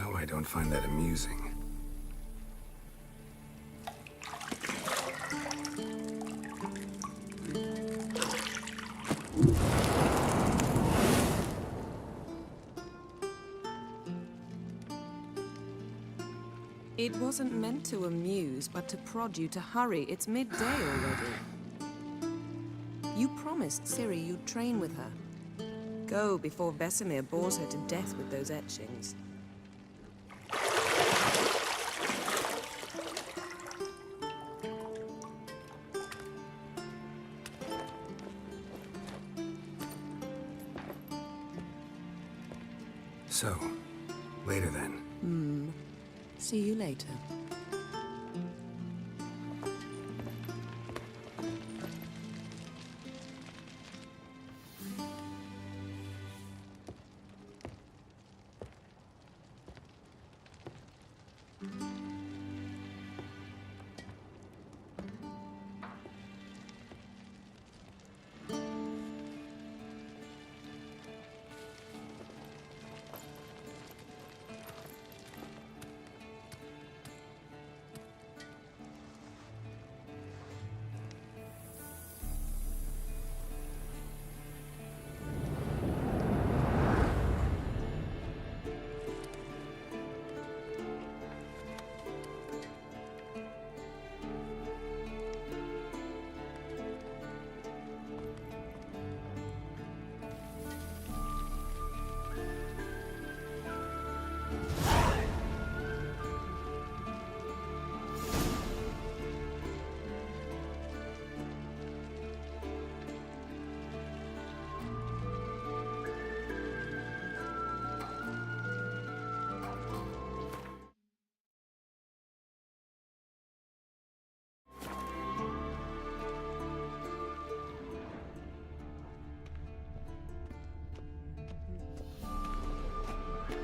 Now I don't find that amusing. It wasn't meant to amuse, but to prod you to hurry. It's midday already. You promised Ciri you'd train with her. Go before Vesemir bores her to death with those etchings. So, later then. See you later.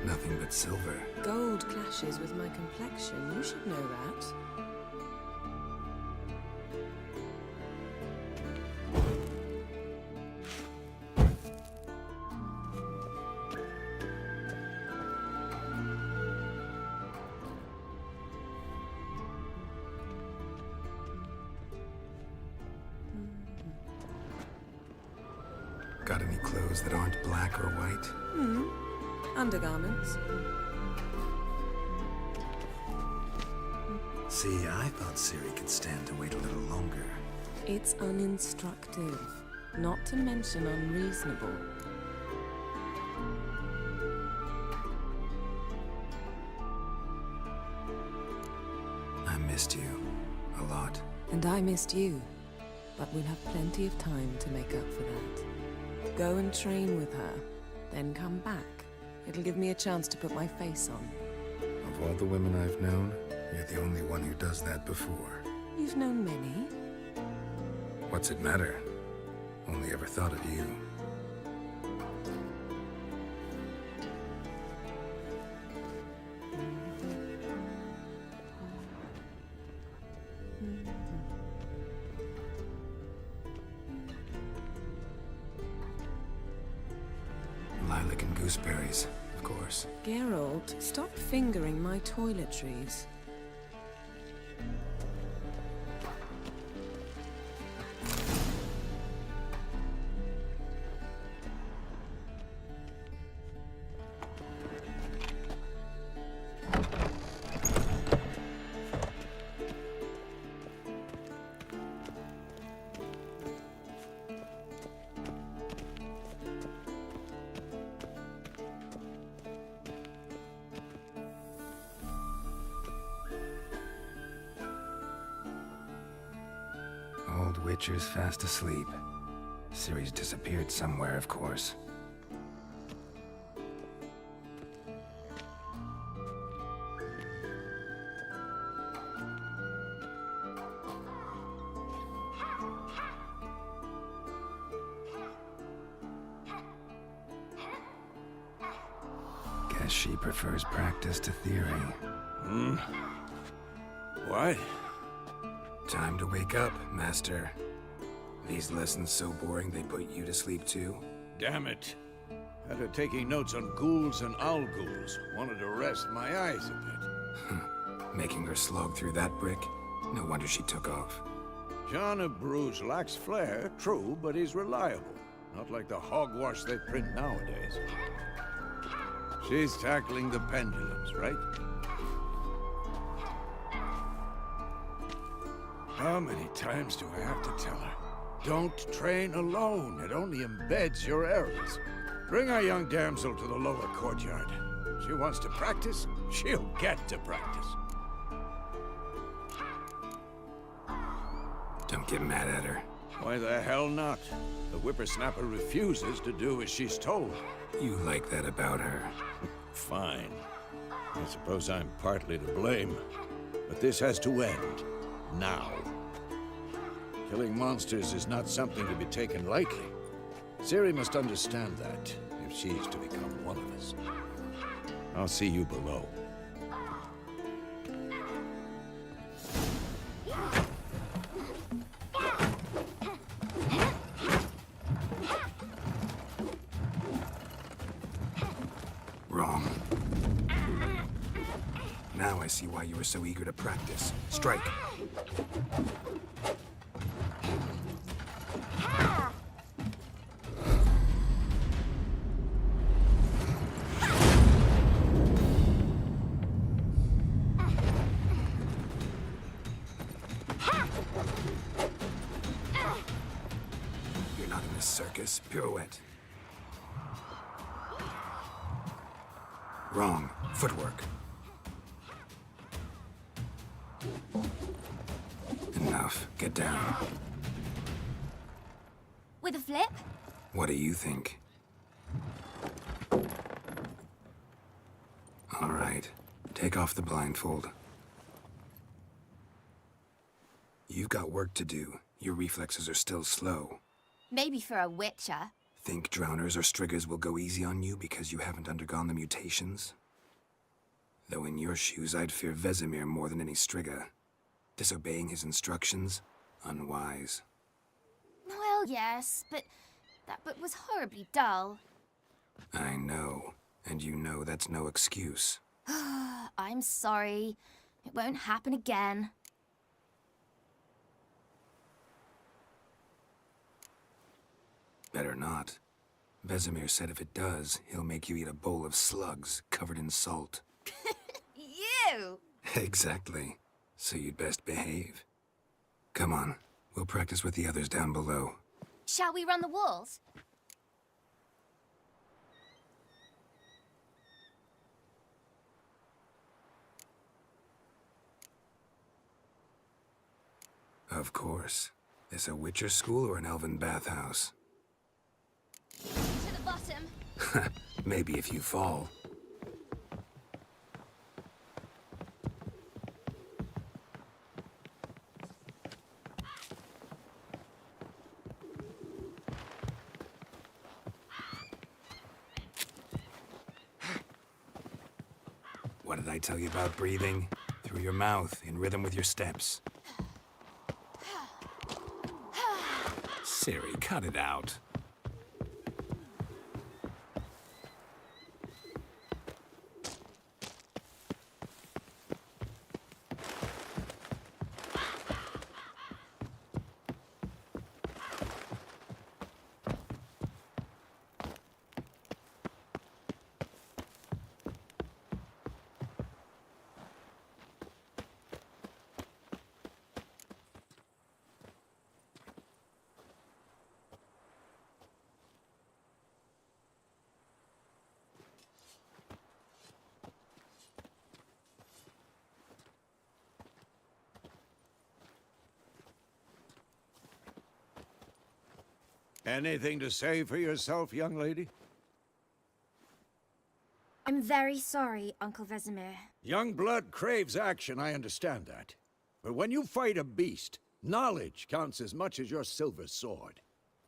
Nothing but silver. Gold clashes with my complexion. You should know that. Got any clothes that aren't black or white? Undergarments. See, I thought Ciri could stand to wait a little longer. It's uninstructive, not to mention unreasonable. I missed you a lot. And I missed you. But we'll have plenty of time to make up for that. Go and train with her, then come back. It'll give me a chance to put my face on. Of all the women I've known, you're the only one who does that before. You've known many. What's it matter? Only ever thought of you. Lilac and gooseberries, of course. Geralt, stop fingering my toiletries. Old Witcher's fast asleep. Ciri's disappeared somewhere, of course. Guess she prefers practice to theory. What? Time to wake up, Master. These lessons so boring they put you to sleep too? Damn it. Had her taking notes on ghouls and owl ghouls. Wanted to rest my eyes a bit. Making her slog through that brick? No wonder she took off. John of Bruges lacks flair, true, but he's reliable. Not like the hogwash they print nowadays. She's tackling the pendulums, right? How many times do I have to tell her? Don't train alone. It only embeds your errors. Bring our young damsel to the lower courtyard. She wants to practice, she'll get to practice. Don't get mad at her. Why the hell not? The whippersnapper refuses to do as she's told. You like that about her. Fine. I suppose I'm partly to blame. But this has to end. Now. Killing monsters is not something to be taken lightly. Ciri must understand that, if she's to become one of us. I'll see you below. Wrong. Now I see why you were so eager to practice. Strike. You're not in this circus. Pirouette. Wrong. Footwork. Enough. Get down. With a flip? What do you think? All right. Take off the blindfold. You've got work to do. Your reflexes are still slow. Maybe for a witcher. Think drowners or striggers will go easy on you because you haven't undergone the mutations? Though in your shoes, I'd fear Vesemir more than any strigger. Disobeying his instructions? Unwise. Well, yes, but that book was horribly dull. I know. And you know that's no excuse. I'm sorry. It won't happen again. Better not. Vesemir said if it does, he'll make you eat a bowl of slugs covered in salt. You! Exactly. So you'd best behave. Come on. We'll practice with the others down below. Shall we run the walls? Of course. This a Witcher school or an elven bathhouse? To the bottom. Maybe if you fall. What did I tell you about breathing? Through your mouth, in rhythm with your steps. Ciri, cut it out. Anything to say for yourself, young lady? I'm very sorry, Uncle Vesemir. Young blood craves action, I understand that. But when you fight a beast, knowledge counts as much as your silver sword.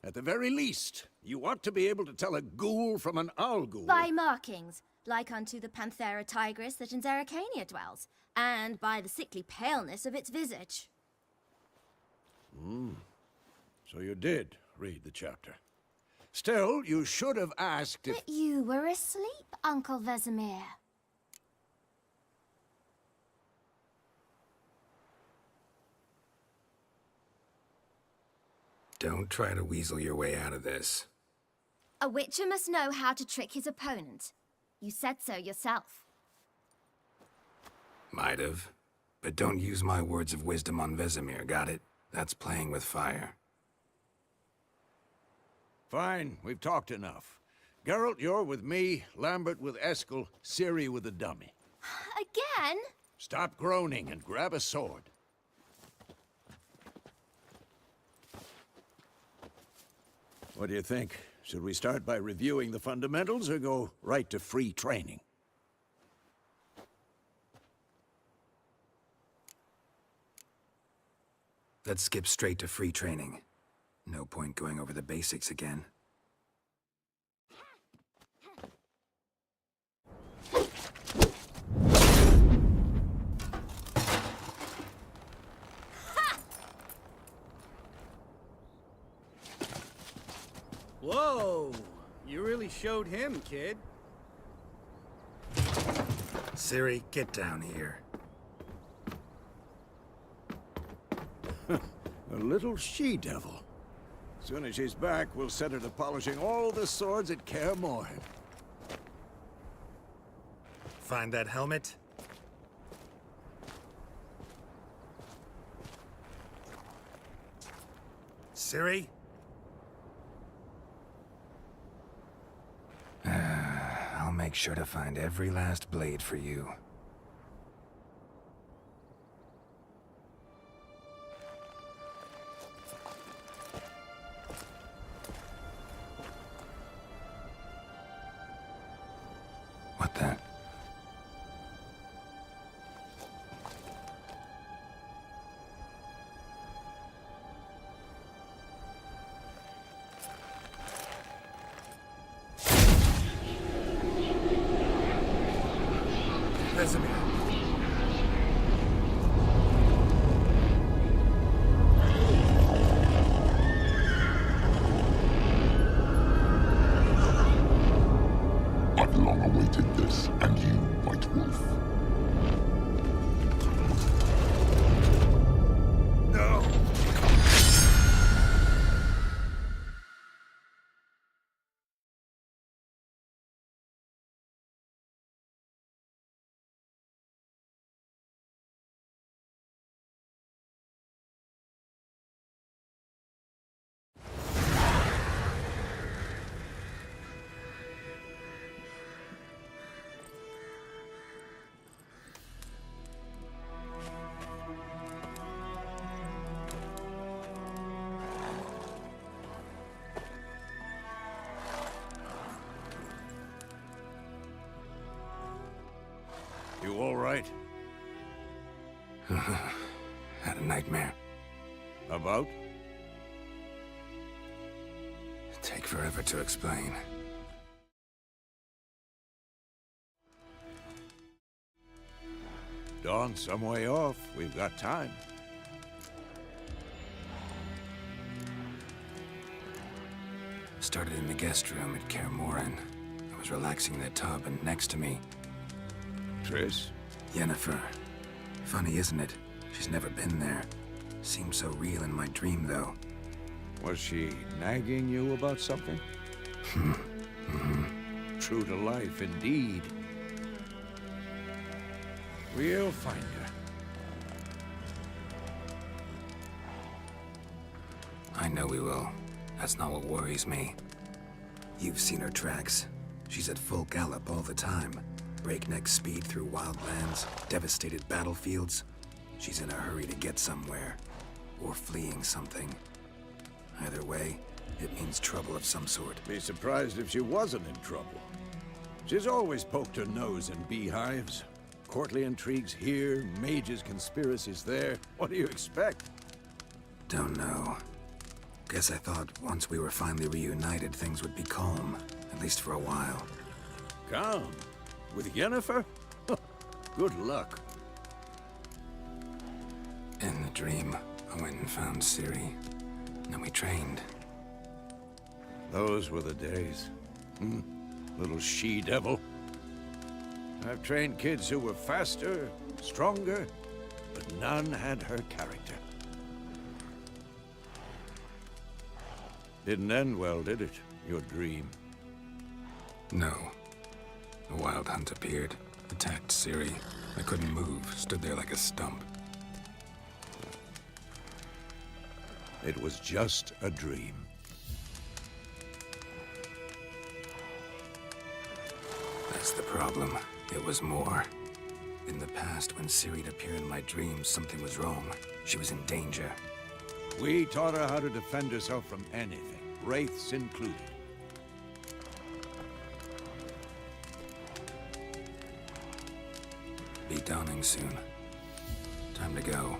At the very least, you ought to be able to tell a ghoul from an owl ghoul. By markings, like unto the Panthera tigris that in Zerrikania dwells, and by the sickly paleness of its visage. So you did read the chapter. Still, you should have asked if... But you were asleep, Uncle Vesemir. Don't try to weasel your way out of this. A witcher must know how to trick his opponent. You said so yourself. Might have. But don't use my words of wisdom on Vesemir, got it? That's playing with fire. Fine, we've talked enough. Geralt, you're with me, Lambert with Eskel, Ciri with the dummy. Again? Stop groaning and grab a sword. What do you think? Should we start by reviewing the fundamentals or go right to free training? Let's skip straight to free training. No point going over the basics again. Whoa! You really showed him, kid. Ciri, get down here. A little she-devil. Soon as she's back, we'll set her to polishing all the swords at Kaer Morhen. Find that helmet? Ciri? I'll make sure to find every last blade for you. What the? Vesemir. I've long awaited this, and you, White Wolf. No! You all right? Had a nightmare. About? Take forever to explain. Dawn's some way off. We've got time. Started in the guest room at Kaer Morhen. I was relaxing in the tub, and next to me, Triss? Yennefer. Funny, isn't it? She's never been there. Seemed so real in my dream, though. Was she nagging you about something? True to life, indeed. We'll find her. I know we will. That's not what worries me. You've seen her tracks. She's at full gallop all the time. Breakneck speed through wildlands, devastated battlefields. She's in a hurry to get somewhere. Or fleeing something. Either way, it means trouble of some sort. Be surprised if she wasn't in trouble. She's always poked her nose in beehives. Courtly intrigues here, mages' conspiracies there. What do you expect? Don't know. Guess I thought once we were finally reunited, things would be calm. At least for a while. Calm? With Yennefer? Good luck. In the dream, I went and found Ciri. Then we trained. Those were the days. Little she-devil. I've trained kids who were faster, stronger, but none had her character. Didn't end well, did it? Your dream? No. A wild hunt appeared, attacked Ciri. I couldn't move, stood there like a stump. It was just a dream. That's the problem. It was more. In the past, when Ciri'd appear in my dreams, something was wrong. She was in danger. We taught her how to defend herself from anything, wraiths included. Be dawning soon. Time to go.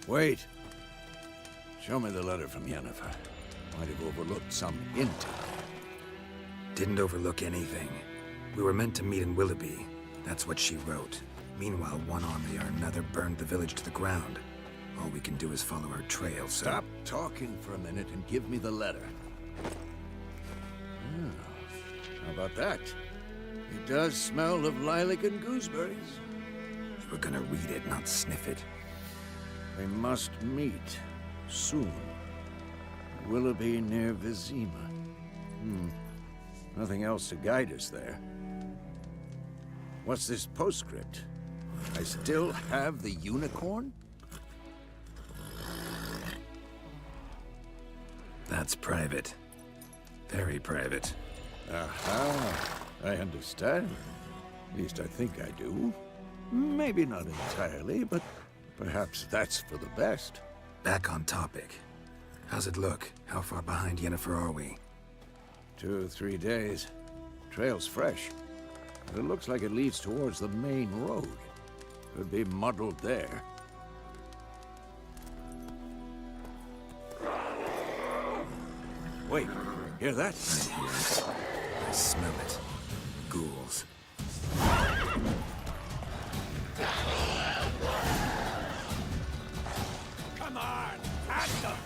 Wait. Show me the letter from Yennefer. Might have overlooked some hint. Didn't overlook anything. We were meant to meet in Willoughby. That's what she wrote. Meanwhile, one army or another burned the village to the ground. All we can do is follow her trail, so... Stop talking for a minute and give me the letter. How about that? It does smell of lilac and gooseberries. You were gonna read it, not sniff it. We must meet soon. Willoughby near Vizima. Nothing else to guide us there. What's this postscript? I still have the unicorn? That's private. Very private. Aha, I understand. At least I think I do. Maybe not entirely, but perhaps that's for the best. Back on topic. How's it look? How far behind Yennefer are we? 2 or 3 days. Trail's fresh. But it looks like it leads towards the main road. Could be muddled there. Wait, hear that? I hear it. I smell it. Ghouls. Come on, at them!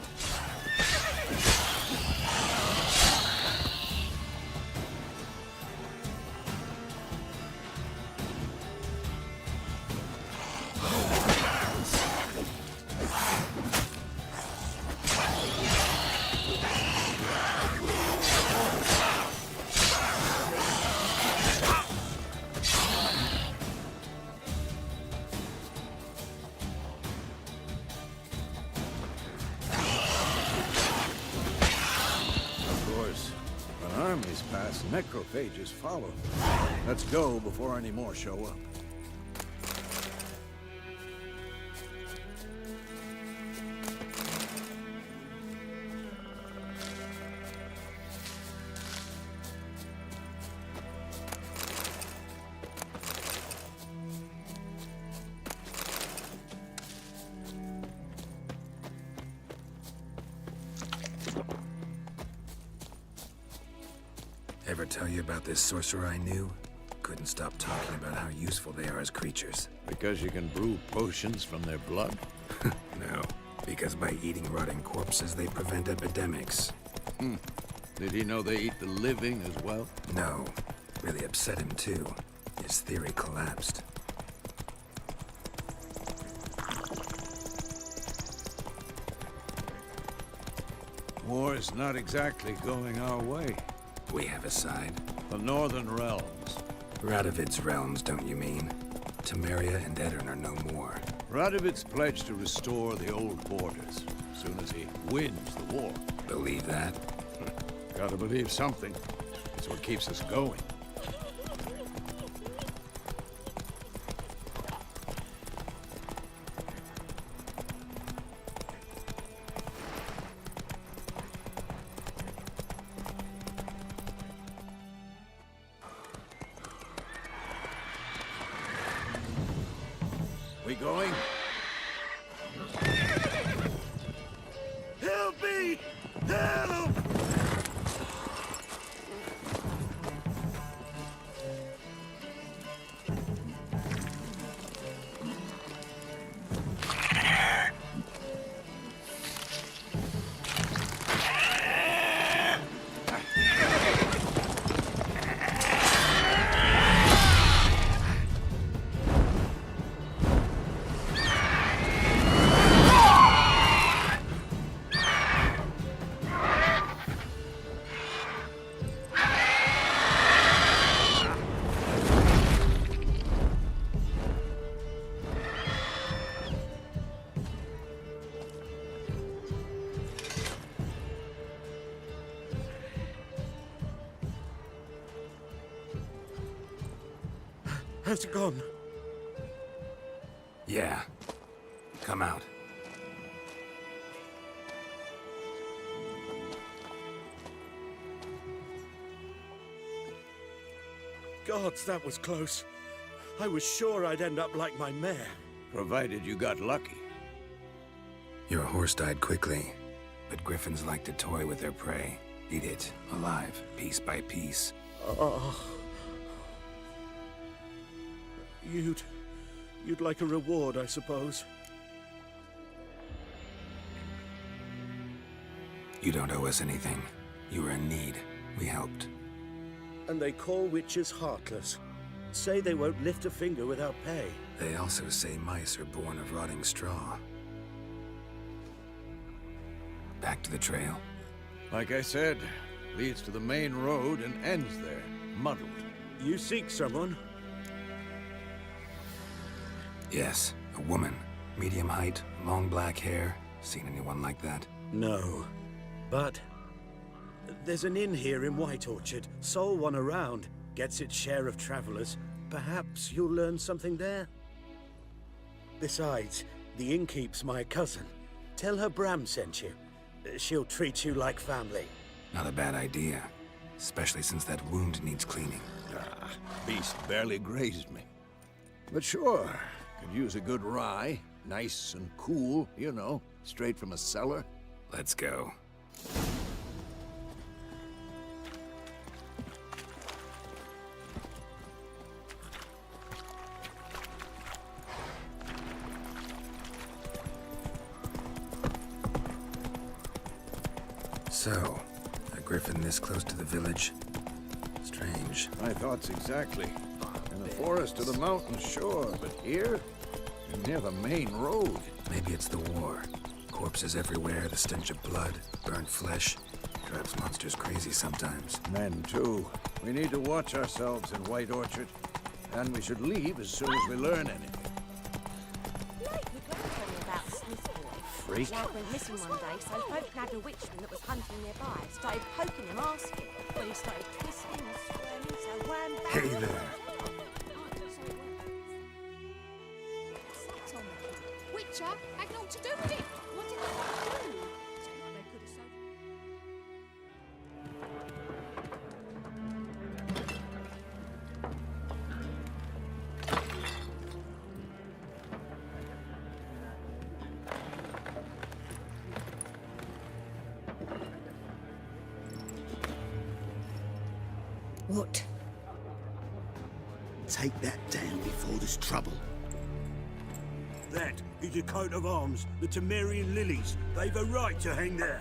Necrophages follow. Let's go before any more show up. Ever tell you about this sorcerer I knew? Couldn't stop talking about how useful they are as creatures. Because you can brew potions from their blood? No, because by eating rotting corpses, they prevent epidemics. Did he know they eat the living as well? No, really upset him too. His theory collapsed. War's not exactly going our way. We have a side. The Northern Realms. Radovid's realms, don't you mean? Temeria and Edirn are no more. Radovid's pledged to restore the old borders, as soon as he wins the war. Believe that? Gotta believe something. It's what keeps us going. We going? Help me! Help! Has it gone? Yeah. Come out. Gods, that was close. I was sure I'd end up like my mare. Provided you got lucky. Your horse died quickly, but griffins like to toy with their prey. Eat it, alive, piece by piece. Oh. You'd like a reward, I suppose. You don't owe us anything. You were in need. We helped. And they call witches heartless. Say they won't lift a finger without pay. They also say mice are born of rotting straw. Back to the trail. Like I said, leads to the main road and ends there, muddled. You seek someone? Yes, a woman. Medium height, long black hair. Seen anyone like that? No. But there's an inn here in White Orchard. Sole one around. Gets its share of travelers. Perhaps you'll learn something there? Besides, the innkeep's my cousin. Tell her Bram sent you. She'll treat you like family. Not a bad idea. Especially since that wound needs cleaning. Ah, beast barely grazed me. But sure, could use a good rye. Nice and cool, you know, straight from a cellar. Let's go. So, a griffin this close to the village? Strange. My thoughts exactly. In the forest or the mountains, sure, but here? Near the main road. Maybe it's the war. Corpses everywhere, the stench of blood, burnt flesh. Drives monsters crazy sometimes. Men, too. We need to watch ourselves in White Orchard. And we should leave as soon as we learn anything. Freak. Lad went missing one day, so folk nabbed a witchman that was hunting nearby. Started poking him, asking. Well, he started twisting and squirming, so wham bam. Hey there. Sat on the Witcher had naught to do with it. What did they want to do? Seemed like they could have sold. What? Take that down before there's trouble. That is a coat of arms, the Temerian lilies. They've a right to hang there.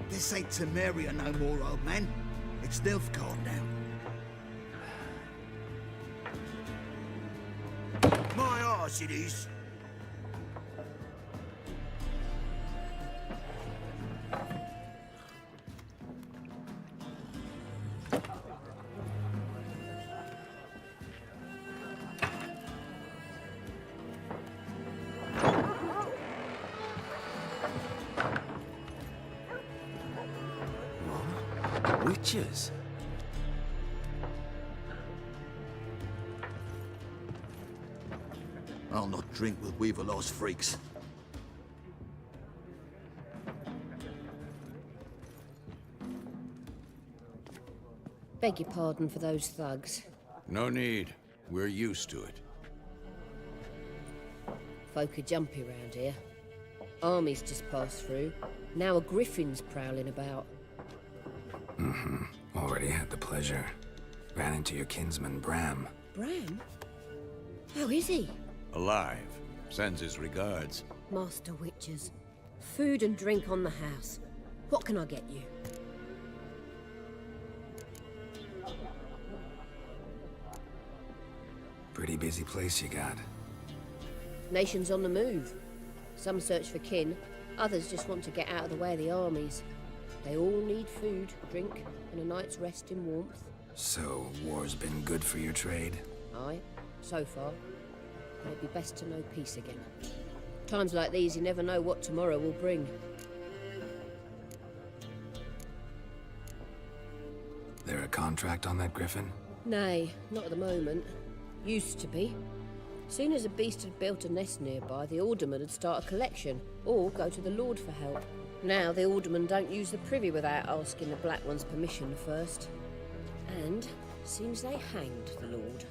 This ain't Temeria no more, old man. It's Nilfgaard now. My arse it is. Witches? I'll not drink with Weaverlaw's freaks. Beg your pardon for those thugs. No need. We're used to it. Folk are jumpy round here. Armies just passed through. Now a griffin's prowling about. Already had the pleasure. Ran into your kinsman, Bram. Bram? How is he? Alive. Sends his regards. Master Witches. Food and drink on the house. What can I get you? Pretty busy place you got. Nations on the move. Some search for kin, others just want to get out of the way of the armies. They all need food, drink, and a night's rest in warmth. So, war's been good for your trade? Aye, so far. But it'd be best to know peace again. Times like these, you never know what tomorrow will bring. There a contract on that griffin? Nay, not at the moment. Used to be. Soon as a beast had built a nest nearby, the alderman would start a collection, or go to the Lord for help. Now the alderman don't use the privy without asking the Black One's permission first. And seems they hanged the Lord.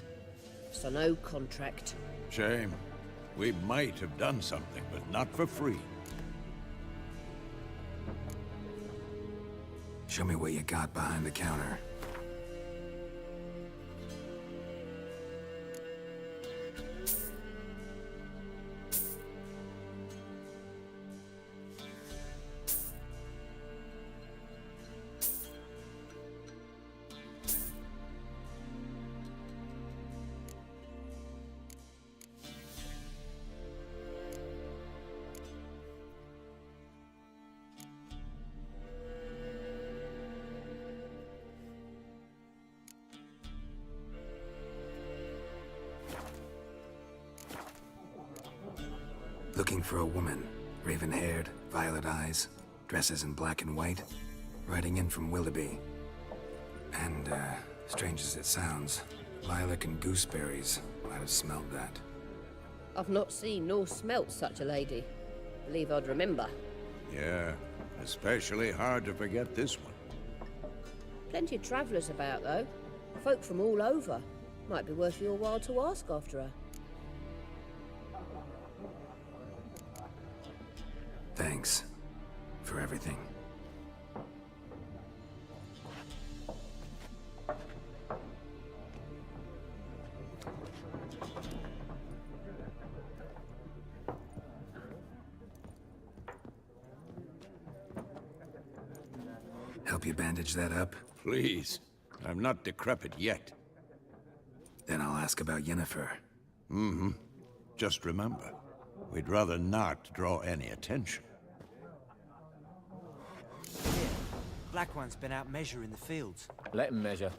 So no contract. Shame. We might have done something, but not for free. Show me what you got behind the counter. Looking for a woman, raven-haired, violet eyes, dresses in black and white, riding in from Willoughby. And, strange as it sounds, lilac and gooseberries might have smelled that. I've not seen nor smelt such a lady. Believe I'd remember. Yeah, especially hard to forget this one. Plenty of travellers about, though. Folk from all over. Might be worth your while to ask after her. Thanks for everything. Help you bandage that up? Please. I'm not decrepit yet. Then I'll ask about Yennefer. Mm-hmm. Just remember, we'd rather not draw any attention. Black One's been out measuring the fields. Let him measure.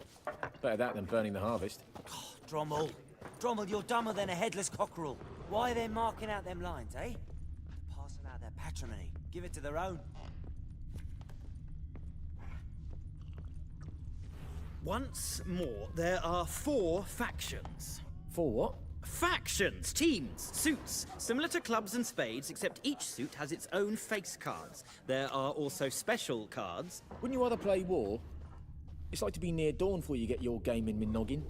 Better that than burning the harvest. Oh, Drommel. Drommel, you're dumber than a headless cockerel. Why are they marking out them lines, eh? Passing out their patrimony. Give it to their own. Once more, there are 4 factions. 4 what? Factions, teams, suits, similar to clubs and spades, except each suit has its own face cards. There are also special cards. Wouldn't you rather play war? It's like to be near dawn before you get your game in my noggin.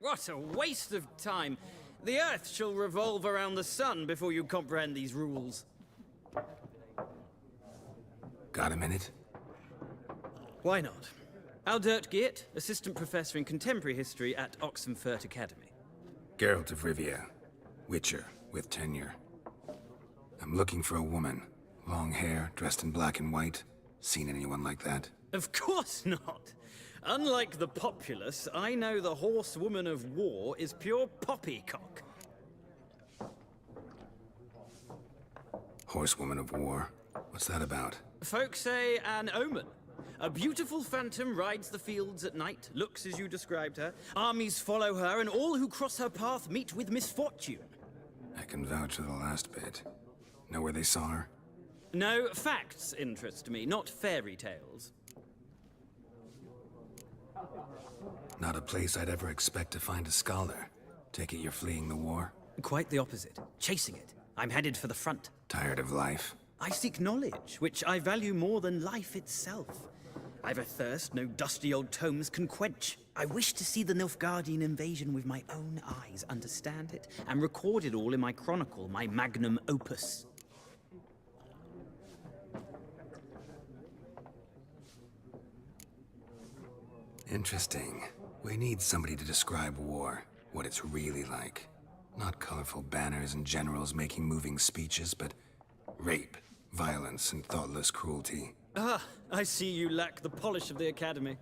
What a waste of time. The Earth shall revolve around the sun before you comprehend these rules. Got a minute? Why not? Aldert Geert, Assistant Professor in Contemporary History at Oxenfurt Academy. Geralt of Rivia, Witcher with tenure. I'm looking for a woman. Long hair, dressed in black and white. Seen anyone like that? Of course not. Unlike the populace, I know the horsewoman of war is pure poppycock. Horsewoman of War. What's that about? Folk say an omen. A beautiful phantom rides the fields at night, looks as you described her. Armies follow her, and all who cross her path meet with misfortune. I can vouch for the last bit. Know where they saw her? No, facts interest me, not fairy tales. Not a place I'd ever expect to find a scholar. Take it you're fleeing the war? Quite the opposite. Chasing it. I'm headed for the front. Tired of life? I seek knowledge, which I value more than life itself. I've a thirst no dusty old tomes can quench. I wish to see the Nilfgaardian invasion with my own eyes, understand it, and record it all in my chronicle, my magnum opus. Interesting. We need somebody to describe war, what it's really like. Not colorful banners and generals making moving speeches, but rape, violence, and thoughtless cruelty. Ah, I see you lack the polish of the Academy.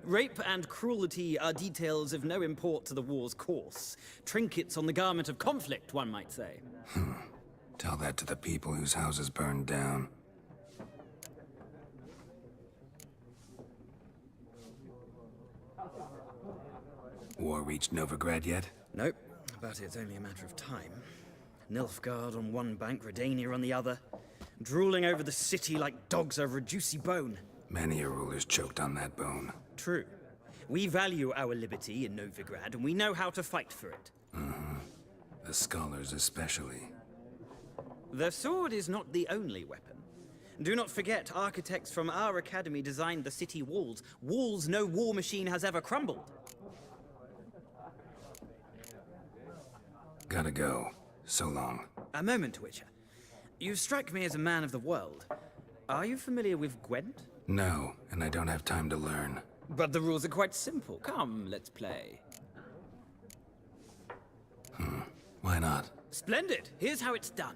Rape and cruelty are details of no import to the war's course. Trinkets on the garment of conflict, one might say. Tell that to the people whose houses burned down. War reached Novigrad yet? Nope, but it's only a matter of time. Nilfgaard on one bank, Redania on the other. Drooling over the city like dogs over a juicy bone. Many a ruler's choked on that bone. True. We value our liberty in Novigrad, and we know how to fight for it. The scholars especially. The sword is not the only weapon. Do not forget, architects from our academy designed the city walls. Walls no war machine has ever crumbled. Gotta go. So long. A moment, Witcher. You strike me as a man of the world. Are you familiar with Gwent? No, and I don't have time to learn. But the rules are quite simple. Come, let's play. Why not? Splendid! Here's how it's done.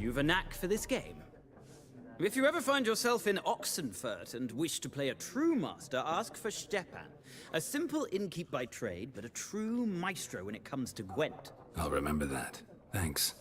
you've a knack for this game. If you ever find yourself in Oxenfurt and wish to play a true master, ask for Stepan. A simple innkeep by trade, but a true maestro when it comes to Gwent. I'll remember that. Thanks.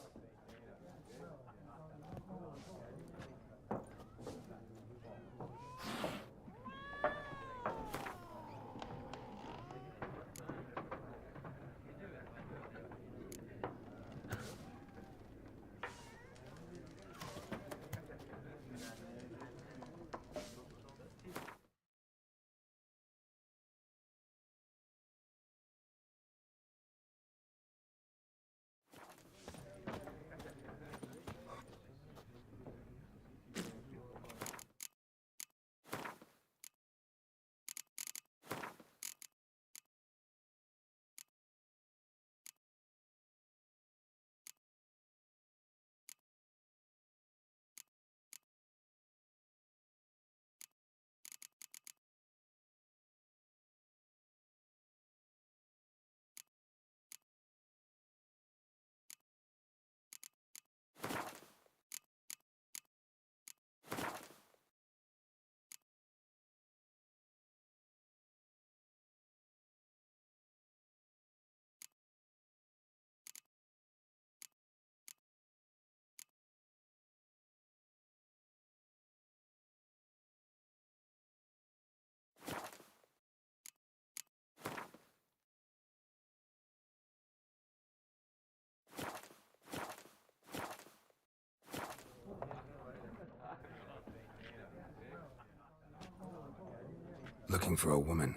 Looking for a woman.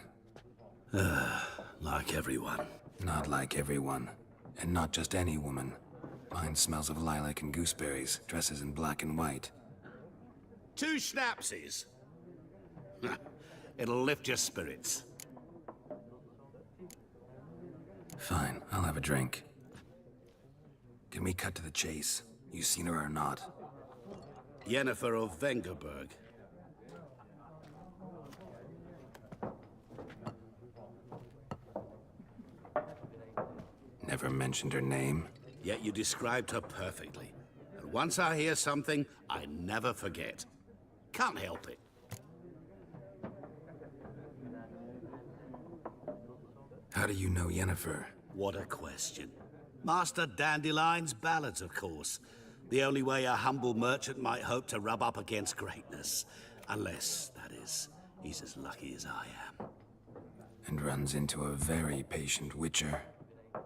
Like everyone. Not like everyone. And not just any woman. Mine smells of lilac and gooseberries, dresses in black and white. 2 schnapsies. It'll lift your spirits. Fine, I'll have a drink. Can we cut to the chase? You seen her or not? Yennefer of Vengerberg. Never mentioned her name. Yet you described her perfectly. And once I hear something, I never forget. Can't help it. How do you know Yennefer? What a question. Master Dandelion's ballads, of course. The only way a humble merchant might hope to rub up against greatness. Unless, that is, he's as lucky as I am. And runs into a very patient witcher.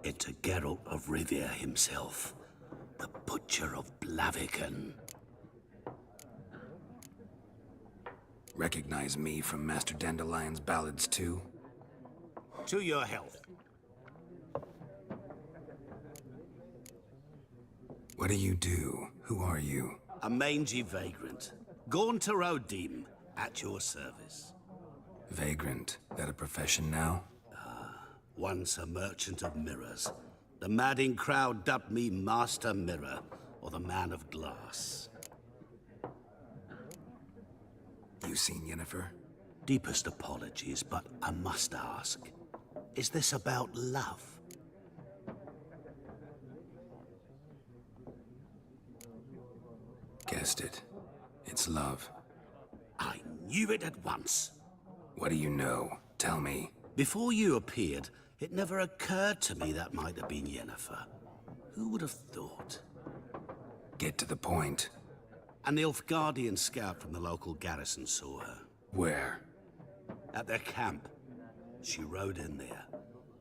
Into Geralt of Rivia himself. The Butcher of Blaviken. Recognize me from Master Dandelion's ballads, too? To your health. What do you do? Who are you? A mangy vagrant. Gaunter Odim, at your service. Vagrant. That a profession now? Once a merchant of mirrors. The madding crowd dubbed me Master Mirror, or the Man of Glass. You seen Yennefer? Deepest apologies, but I must ask. Is this about love? Guessed it. It's love. I knew it at once. What do you know? Tell me. Before you appeared, it never occurred to me that might have been Yennefer. Who would have thought? Get to the point. A Nilfgaardian scout from the local garrison saw her. Where? At their camp. She rode in there.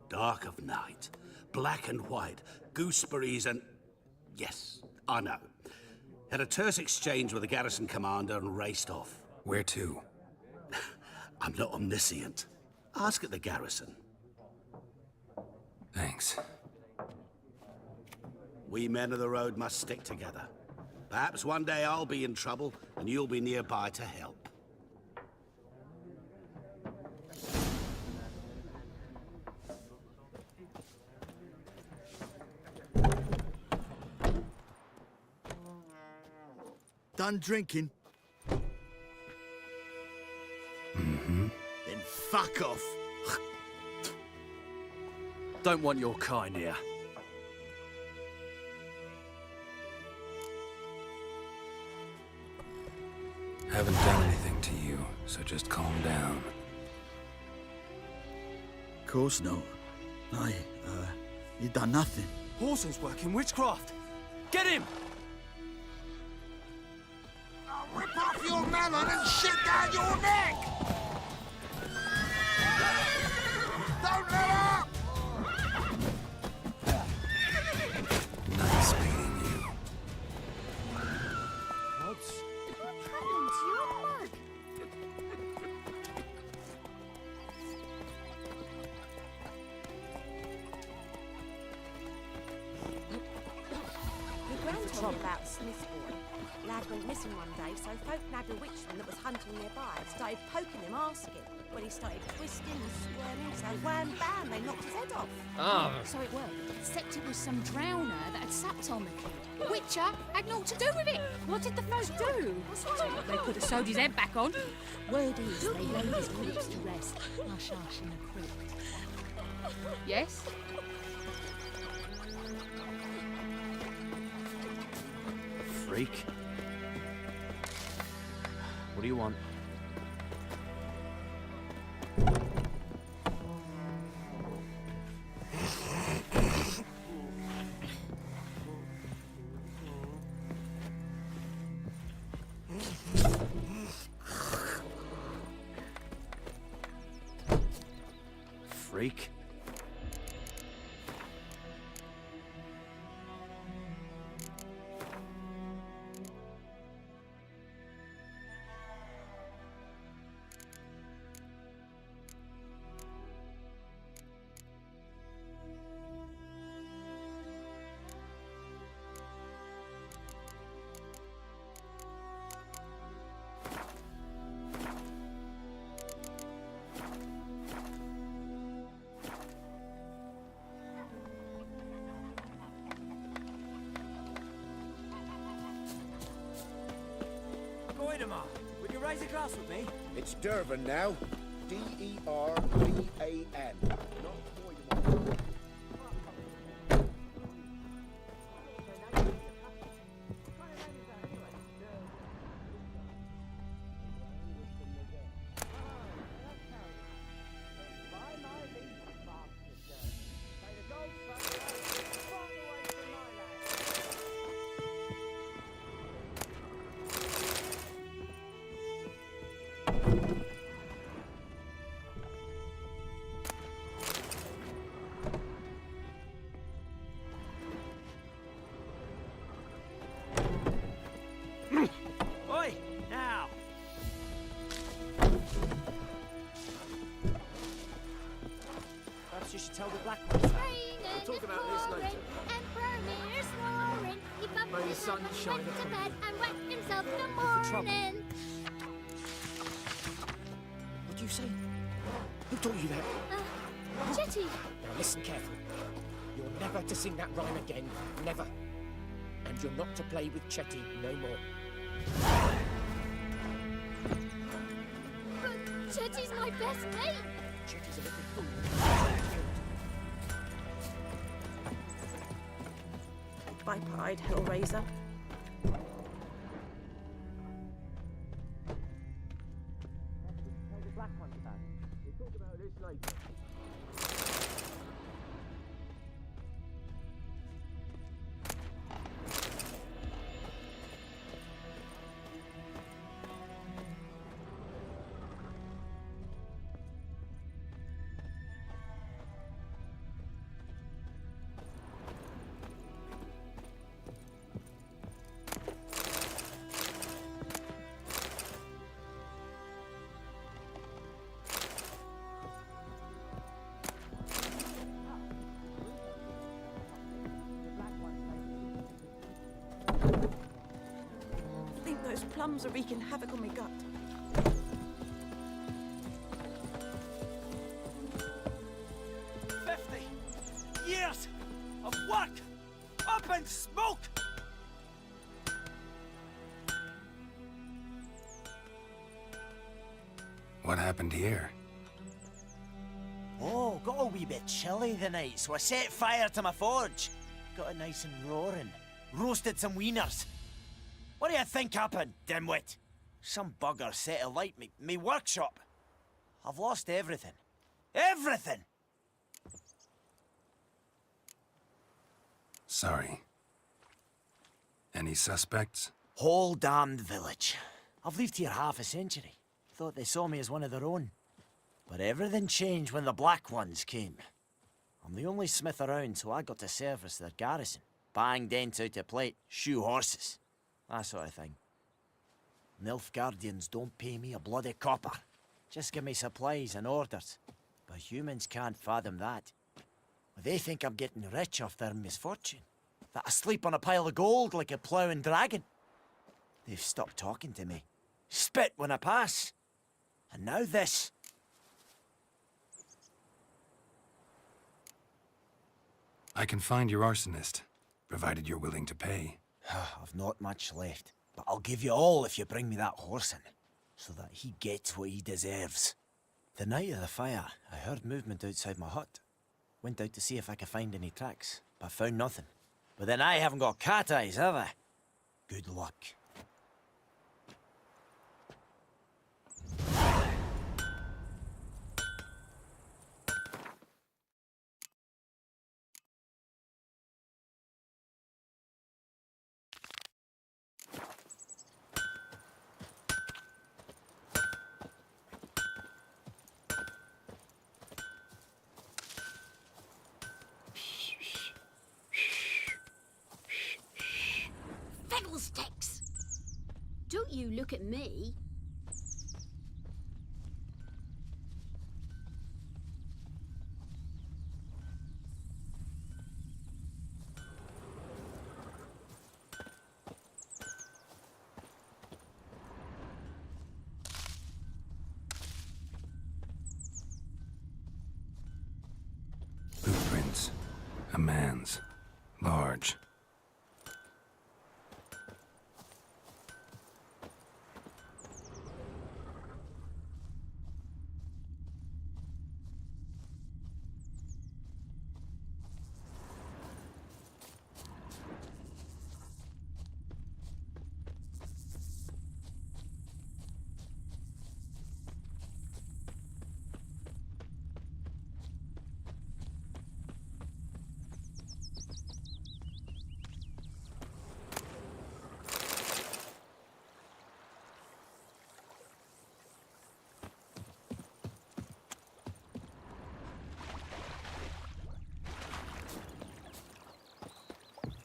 Dark of night. Black and white. Gooseberries and... Yes, I know. Had a terse exchange with the garrison commander and raced off. Where to? I'm not omniscient. Ask at the garrison. Thanks. We men of the road must stick together. Perhaps one day I'll be in trouble, and you'll be nearby to help. Done drinking? Mm-hmm. Then fuck off. Don't want your kind here. Haven't done anything to you, so just calm down. Of course not. You done nothing. Horson's working witchcraft. Get him! I'll rip off your melon and shit down your neck! Don't let up! Nice meeting you. What happened to your mug? The Gran told me about Smith's boy. Lad went missing one day, so folk nabbed a witchman that was hunting nearby and started poking him, asking. Well, he started twisting and squirming, so wham bam, they knocked his head off. Ah. So it worked. Except it was some drowner that had sapped on the kid. Witcher had naught to do with it. What did the folk do? They could have sewed his head back on. Word is they laid his corpse to rest. Hush-hush in the crypt. Yes? Freak. What do you want? Freak. We can raise a glass with me. It's Durban now. D-E-R-B-A-N. Not Boyden. Oi! Now! Perhaps you should tell the Black Ones that. We'll talk about this later. May the sun shine upon you. And wet himself in the morning. What do you say? Who taught you that? Chetty. Now listen carefully. You're never to sing that rhyme again. Never. And you're not to play with Chetty no more. But Chetty's my best mate. Chetty's a little fool. Pipe-eyed Hellraiser. Tell the Black Ones about it. We'll talk about this later. I think those plums are wreaking havoc on my gut. Years of work up in smoke. What happened here? Oh, got a wee bit chilly the night, so I set fire to my forge. Got it nice and roaring. Roasted some wieners. What do you think happened, dimwit? Some bugger set alight me workshop. I've lost everything. Everything! Sorry. Any suspects? Whole damned village. I've lived here half a century. Thought they saw me as one of their own. But everything changed when the Black Ones came. I'm the only smith around, so I got to service their garrison. Bang dents out of plate, shoe horses. That sort of thing. Nilfgaardians don't pay me a bloody copper. Just give me supplies and orders. But humans can't fathom that. They think I'm getting rich off their misfortune. That I sleep on a pile of gold like a ploughing dragon. They've stopped talking to me. Spit when I pass. And now this. I can find your arsonist, provided you're willing to pay. I've not much left, but I'll give you all if you bring me that horse in, so that he gets what he deserves. The night of the fire, I heard movement outside my hut. Went out to see if I could find any tracks, but found nothing. But then I haven't got cat eyes, have I? Good luck. Fiddlesticks! Don't you look at me. Footprints. A man's. Large.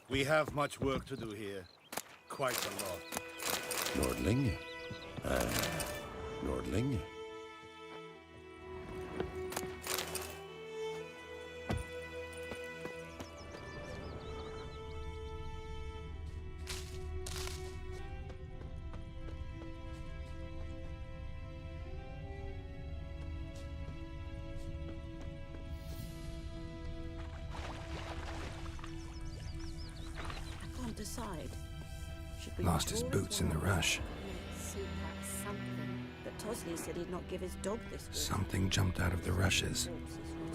We have much work to do here. Quite a lot. Lordling? Lordling? Decide. Should we Lost his boots in the rush. But Tosley said he'd not give his dog this week. Something jumped out of the rushes.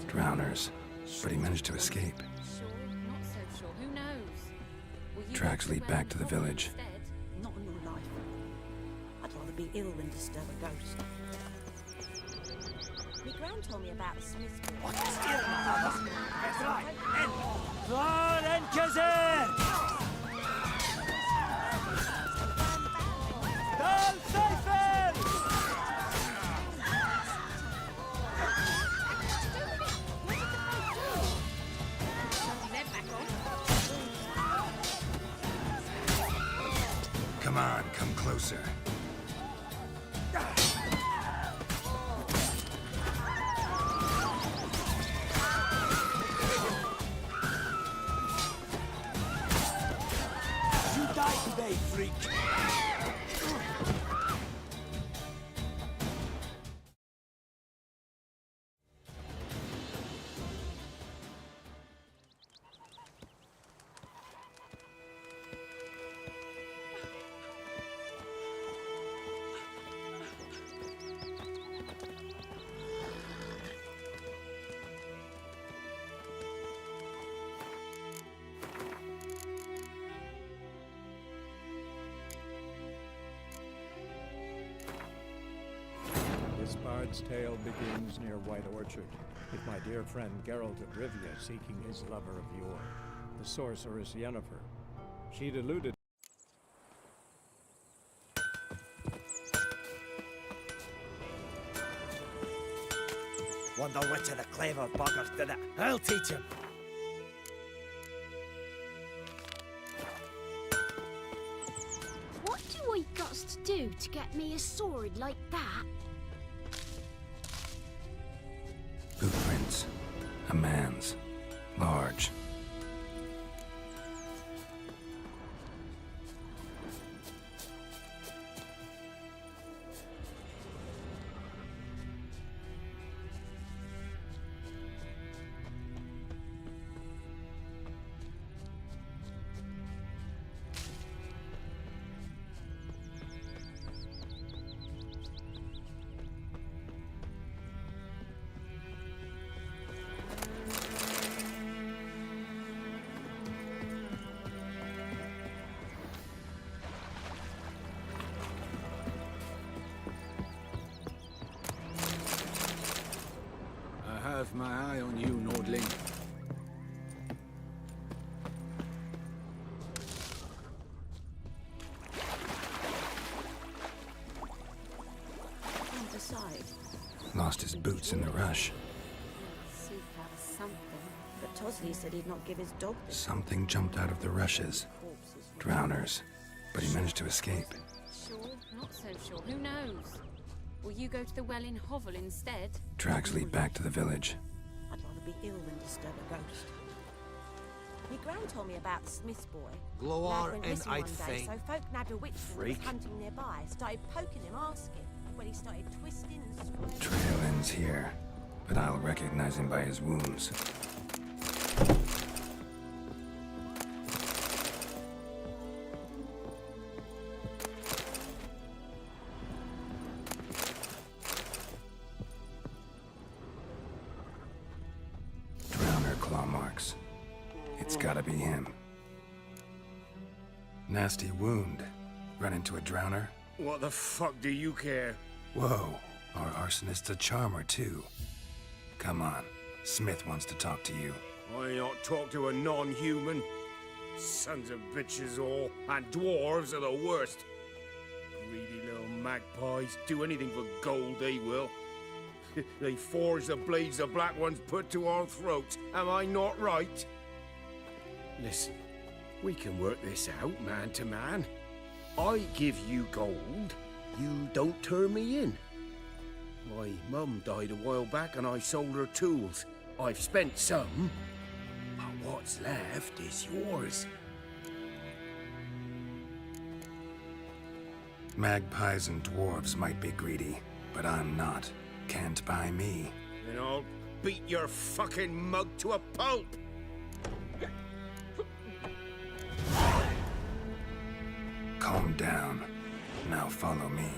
Drowners. But he managed to escape. Sure, not so sure. Who knows? Tracks lead back to the village. Not in your life. I'd rather be ill than disturb a ghost. My gran told me about the Smith's boy. What is it? That's right. Thor and Kazir! Come safe him! Come on, come closer. You die today, freak! Bard's tale begins near White Orchard, with my dear friend Geralt of Rivia seeking his lover of yore, the sorceress Yennefer. She deluded. Wonder which of the clever buggers did it. I'll teach him. What do I got to do to get me a sword like that? Footprints. A man's. Large. I have my eye on you, Nordling. Can't decide. Lost his boots in the rush. See that was something. But Tosley said he'd not give his dog this. Something jumped out of the rushes. Drowners. But he managed to escape. Sure, not so sure. Who knows? Will you go to the well in Hovel instead? Tracks lead back to the village. I'd rather be ill than disturb a ghost. My gran told me about the Smith's boy. Glow Lad on went and missing I'd one day, faint. so folk nabbed a witchman that Freak. was hunting nearby. Started poking him, asking. When he started twisting and screaming. Trail ends here, but I'll recognize him by his wounds. Drowner claw marks. It's gotta be him. Nasty wound. Run into a drowner? What the fuck do you care? Whoa, our arsonist's a charmer too. Come on, Smith wants to talk to you. I not talk to a non-human. Sons of bitches all, and dwarves are the worst. Greedy little magpies, do anything for gold, they will. They forge the blades the black ones put to our throats, am I not right? Listen, we can work this out man to man. I give you gold, you don't turn me in. My mum died a while back and I sold her tools. I've spent some, but what's left is yours. Magpies and dwarves might be greedy, but I'm not. Can't buy me. And I'll beat your fucking mug to a pulp! Calm down. Now follow me.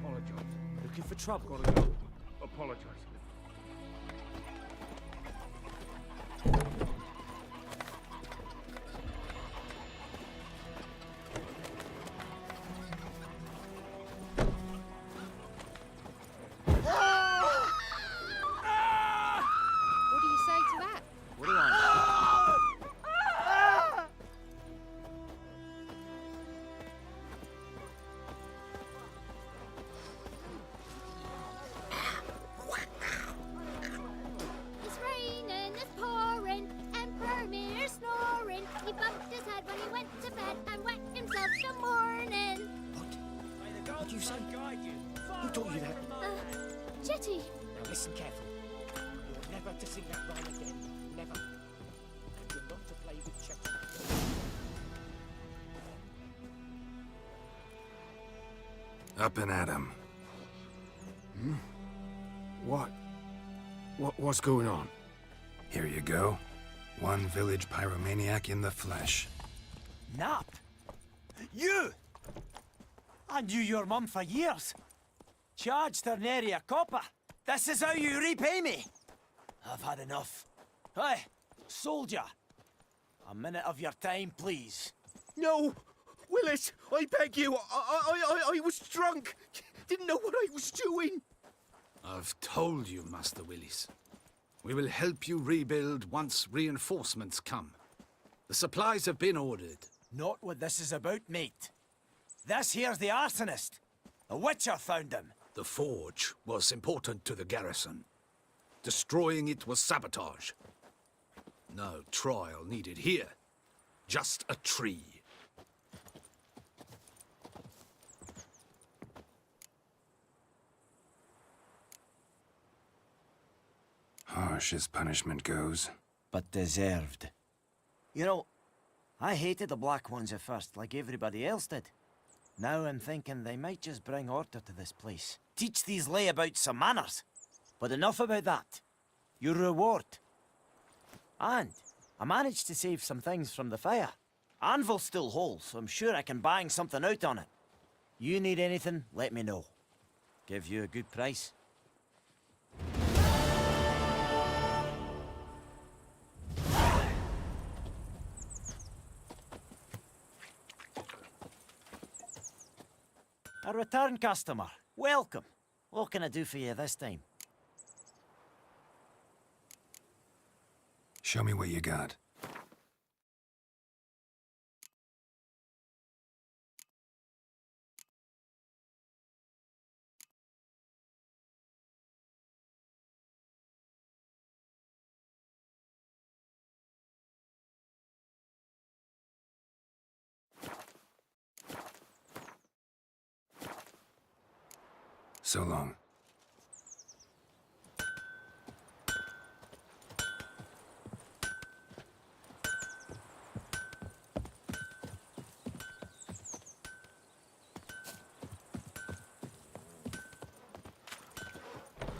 Apologize. Looking for trouble? Gotta go. Apologize. What do you say to that? What do I It's raining, it's pouring, and Vermeer's snoring. He bumped his head when he went to bed and wet himself till morning. What did you say? Who taught you that? Jetty. Now listen carefully. You're never to sing that rhyme again. Never. And you're not to play with Chetty. Up and at him. What's going on? Here you go. One village pyromaniac in the flesh. Nap? You! I knew your mum for years. Charged her nary a copper. This is how you repay me? I've had enough. Hey, soldier. A minute of your time, please. No! Willis, I beg you. I was drunk. Didn't know what I was doing. I've told you, Master Willis. We will help you rebuild once reinforcements come. The supplies have been ordered. Not what this is about, mate. This here's the arsonist. The Witcher found him. The forge was important to the garrison. Destroying it was sabotage. No trial needed here. Just a tree. Harsh as punishment goes. But deserved. You know, I hated the Black Ones at first, like everybody else did. Now I'm thinking they might just bring order to this place. Teach these layabouts some manners. But enough about that. Your reward. And I managed to save some things from the fire. Anvil's still whole, so I'm sure I can bang something out on it. You need anything, let me know. Give you a good price. A return customer. Welcome. What can I do for you this time? Show me what you got. So long.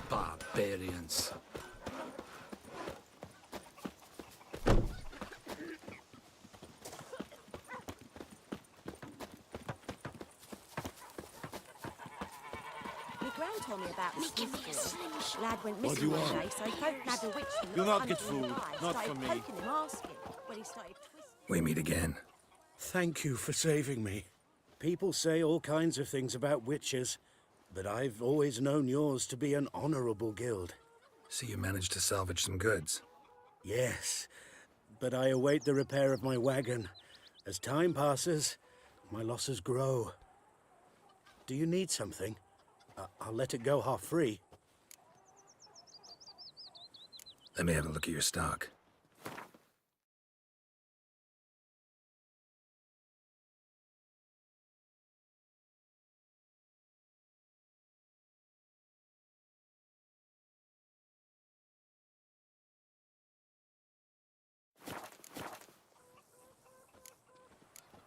Barbarians. My gran told me about the Smith boy. Lad went What do missing you one want? day, so folk nabbed a witchman. You'll not get hunting him food. alive. Not Started from me. poking him, asking. When he started twisting. We meet again. Thank you for saving me. People say all kinds of things about witches, but I've always known yours to be an honorable guild. So you managed to salvage some goods. Yes, but I await the repair of my wagon. As time passes, my losses grow. Do you need something? I'll let it go half free. Let me have a look at your stock.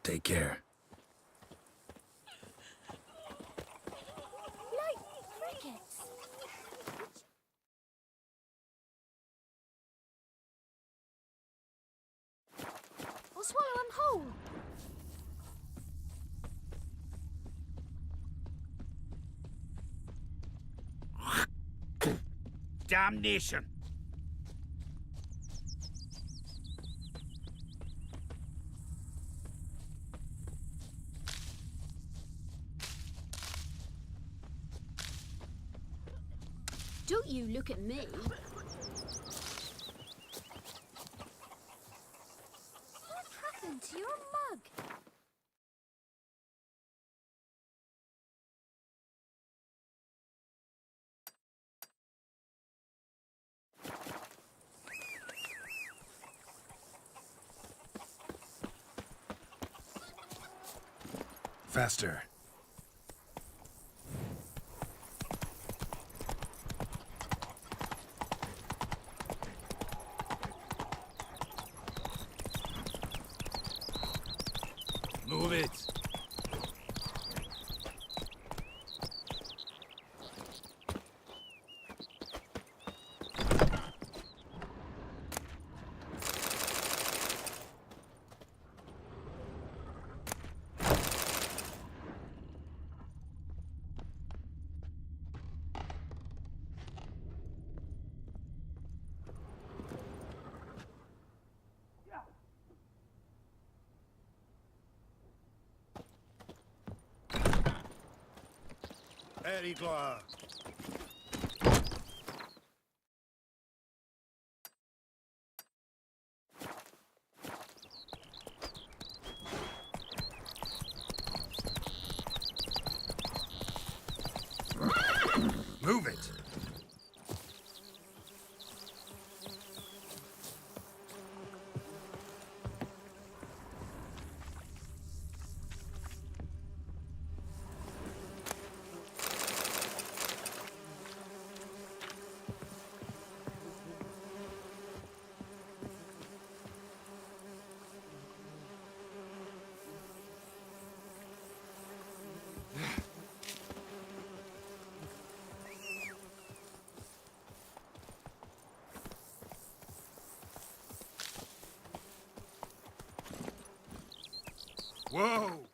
Take care. Like crickets. I'll swallow them whole. Damnation! Don't you look at me. What happened to your mug? Faster. Move it. Playthourgh. Move it! Whoa!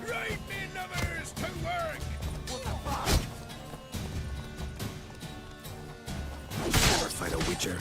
Right, me numbers, to work! Never fight a witcher.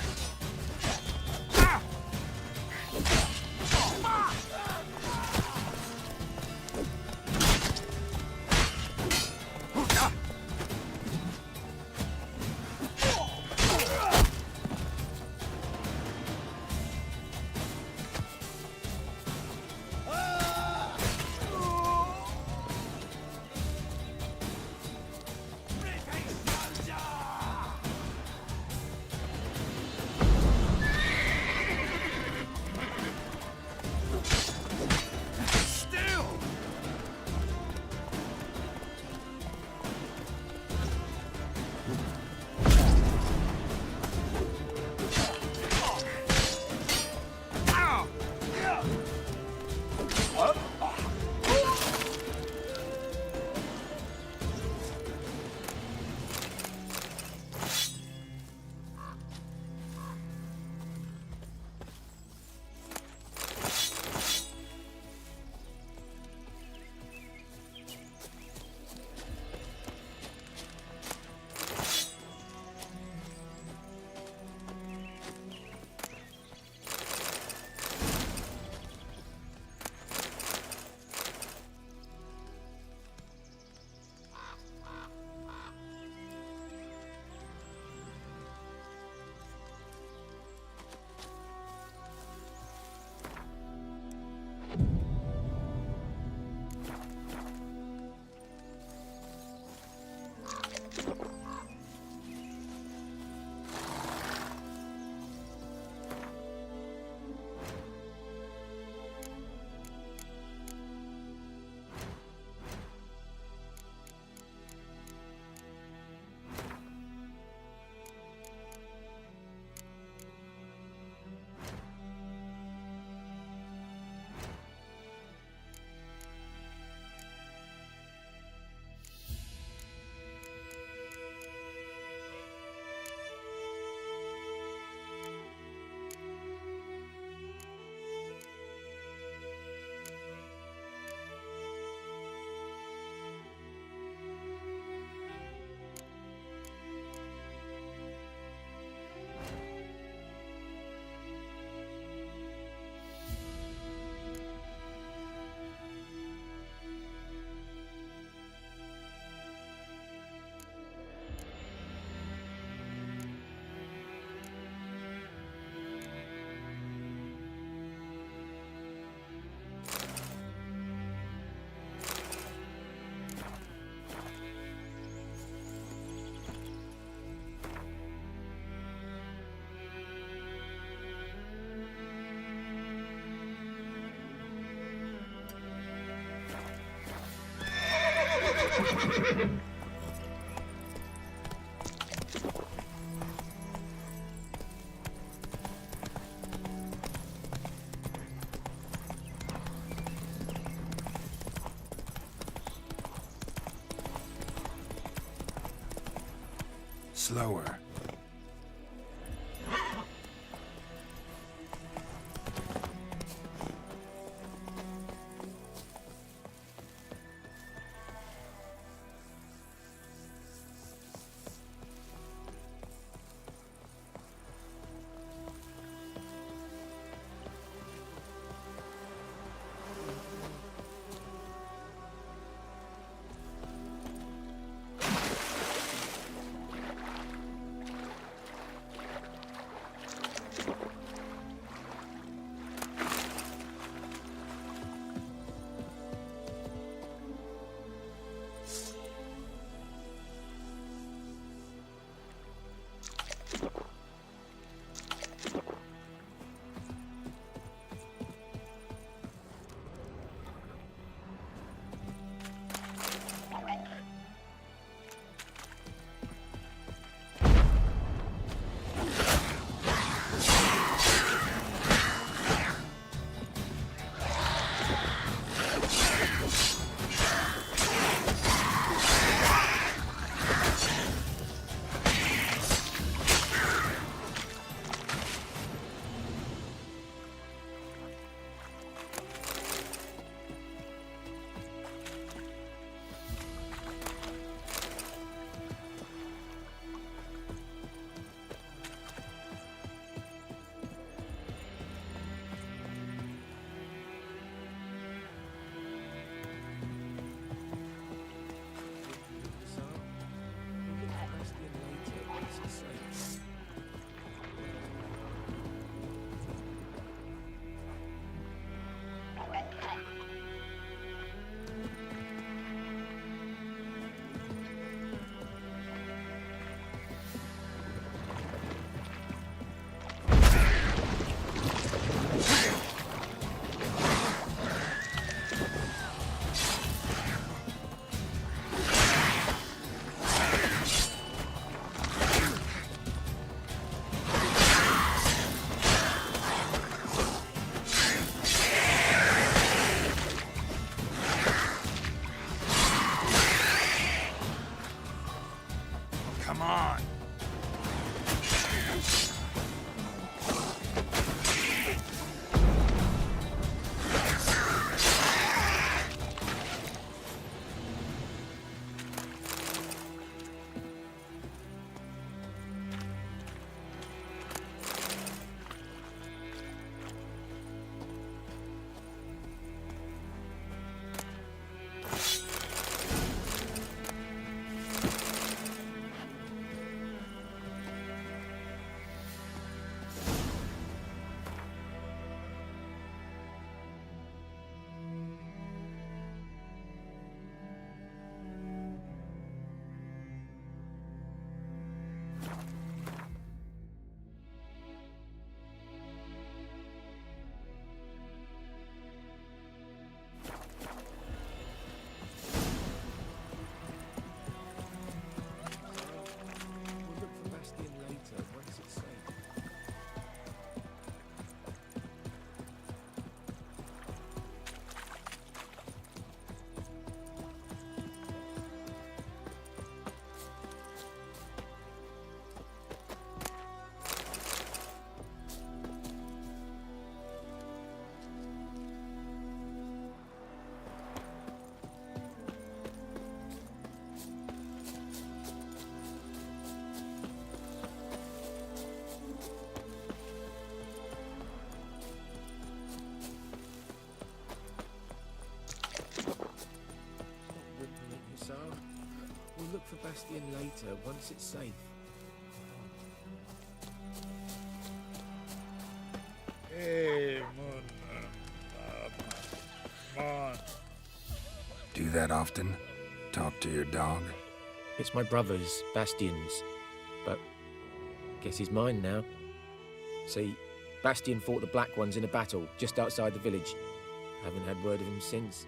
Slower. We'll look for Bastion later, once it's safe. Hey, Mon. Do that often? Talk to your dog? It's my brother's, Bastion's, but guess he's mine now. See, Bastion fought the Black Ones in a battle just outside the village. Haven't had word of him since.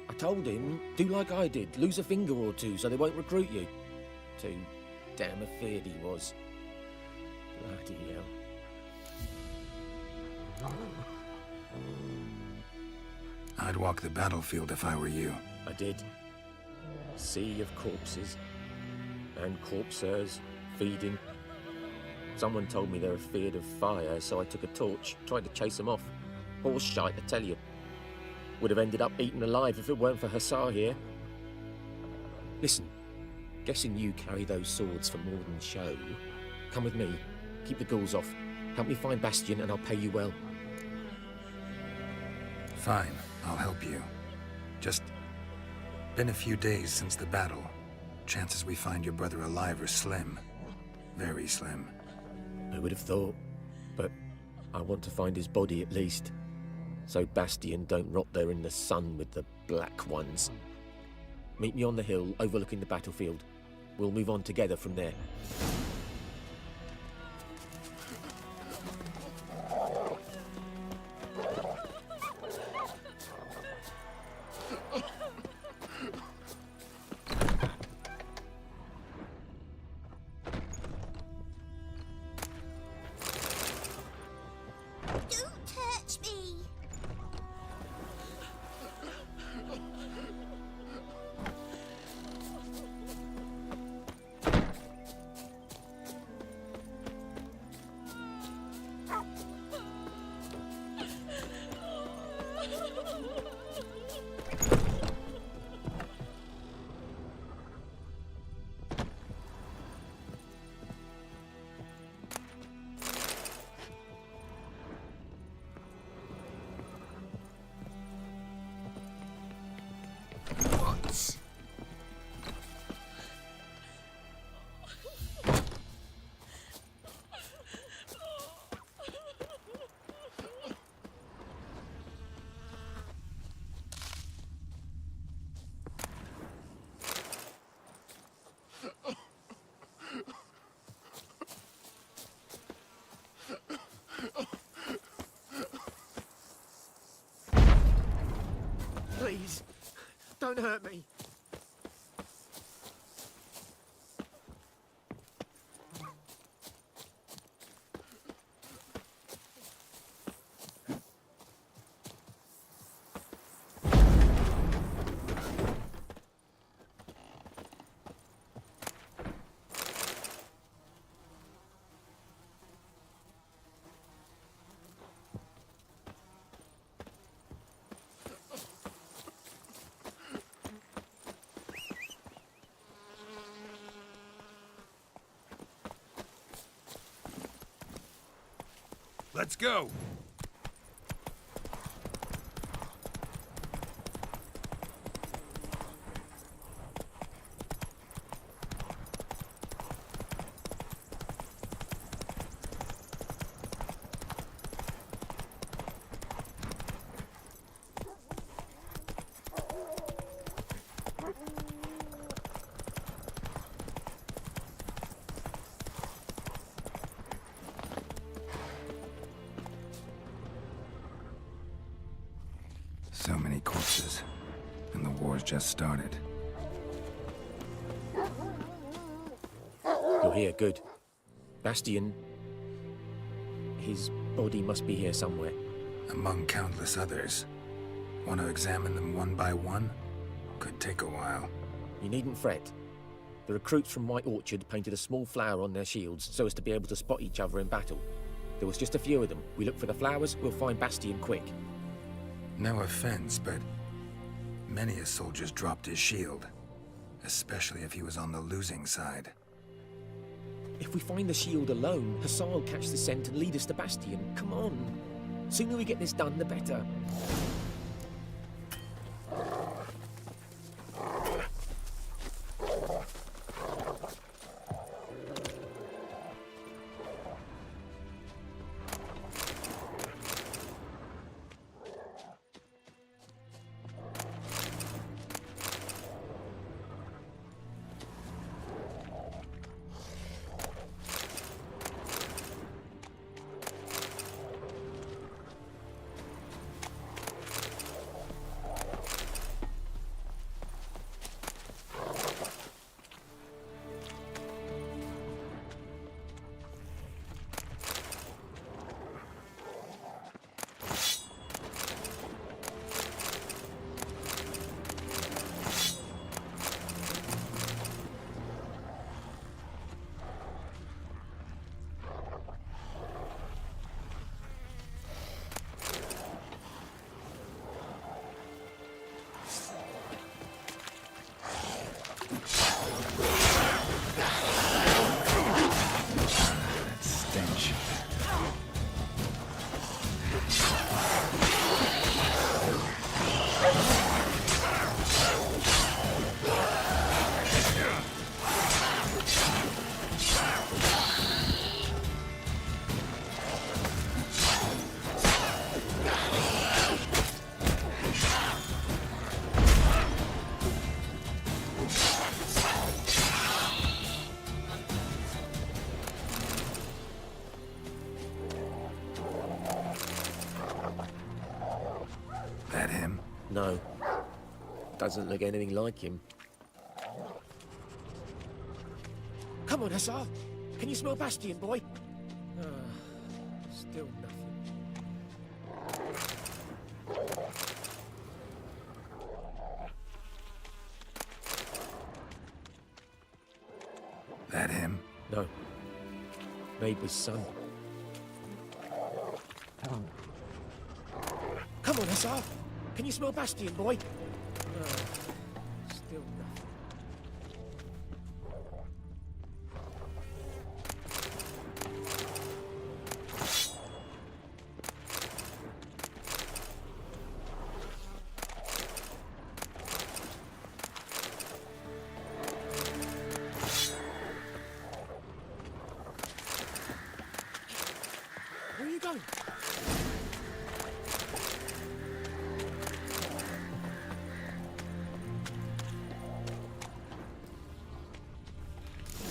I told him, do like I did, lose a finger or two so they won't recruit you. Too damn afeard he was. Bloody hell. I'd walk the battlefield if I were you. I did. Sea of corpses. And corpsers feeding. Someone told me they were feared of fire, so I took a torch, tried to chase them off. Horse shite, I tell you. Would have ended up eaten alive if it weren't for Hussar here. Listen, guessing you carry those swords for more than show. Come with me, keep the ghouls off. Help me find Bastion and I'll pay you well. Fine, I'll help you. Just been a few days since the battle. Chances we find your brother alive are slim. Very slim. I would have thought, but I want to find his body at least. So Bastion don't rot there in the sun with the Black Ones. Meet me on the hill overlooking the battlefield. We'll move on together from there. Don't touch me! Please, don't hurt me. Let's go! So many corpses, and the war's just started. You're here, good. Bastion... his body must be here somewhere. Among countless others. Want to examine them one by one? Could take a while. You needn't fret. The recruits from White Orchard painted a small flower on their shields so as to be able to spot each other in battle. There was just a few of them. We look for the flowers, we'll find Bastion quick. No offense, but many a soldier's dropped his shield. Especially if he was on the losing side. If we find the shield alone, Hussar will catch the scent and lead us to Bastion. Come on. Sooner we get this done, the better. No. Doesn't look anything like him. Come on, Hussar. Can you smell Bastion, boy? Still nothing. That him? No. Neighbour's son. Come on, Hussar. Can you smell Bastion, boy? Still nothing. Where are you going?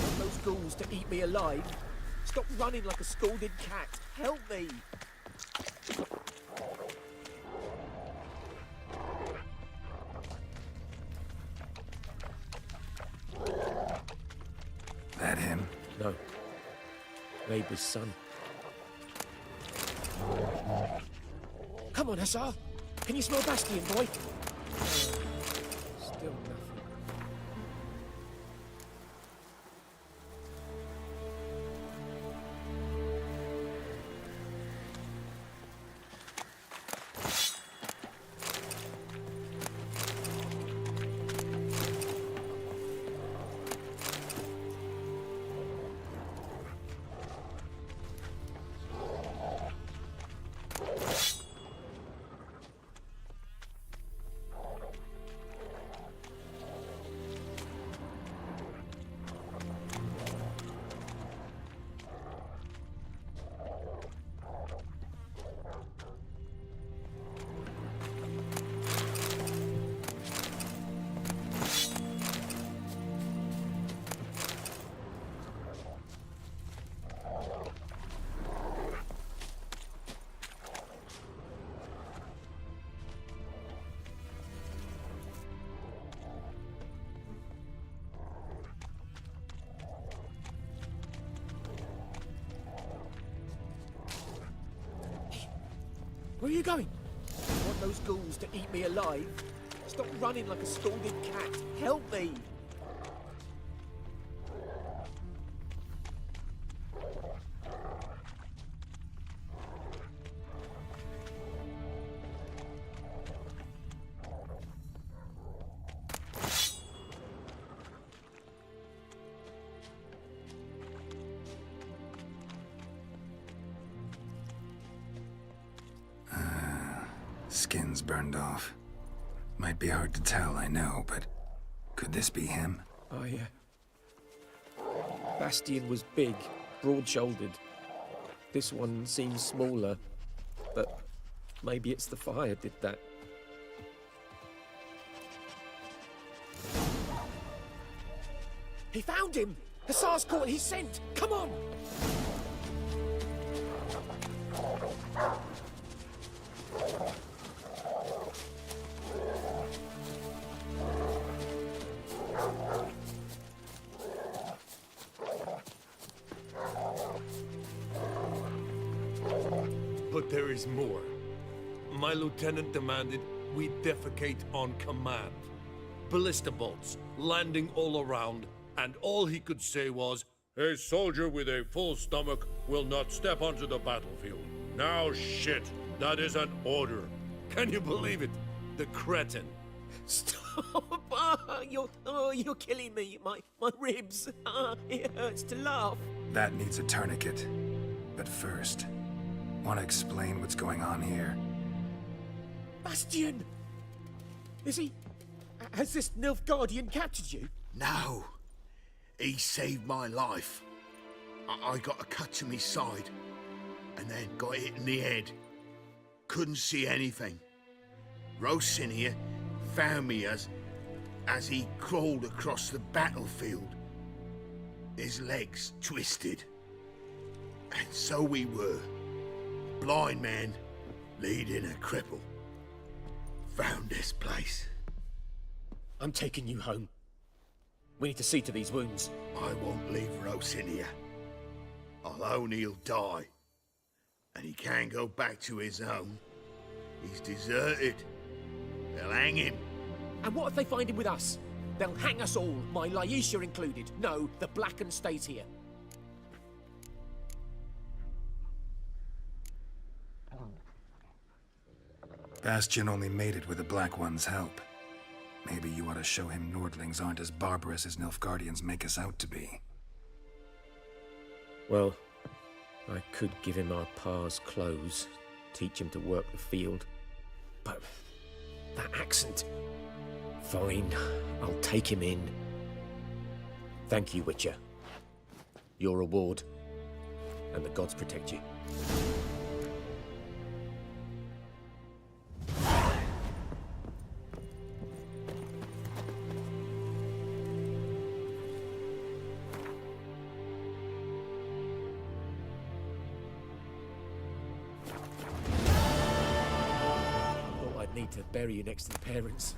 Want those ghouls to eat me alive? Stop running like a scalded cat. Help me! That him? No. Neighbour's son. Come on, Hussar. Can you smell Bastion, boy? Still nothing. Where are you going? Want those ghouls to eat me alive? Stop running like a scalded cat. Help me! Skin's burned off. Might be hard to tell, I know, but could this be him? Bastion was big, broad-shouldered. This one seems smaller, but maybe it's the fire did that. He found him! Hussar's caught his scent! Come on! But there is more. My lieutenant demanded we defecate on command. Ballista bolts, landing all around, and all he could say was, "A soldier with a full stomach will not step onto the battlefield." Now shit, that is an order. Can you believe it? The cretin. Stop! You're killing me. My ribs. It hurts to laugh. That needs a tourniquet. But first, want to explain what's going on here? Bastion! Is he... Has this Nilfgaardian captured you? No. He saved my life. I got a cut to my side, and then got hit in the head. Couldn't see anything. Rosin here found me as he crawled across the battlefield. His legs twisted. And so we were. Blind man leading a cripple. found this place. I'm taking you home. We need to see to these wounds. I won't leave Rose in here. I'll own he'll die. And he can't go back to his own. He's deserted. They'll hang him. And what if they find him with us? They'll hang us all, my Laisha included. No, the Blacken stays here. Bastion only made it with the Black One's help. Maybe you ought to show him Nordlings aren't as barbarous as Nilfgaardians make us out to be. Well, I could give him our pa's clothes, teach him to work the field. But that accent... Fine, I'll take him in. Thank you, Witcher. Your reward, and the gods protect you. Thought I'd need to bury you next to the parents.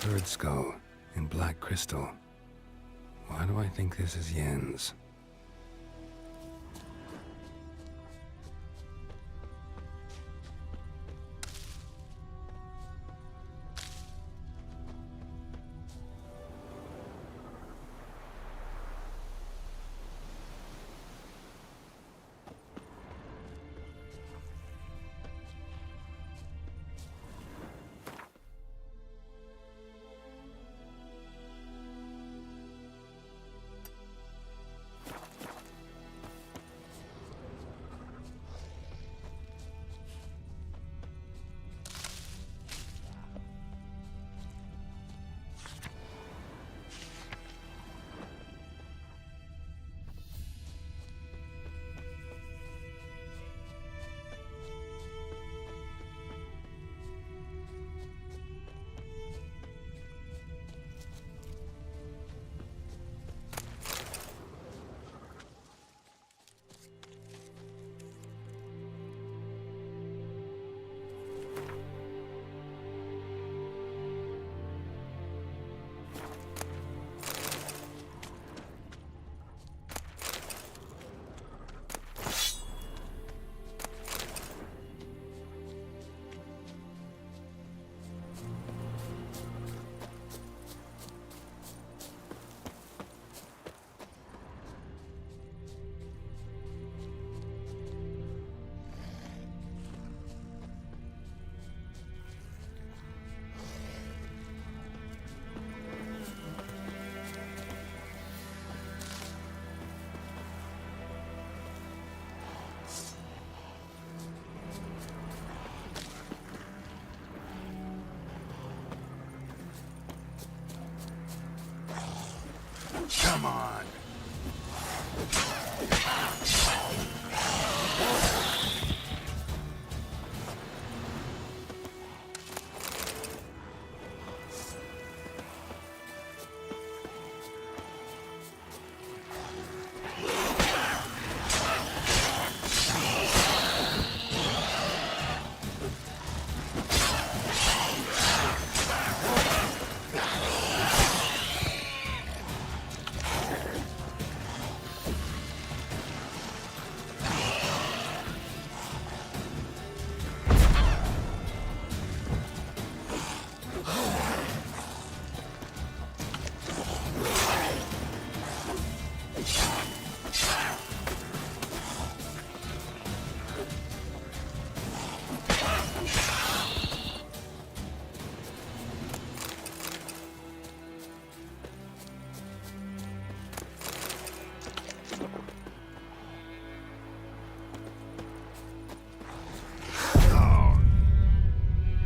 Bird skull in black crystal. Why do I think this is Yen's?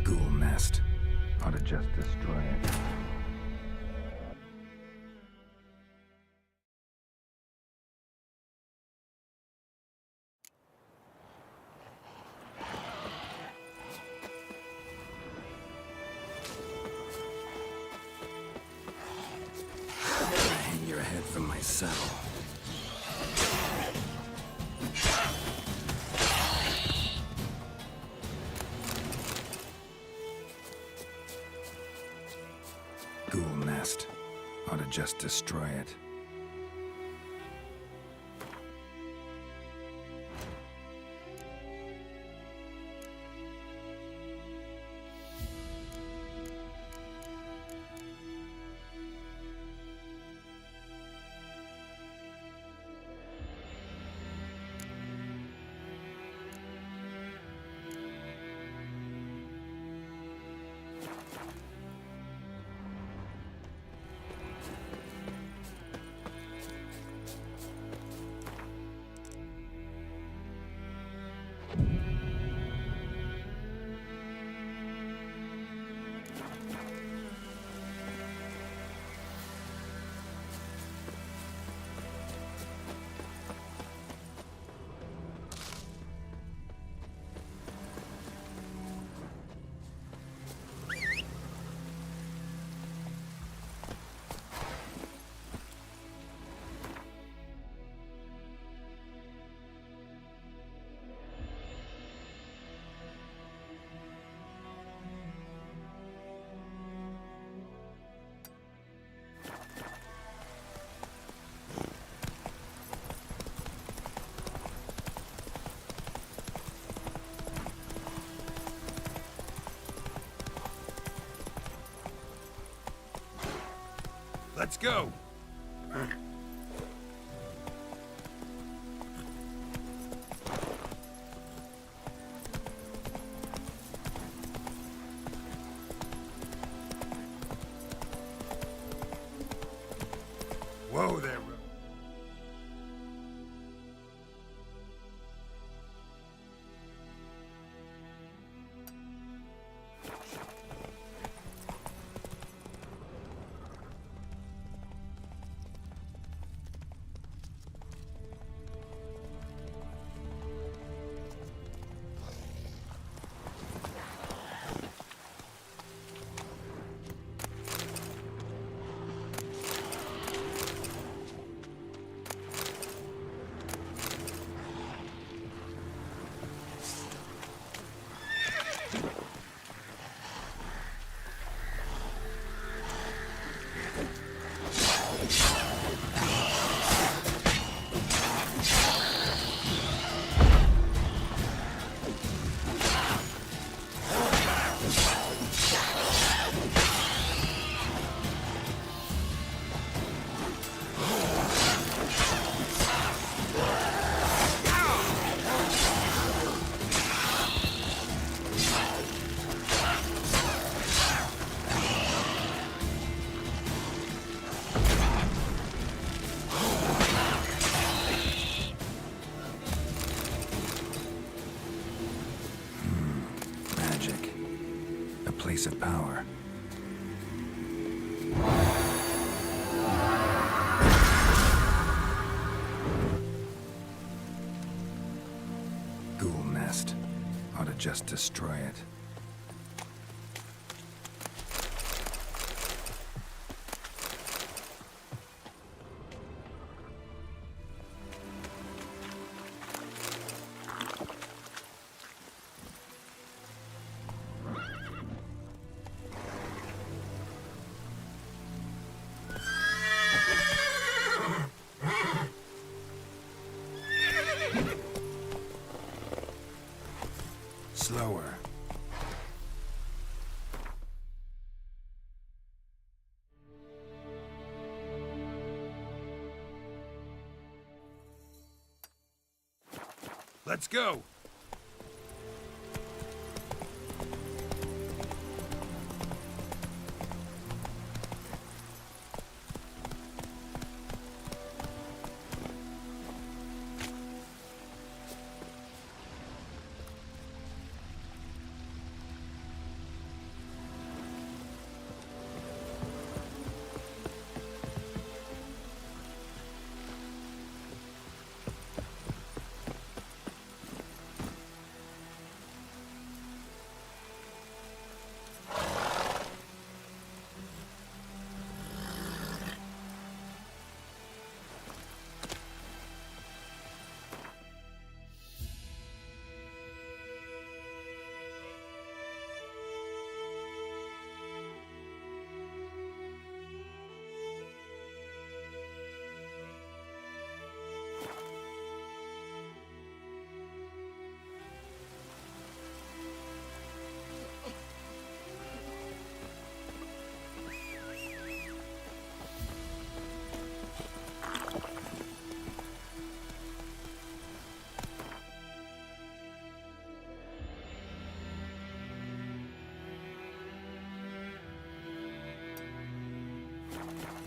Ghoul nest. Ought to just destroy it. Hang your head from my saddle. Ghoul nest. Ought to just destroy it. Let's go! Whoa there, Place of power. Ghoul nest. Ought to just destroy it. Slower. Let's go!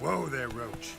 Whoa there, Roach.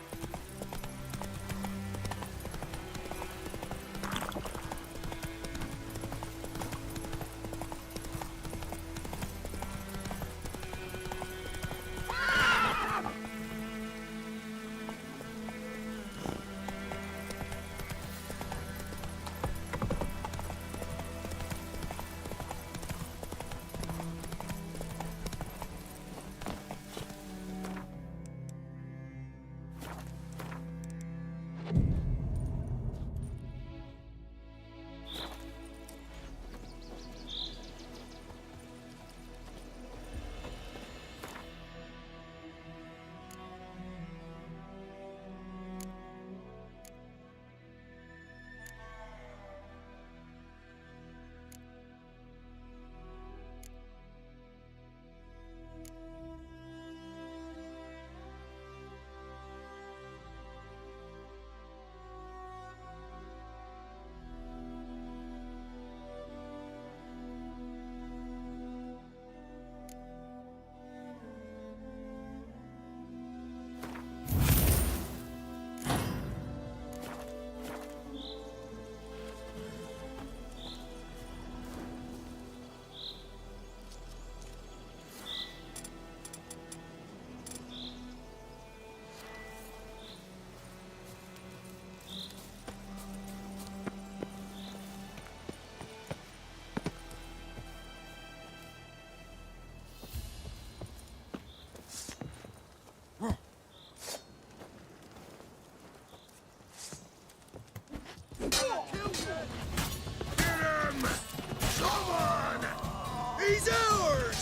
He's ours!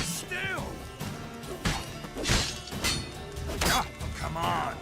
Still! Come on!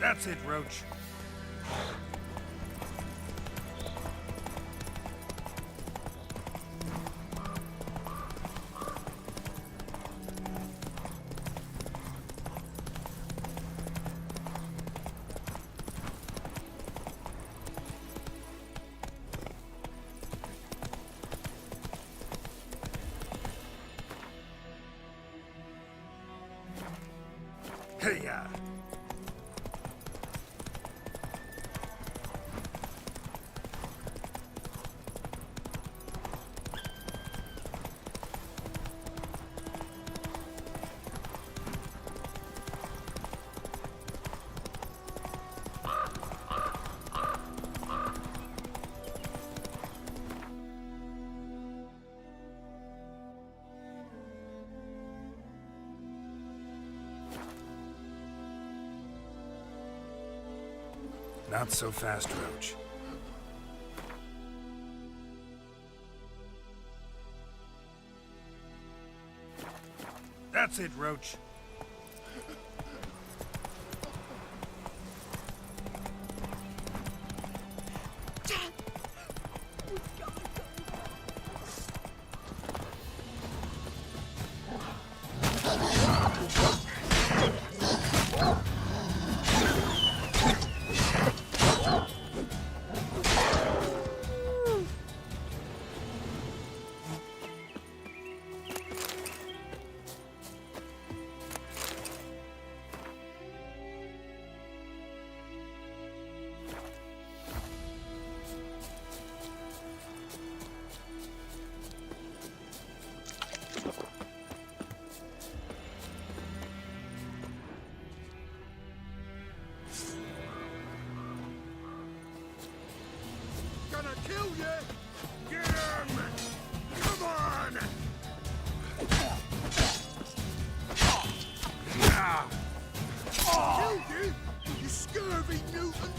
That's it, Roach. Hey-ya! Not so fast, Roach. That's it, Roach. Gonna kill you! Get him! Come on! Killed you? You scurvy mutant!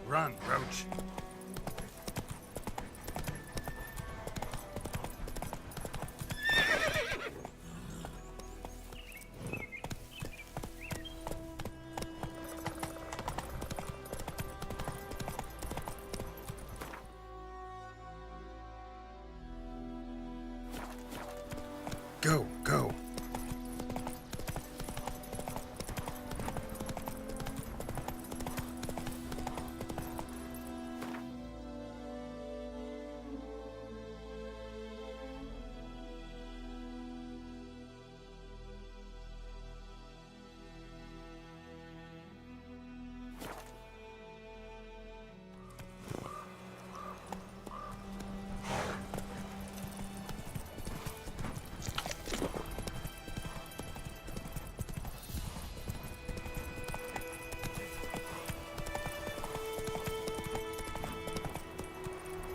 Run, Roach. Go, go.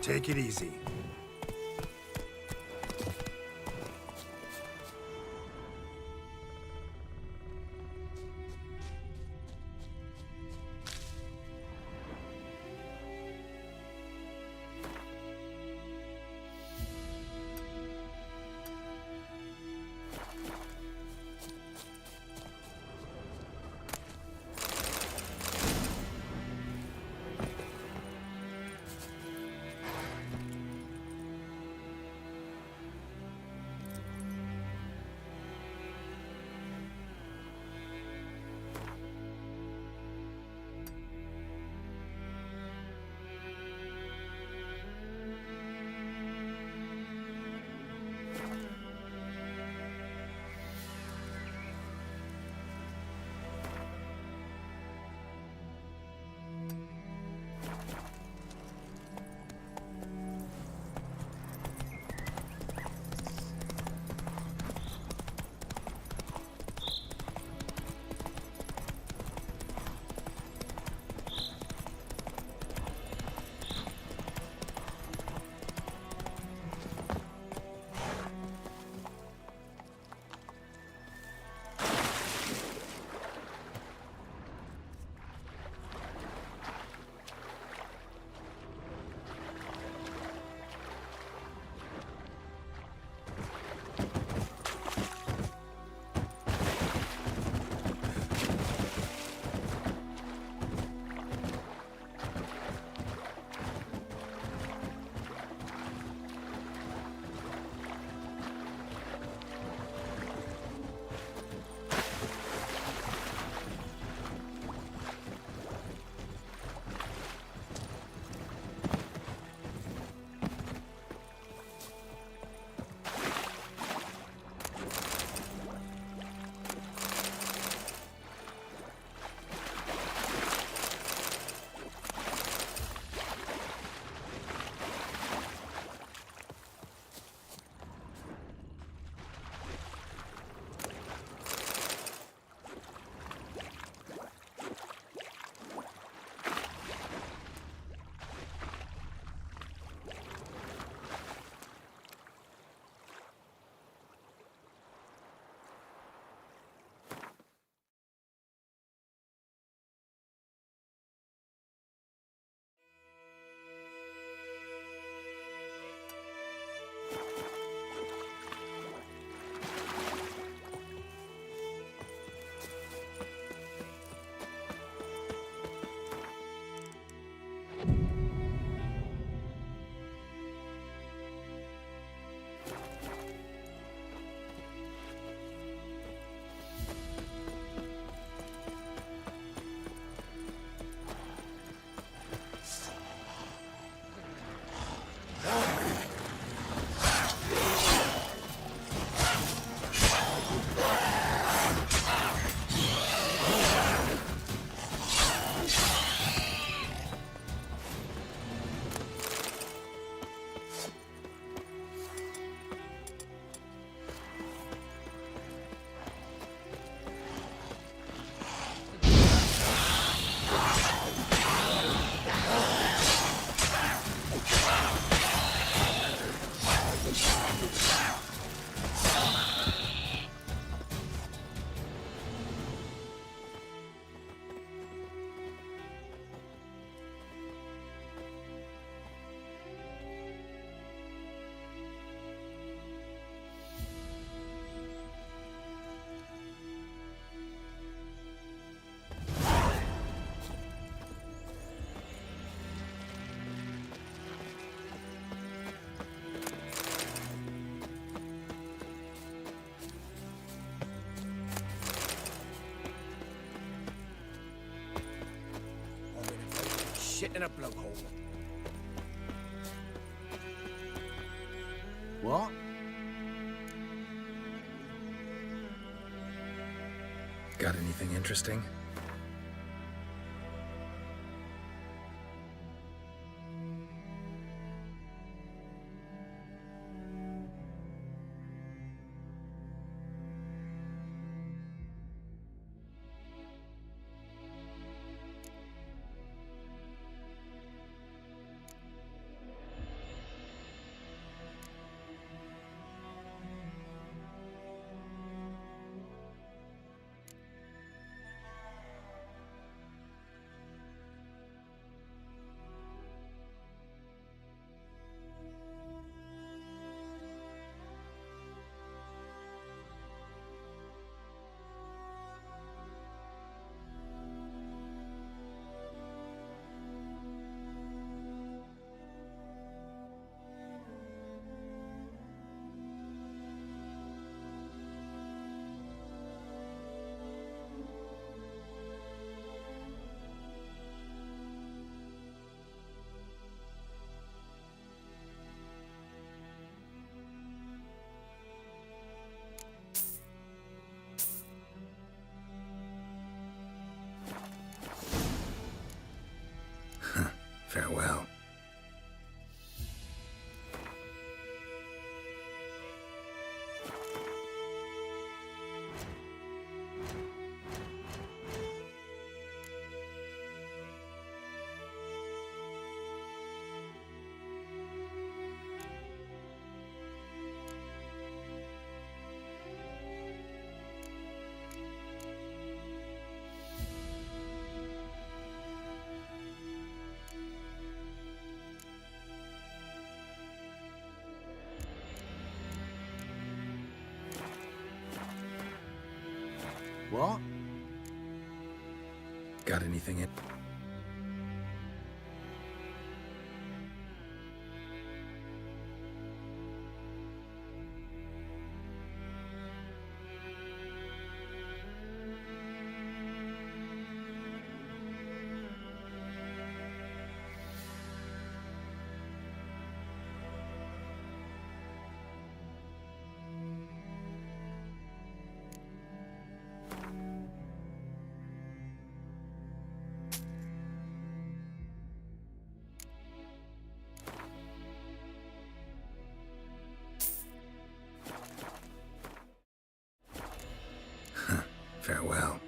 Take it easy. shit in a blowhole. What? Got anything interesting? Farewell. What? Got anything in? Farewell.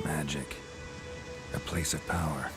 Magic. A place of power.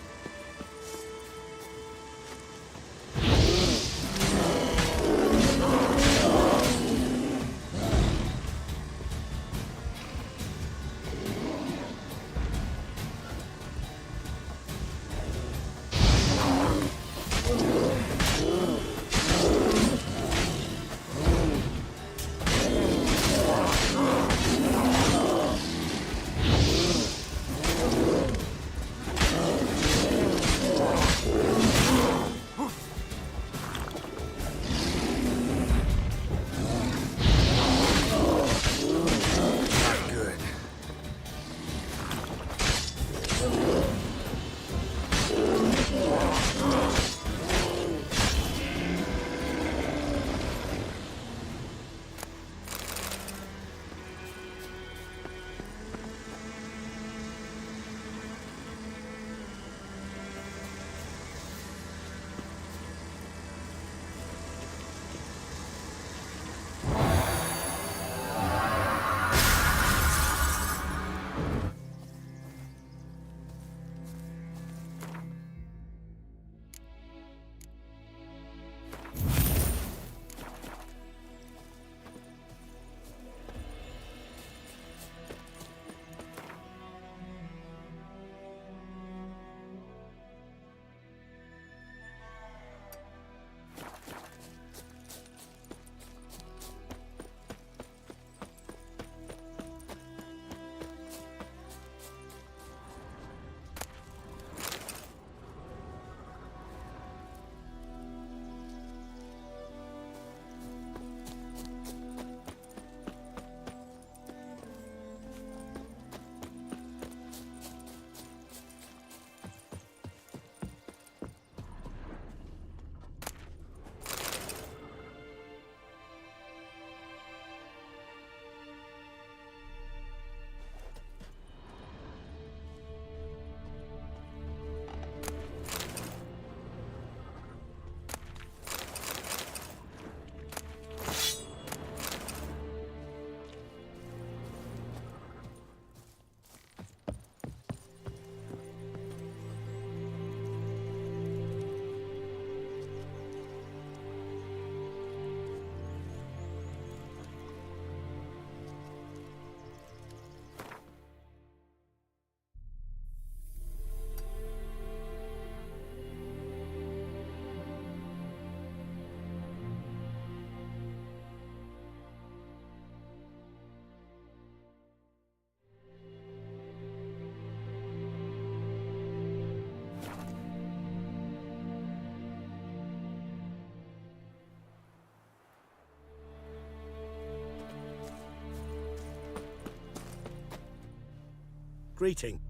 Greeting.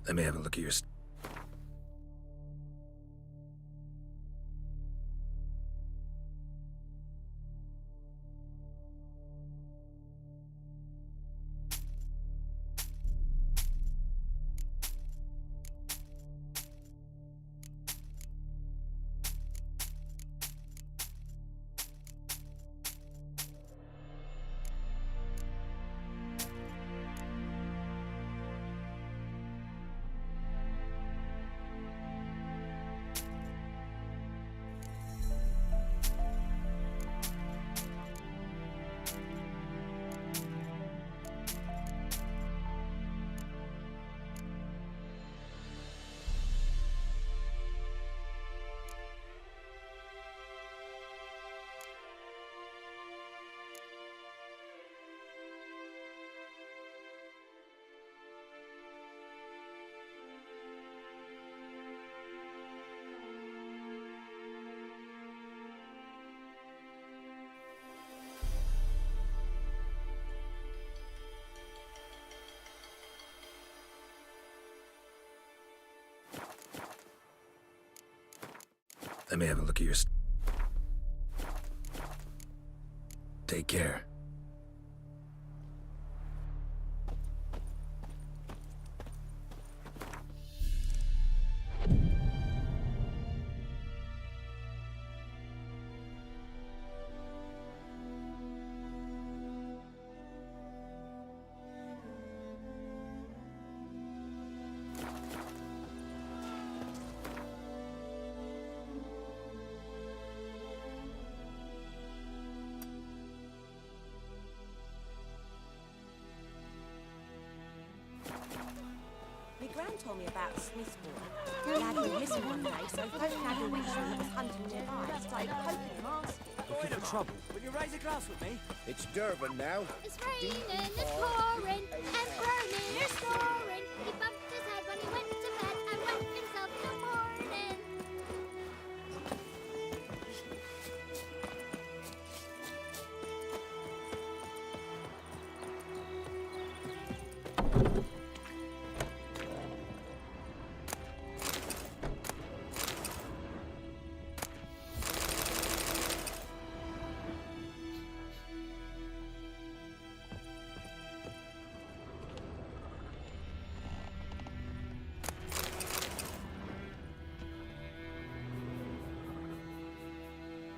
Let me have a look at your... Let me have a look at your... Take care. My gran told me about a Smith's boy. The lad went missing one day, so folk had a witchman that was hunting nearby and started poking him, asking. Looking for trouble. Will you raise a glass with me? It's Durban now. It's raining, it's pouring, and Vermeer's snoring. He bumped his head when he went to bed and wet himself in the morning.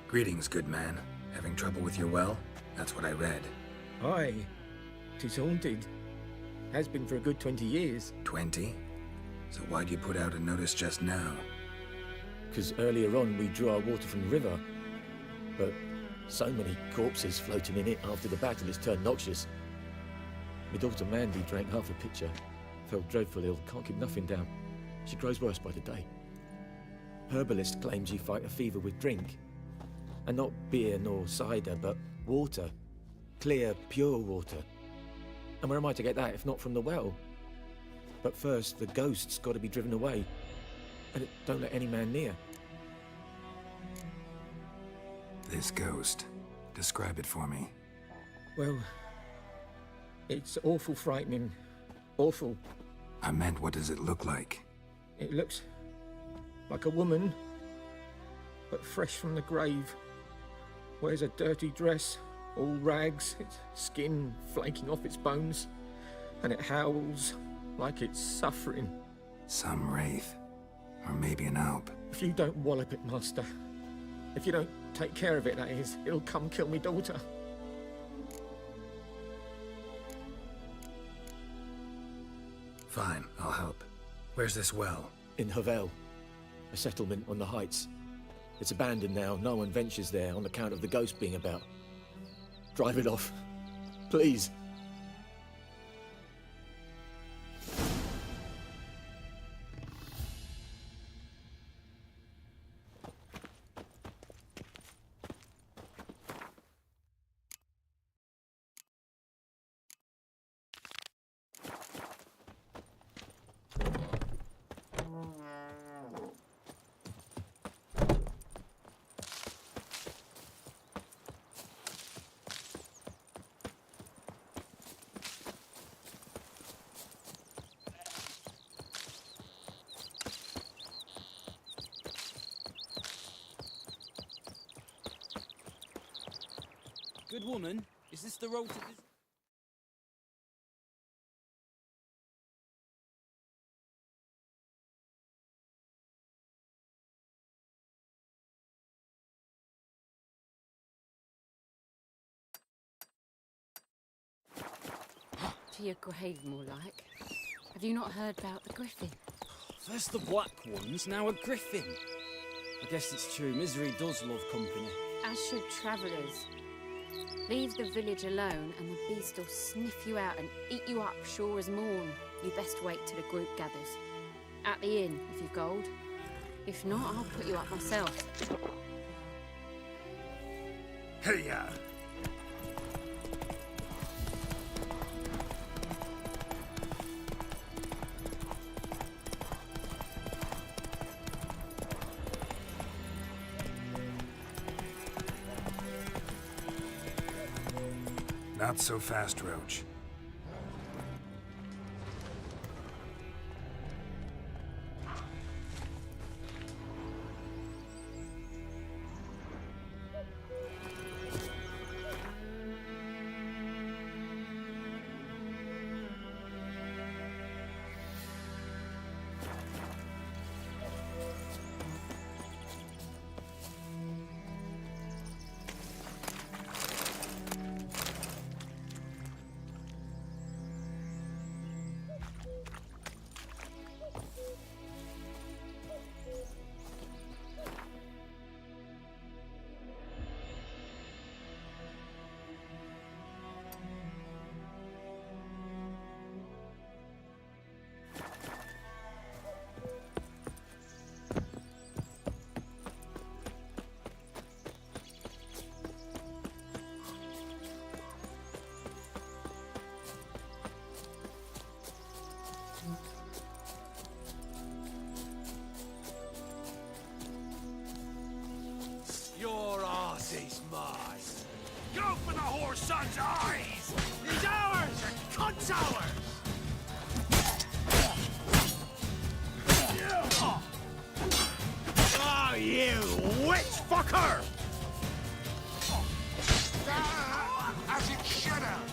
Greetings, good man. Having trouble with your well? That's what I read. Aye. 'Tis haunted. Has been for a good 20 years. 20? So why'd you put out a notice just now? 'Cause earlier on we drew our water from the river. But so many corpses floating in it after the battle it's turned noxious. My daughter Mandy drank half a pitcher. Fell dreadful ill, can't keep nothing down. She grows worse by the day. Herbalist claims you fight a fever with drink. And not beer nor cider, but water. Clear, pure water. And where am I to get that if not from the well? But first, the ghost's got to be driven away. And it don't let any man near. This ghost. Describe it for me. Well, it's awful frightening. Awful. I meant, what does it look like? It looks like a woman, but fresh from the grave. Wears a dirty dress, all rags, its skin flaking off its bones, and it howls like it's suffering. Some wraith. Or maybe an alp. If you don't wallop it, Master, if you don't take care of it, that is, it'll come kill me daughter. Fine, I'll help. Where's this well? In Havel, a settlement on the heights. It's abandoned now. No one ventures there on account of the ghost being about. Drive it off, please. Good woman, is this the road to this? To your grave, more like. Have you not heard about the griffin? First the black ones, now a griffin. I guess it's true, misery does love company. As should travellers. Leave the village alone and the beast will sniff you out and eat you up sure as morn. You best wait till the group gathers. At the inn, if you've gold. If not, I'll put you up myself. Hey-ya! Not so fast, Roach. Your ass is mine. Go for the whore's son's eyes! He's ours and cunt's ours! Oh, you witch fucker! As it should have!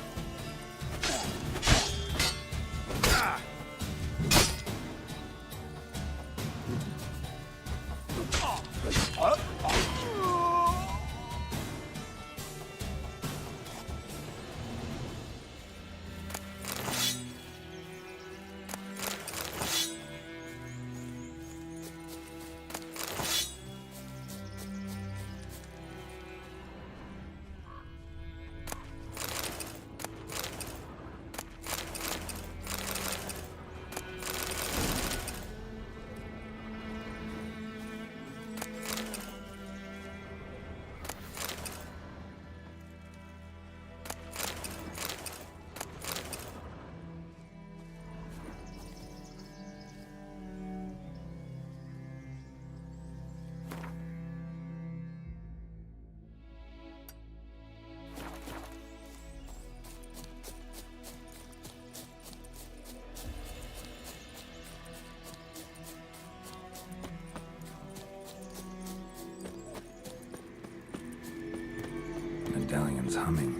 Medallion's humming.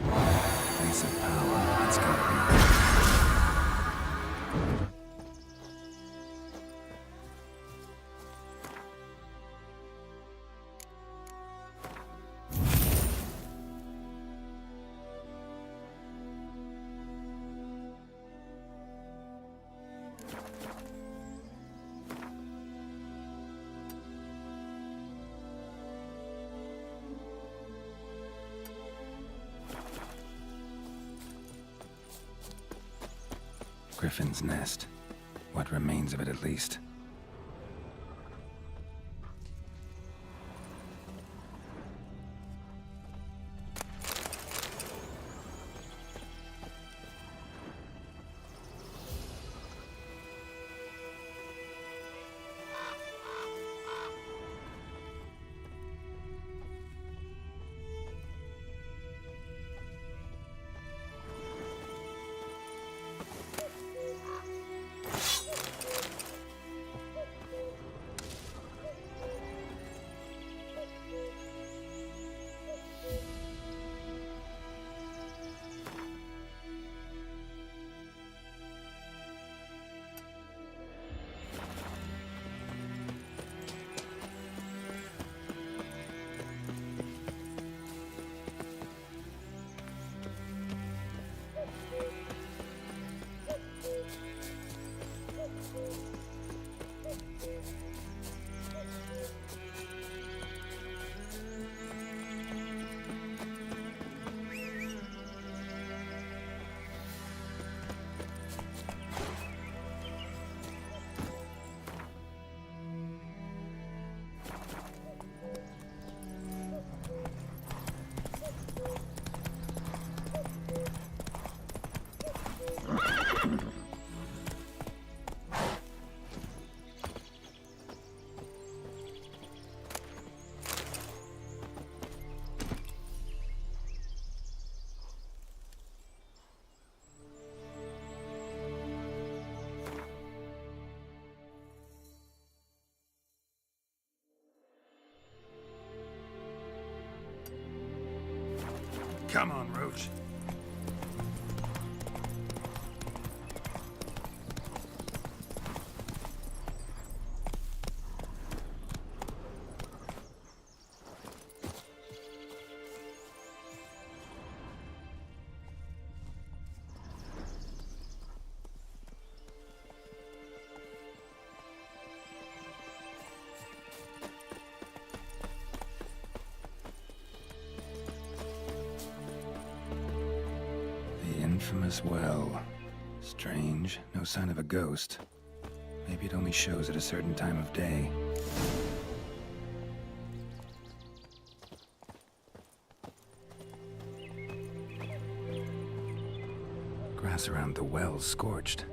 Place of power. It's gotta be. Griffin's nest. What remains of it, at least. Come on, Roach. Infamous well. Strange. No sign of a ghost. Maybe it only shows at a certain time of day. Grass around the well's scorched.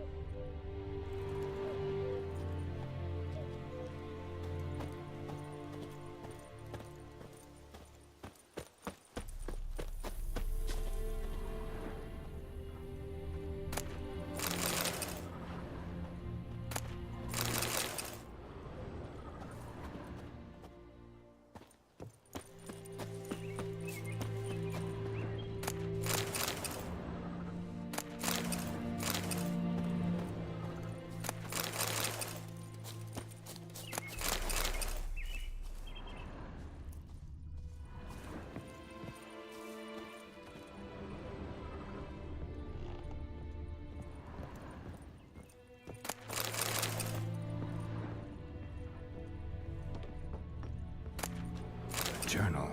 Journal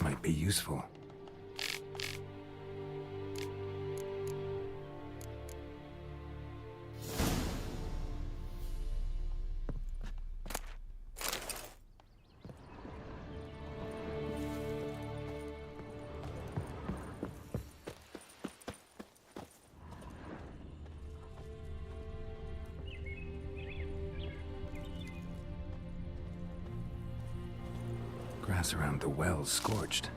might be useful. Grass around the well's scorched.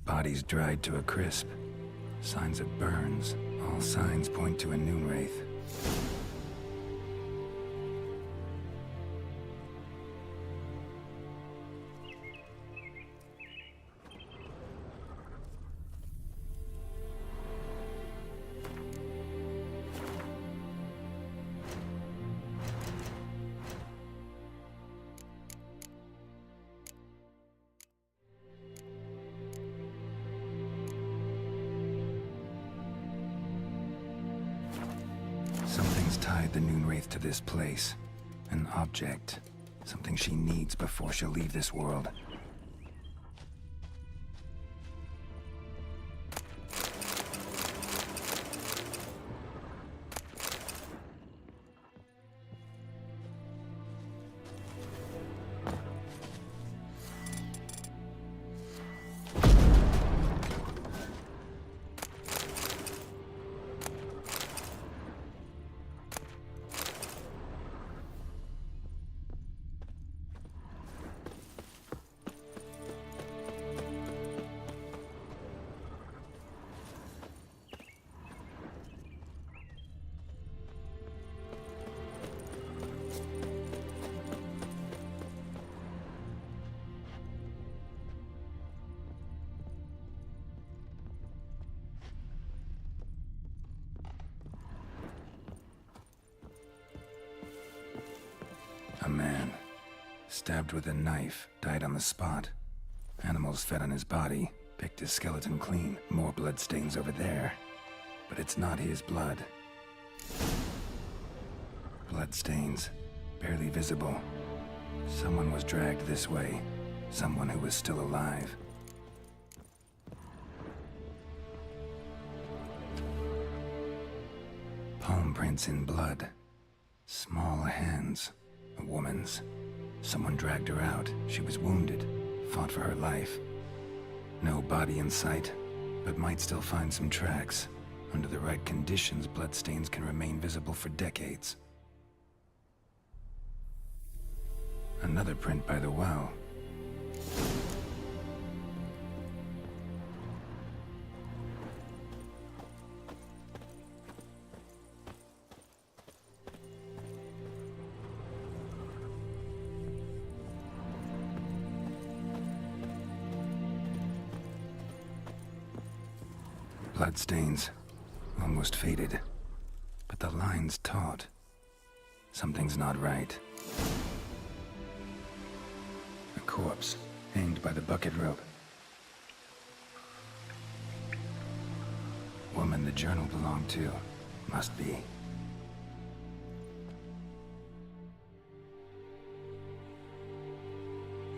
Bodies dried to a crisp. Signs of burns. All signs point to a noon wraith. Something's tied the noon wraith to this place. An object. Something she needs before she'll leave this world. A man, stabbed with a knife, died on the spot. Animals fed on his body, picked his skeleton clean. More bloodstains over there. But it's not his blood. Bloodstains, barely visible. Someone was dragged this way. Someone who was still alive. Palm prints in blood. Small hands. A woman's. Someone dragged her out. She was wounded. Fought for her life. No body in sight, but might still find some tracks. Under the right conditions, bloodstains can remain visible for decades. Another print by the well. Bloodstains. Almost faded. But the line's taut. Something's not right. A corpse, hanged by the bucket rope. Woman the journal belonged to. Must be.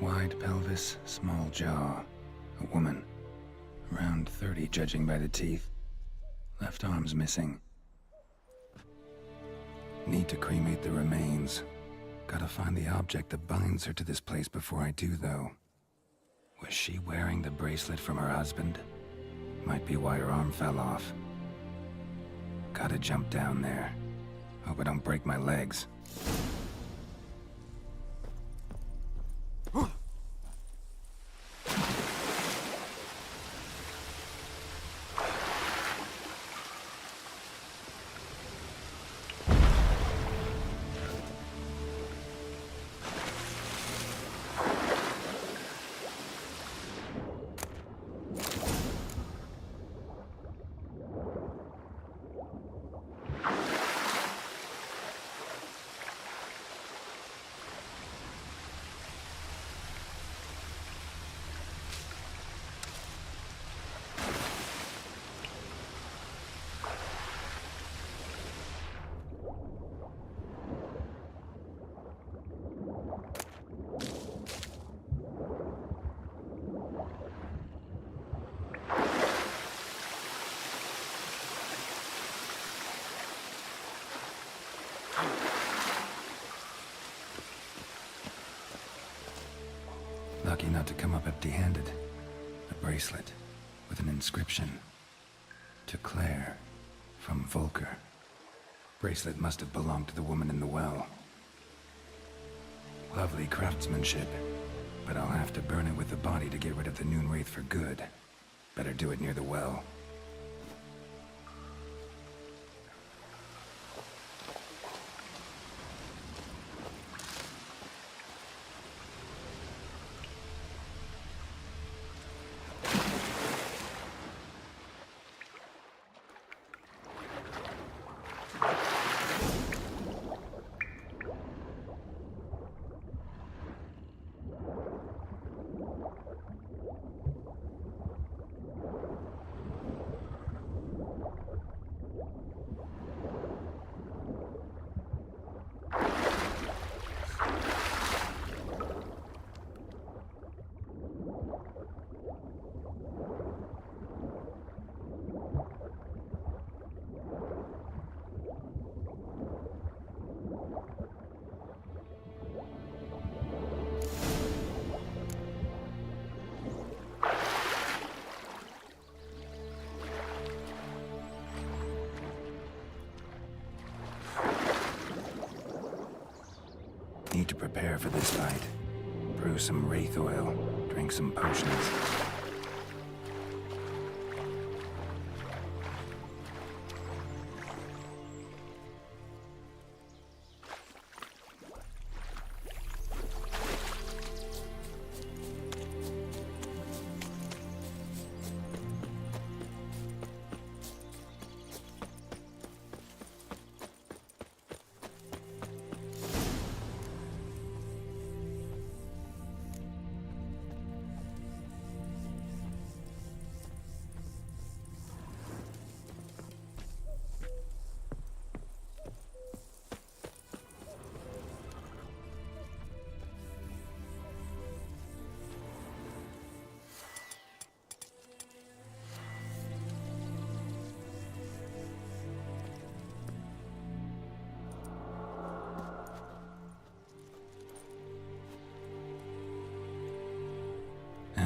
Wide pelvis, small jaw. A woman. Around 30, judging by the teeth. Left arm's missing. Need to cremate the remains. Gotta find the object that binds her to this place before I do, though. Was she wearing the bracelet from her husband? Might be why her arm fell off. Gotta jump down there. Hope I don't break my legs. Lucky not to come up empty-handed. A bracelet with an inscription. To Claire, from Volker. Bracelet must have belonged to the woman in the well. Lovely craftsmanship, but I'll have to burn it with the body to get rid of the Noon Wraith for good. Better do it near the well. Need to prepare for this fight. Brew some wraith oil, drink some potions.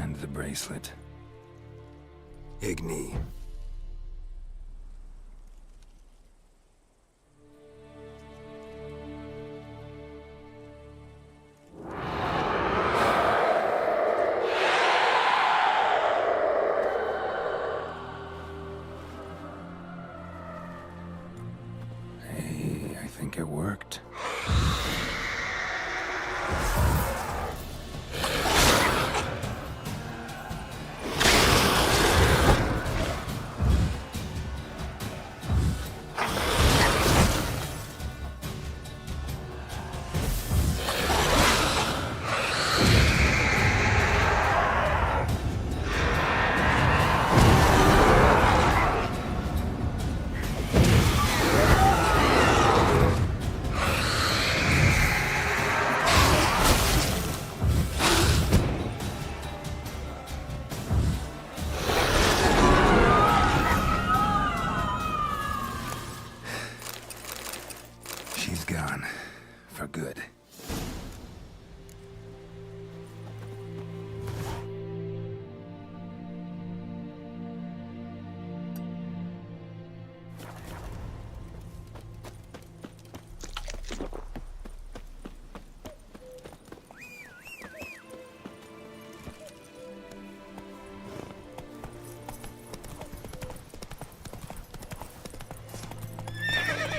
And the bracelet. Igni. Hey, I think it worked. She's gone. For good.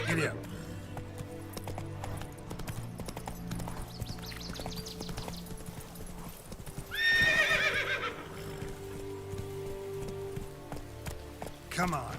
Giddy up. Come on.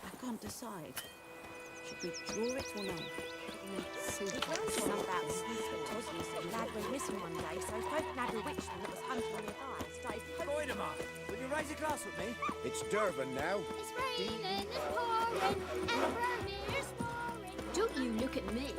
I can't decide. Should we draw it or not? Some about Tosley said lad went missing one day, so folk nabbed a witchman that was hunting nearby. Started poking him. Will you raise a glass with me? It's Durban now. It's raining, it's pouring, and Vermeer's snoring. Don't you look at me.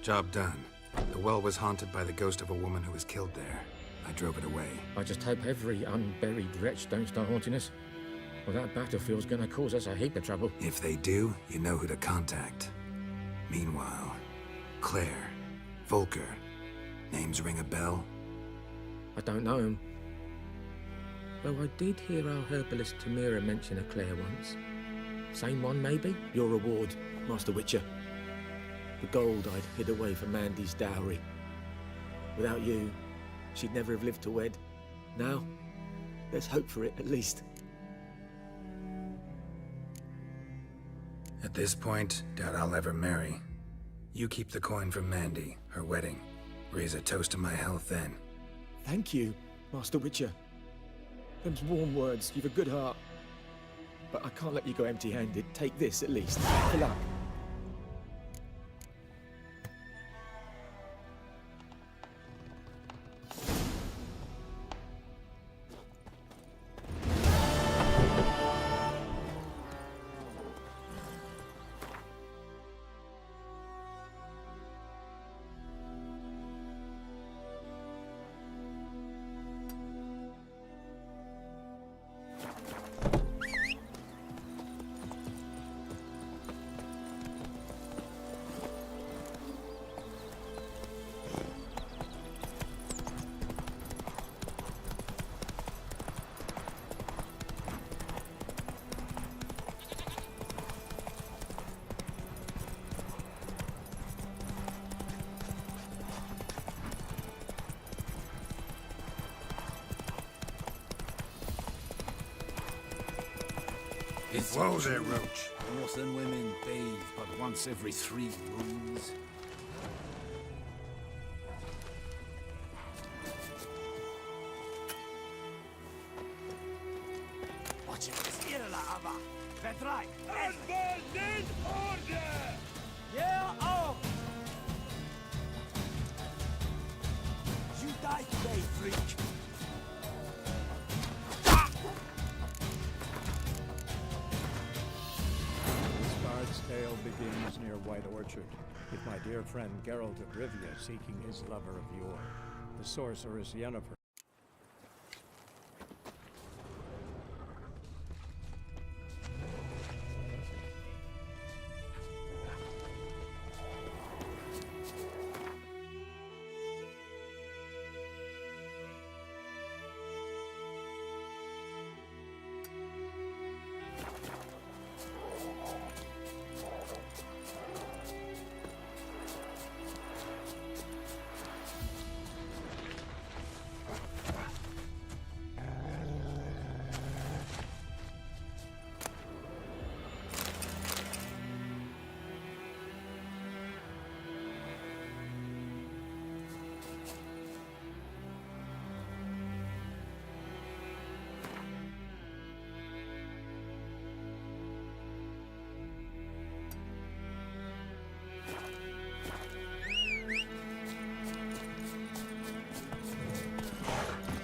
Job done. The well was haunted by the ghost of a woman who was killed there. I drove it away. I just hope every unburied wretch don't start haunting us. Well, that battlefield's gonna cause us a heap of trouble. If they do, you know who to contact. Meanwhile, Claire, Volker, names ring a bell? I don't know him. Though I did hear our herbalist Tamira mention a Claire once. Same one, maybe? Your reward, Master Witcher. The gold I'd hid away for Mandy's dowry. Without you, she'd never have lived to wed. Now, there's hope for it, at least. At this point, doubt I'll ever marry. You keep the coin from Mandy, her wedding. Raise a toast to my health then. Thank you, Master Witcher. Them's warm words. You've a good heart. But I can't let you go empty-handed. Take this, at least. For luck. Whoa there, Roach. Northern women bathe but once every 3 moons. Watch it, Skirla Ava! Vetrai! Advance in order! Yeah, oh! You die today, freak! Tale begins near White Orchard, with my dear friend Geralt of Rivia seeking his lover of yore, the sorceress Yennefer.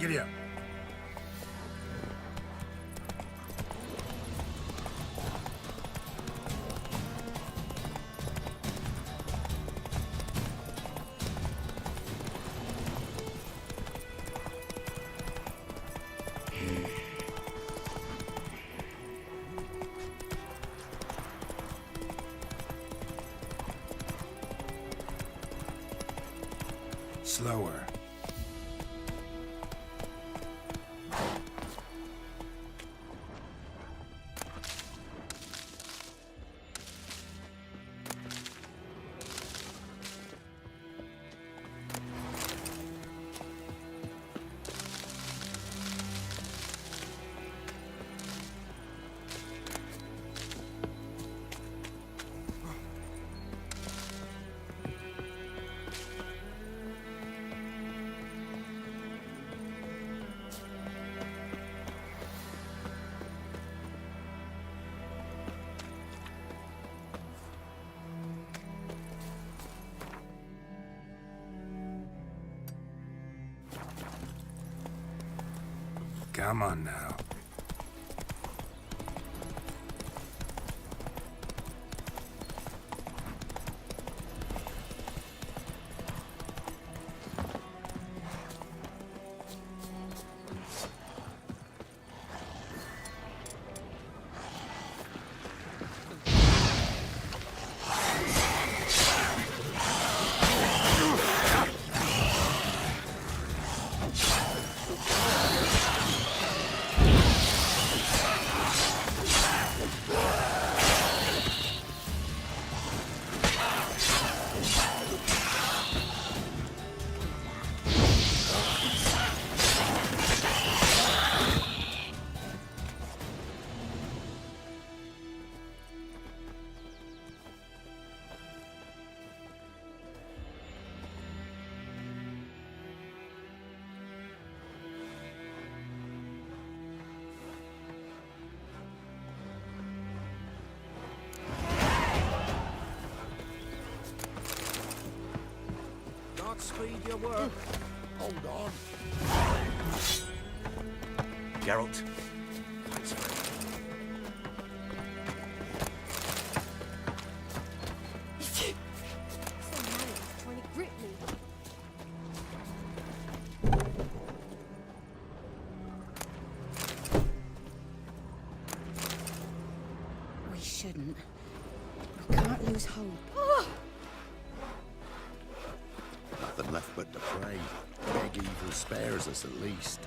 Giddy up. Slower. Come on now. Godspeed your work. Hold on. Geralt. Trying to grip me. We shouldn't. We can't lose hope. Nothing left but to pray. Beg evil spares us at least.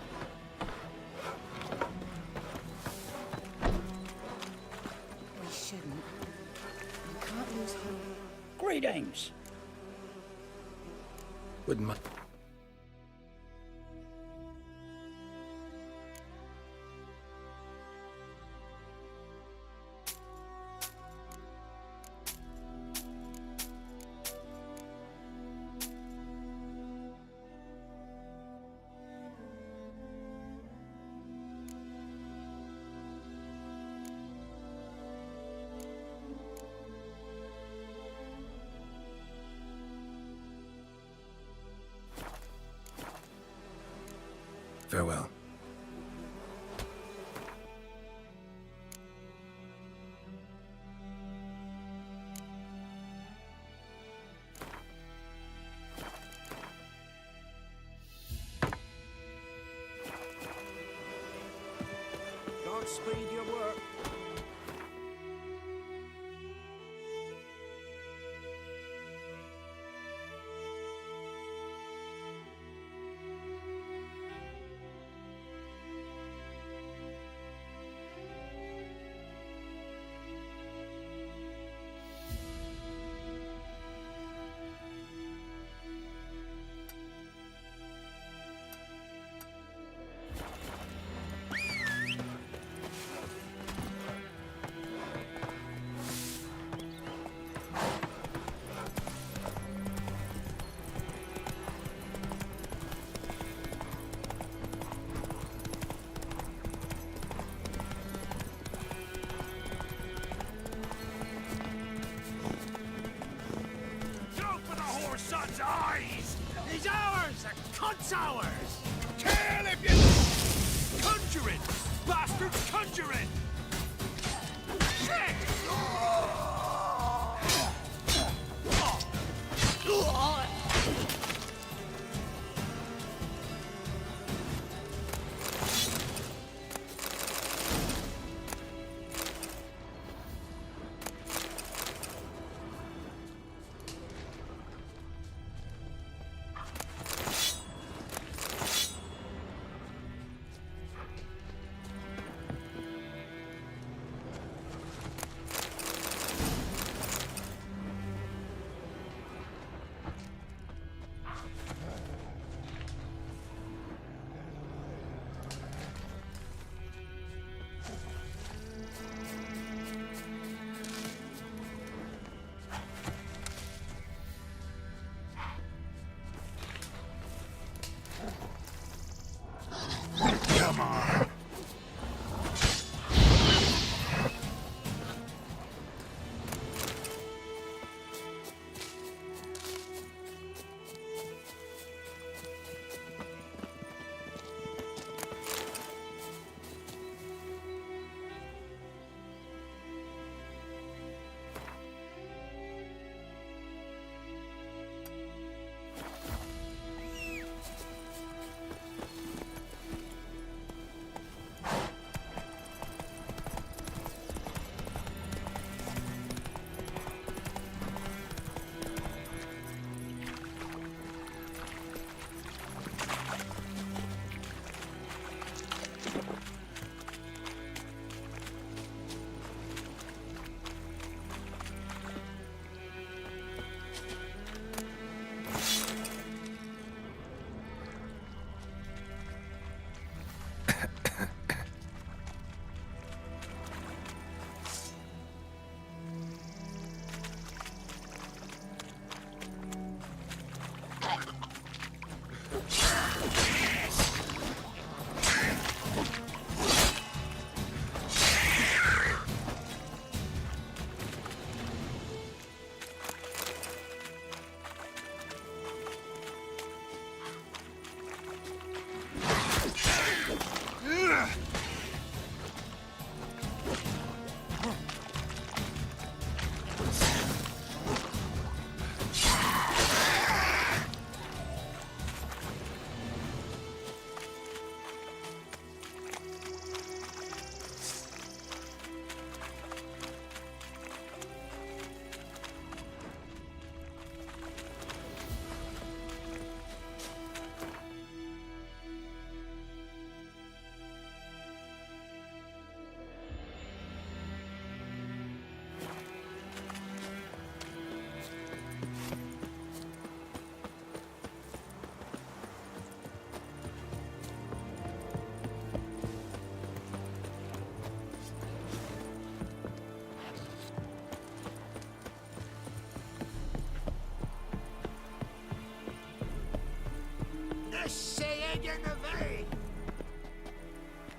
We shouldn't. We can't lose hope. Greetings. Wouldn't mind. Farewell. Godspeed your work. Son's eyes! He's ours! The cunt's ours! Kill if you... Conjuring! Bastards conjuring! Shit!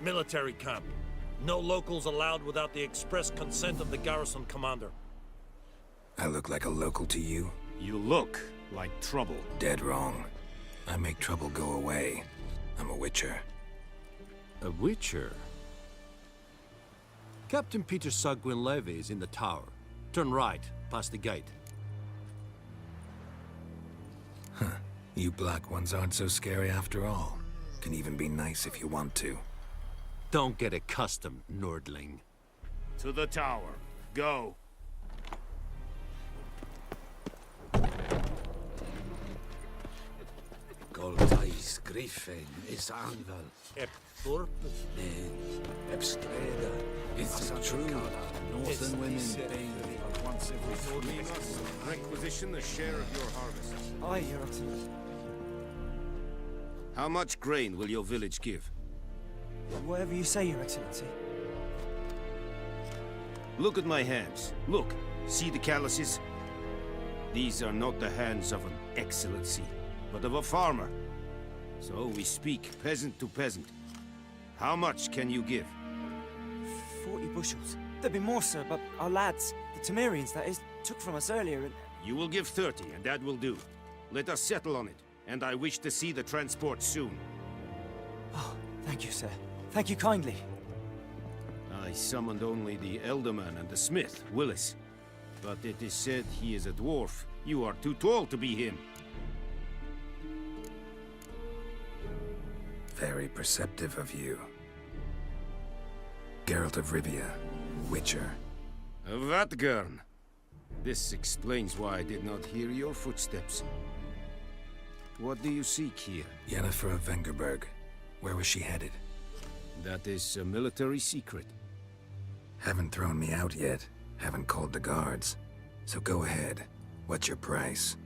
Military camp. No locals allowed without the express consent of the garrison commander. I look like a local to you? You look like trouble. Dead wrong. I make trouble go away. I'm a witcher. A witcher? Captain Peter Sagwin Levy is in the tower. Turn right, past the gate. Huh. You black ones aren't so scary after all. Can even be nice if you want to. Don't get accustomed, Nordling. To the tower. Go. Goltais Griffin is Anval. Ep Thorpus. Ep Streda. It's true. Northern women being once every 3 months. Requisition the share of your harvest. Aye, Your Excellency. How much grain will your village give? Whatever you say, Your Excellency. Look at my hands. Look. See the calluses? These are not the hands of an excellency, but of a farmer. So we speak peasant to peasant. How much can you give? 40 bushels. There'd be more, sir, but our lads, the Temerians, that is, took from us earlier and... You will give 30, and that will do. Let us settle on it, and I wish to see the transport soon. Oh, thank you, sir. Thank you kindly. I summoned only the Elderman and the smith, Willis. But it is said he is a dwarf. You are too tall to be him. Very perceptive of you. Geralt of Rivia, Witcher. Vatgern. This explains why I did not hear your footsteps. What do you seek here? Yennefer of Vengerberg. Where was she headed? That is a military secret. Haven't thrown me out yet. Haven't called the guards. So go ahead. What's your price?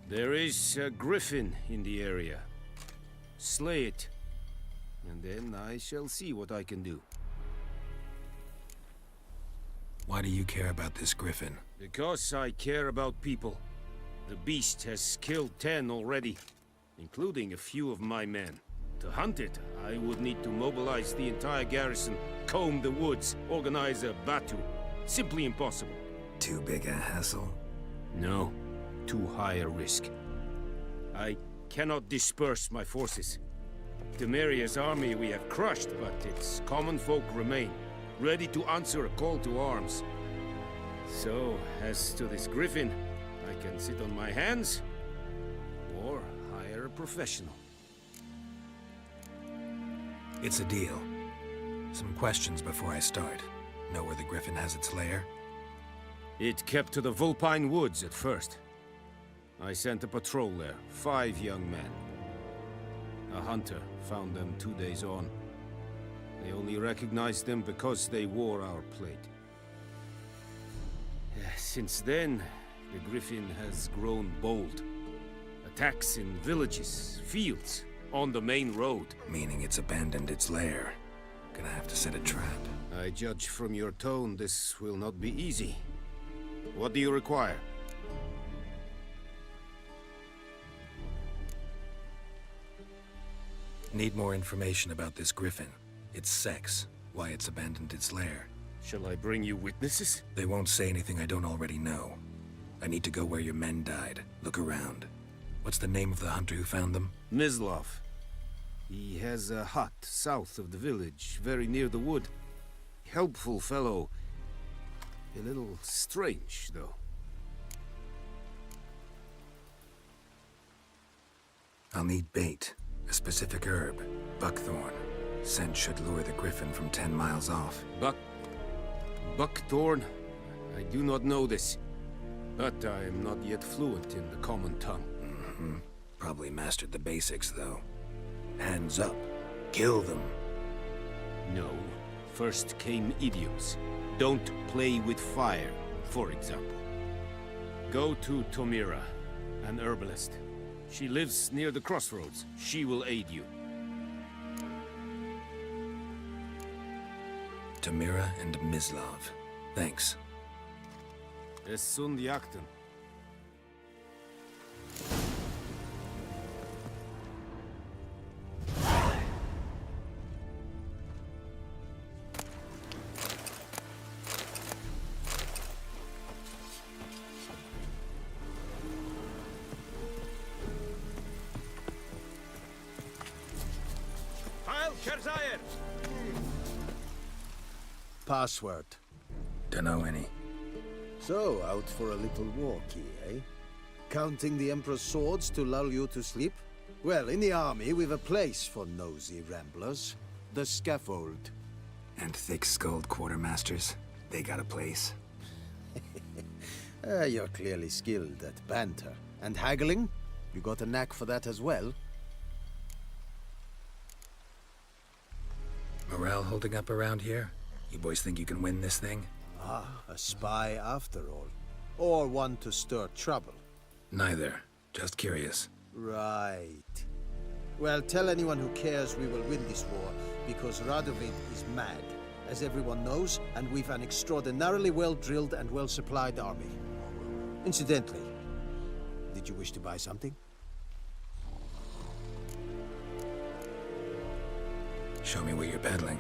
There is a griffin in the area. Slay it. And then I shall see what I can do. Why do you care about this griffin? Because I care about people. The beast has killed 10 already, including a few of my men. To hunt it, I would need to mobilize the entire garrison, comb the woods, organize a batu. Simply impossible. Too big a hassle? No, too high a risk. I cannot disperse my forces. Temeria's army we have crushed, but its common folk remain, ready to answer a call to arms. So, as to this griffin, I can sit on my hands, or hire a professional. It's a deal. Some questions before I start. Know where the griffin has its lair? It kept to the Vulpine Woods at first. I sent a patrol there, 5 young men. A hunter found them 2 days on. They only recognized them because they wore our plate. Since then, the griffin has grown bold. Attacks in villages, fields, on the main road. Meaning it's abandoned its lair. Gonna have to set a trap. I judge from your tone this will not be easy. What do you require? Need more information about this griffin. Its sex, why it's abandoned its lair. Shall I bring you witnesses? They won't say anything I don't already know. I need to go where your men died. Look around. What's the name of the hunter who found them? Mislav. He has a hut south of the village, very near the wood. Helpful fellow. A little strange, though. I'll need bait. A specific herb. Buckthorn. Scent should lure the griffin from 10 miles off. Buckthorn? I do not know this. But I am not yet fluent in the common tongue. Probably mastered the basics, though. Hands up. Kill them. No. First came idioms. Don't play with fire, for example. Go to Tomira, an herbalist. She lives near the crossroads. She will aid you. Tamira and Mislav. Thanks. Es sund jakten. Kerzaier! Password. Dunno any. So, out for a little walkie, eh? Counting the Emperor's swords to lull you to sleep? Well, in the army, we've a place for nosy ramblers. The scaffold. And thick-skulled quartermasters. They got a place. You're clearly skilled at banter. And haggling? You got a knack for that as well? Morale holding up around here? You boys think you can win this thing? Ah, a spy after all. Or one to stir trouble. Neither. Just curious. Right. Well, tell anyone who cares we will win this war, because Radovid is mad, as everyone knows, and we've an extraordinarily well-drilled and well-supplied army. Incidentally, did you wish to buy something? Show me what you're peddling.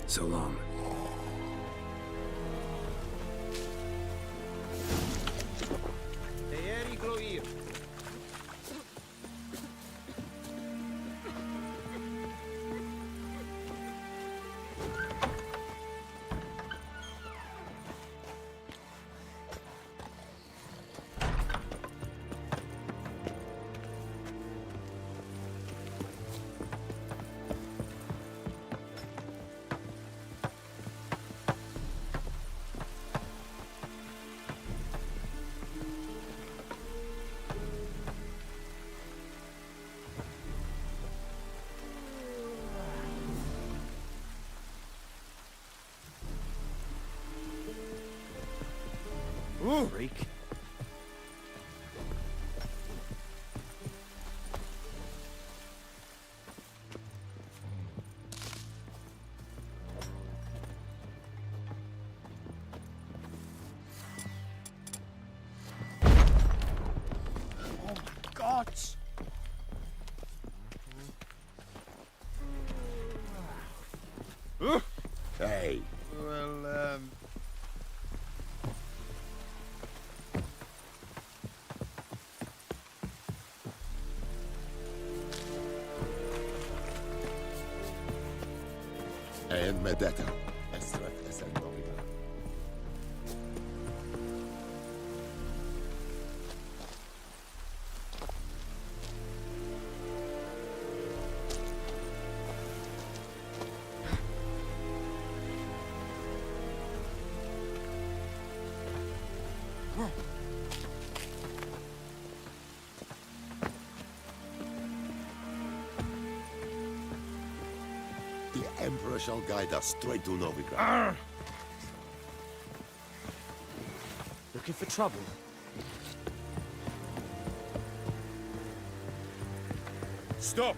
So long. Freak. Oh my God! Hey. Well, And Medetta. Estret Esendovina. The Emperor shall guide us straight to Novigrad. Looking for trouble? Stop!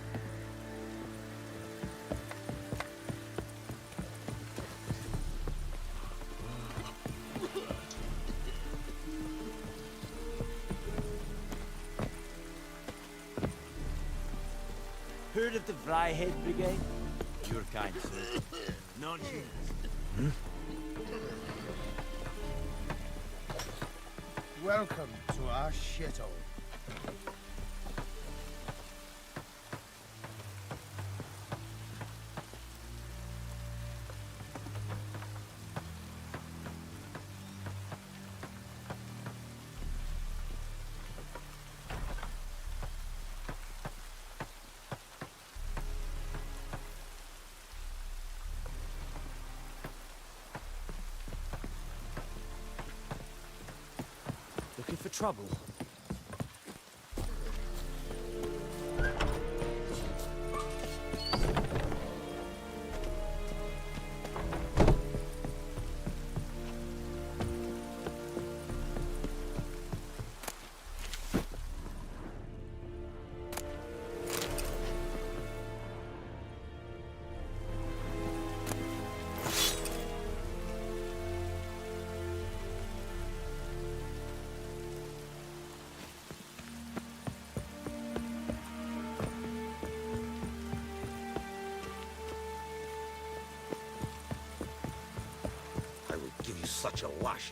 Heard of the Vryhead Brigade? Your kind, sir. Non-humans. Welcome to our shithole. Looking for trouble? I will give you such a lash.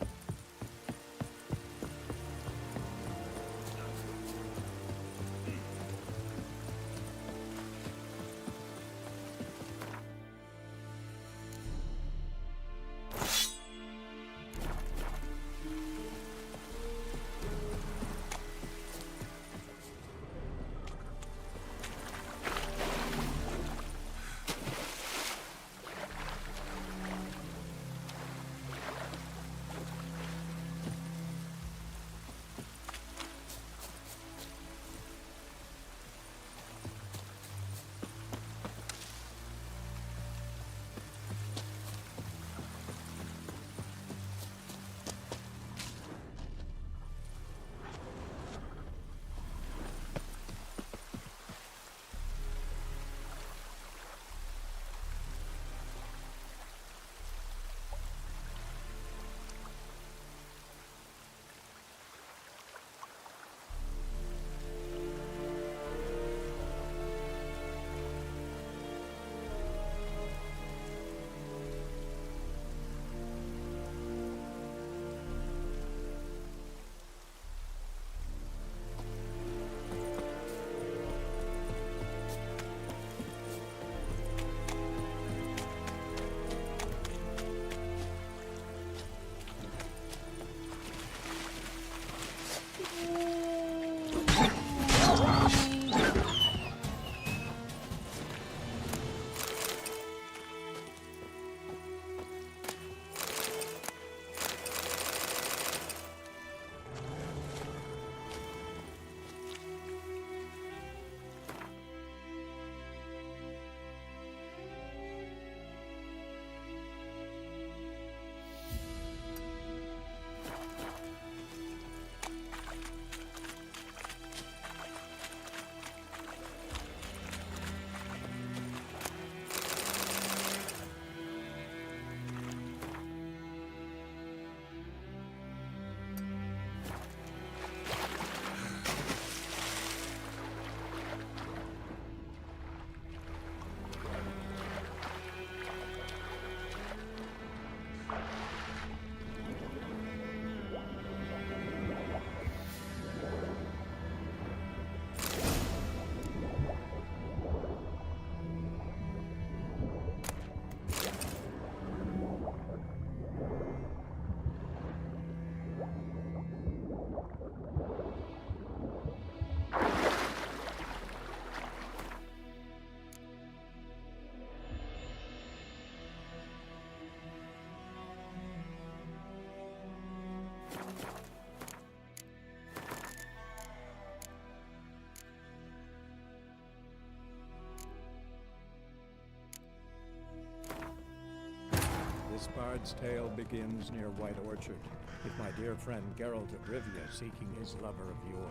This bard's tale begins near White Orchard, with my dear friend Geralt of Rivia seeking his lover of yore,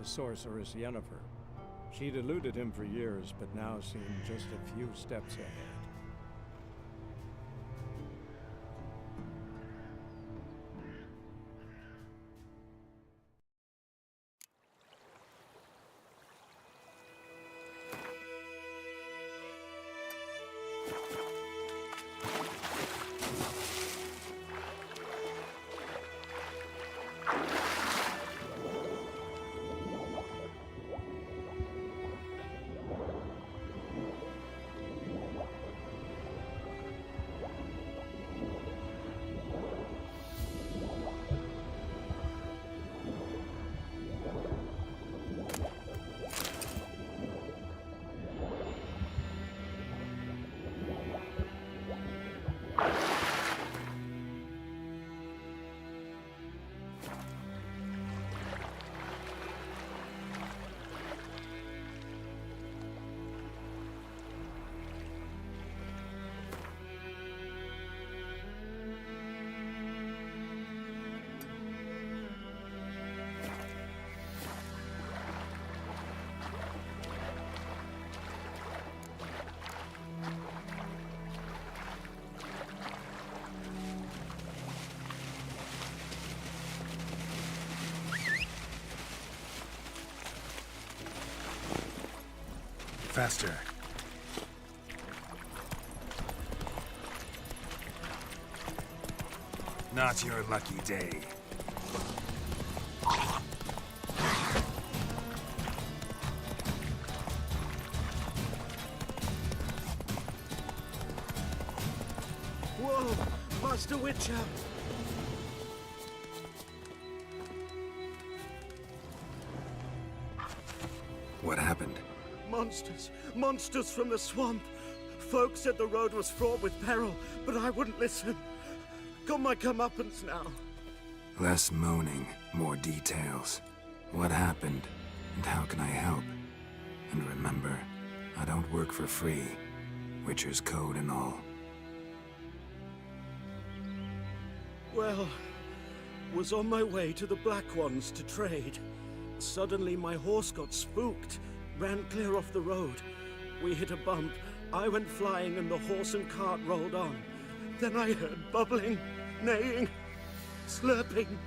the sorceress Yennefer. She'd eluded him for years, but now seemed just a few steps ahead. Faster. Not your lucky day. Whoa! Master Witcher! What happened? Monsters! Monsters from the swamp! Folk said the road was fraught with peril, but I wouldn't listen. Got my comeuppance now. Less moaning, more details. What happened, and how can I help? And remember, I don't work for free. Witcher's code and all. Well, was on my way to the Black Ones to trade. Suddenly my horse got spooked, ran clear off the road. We hit a bump, I went flying and the horse and cart rolled on. Then I heard bubbling, neighing, slurping.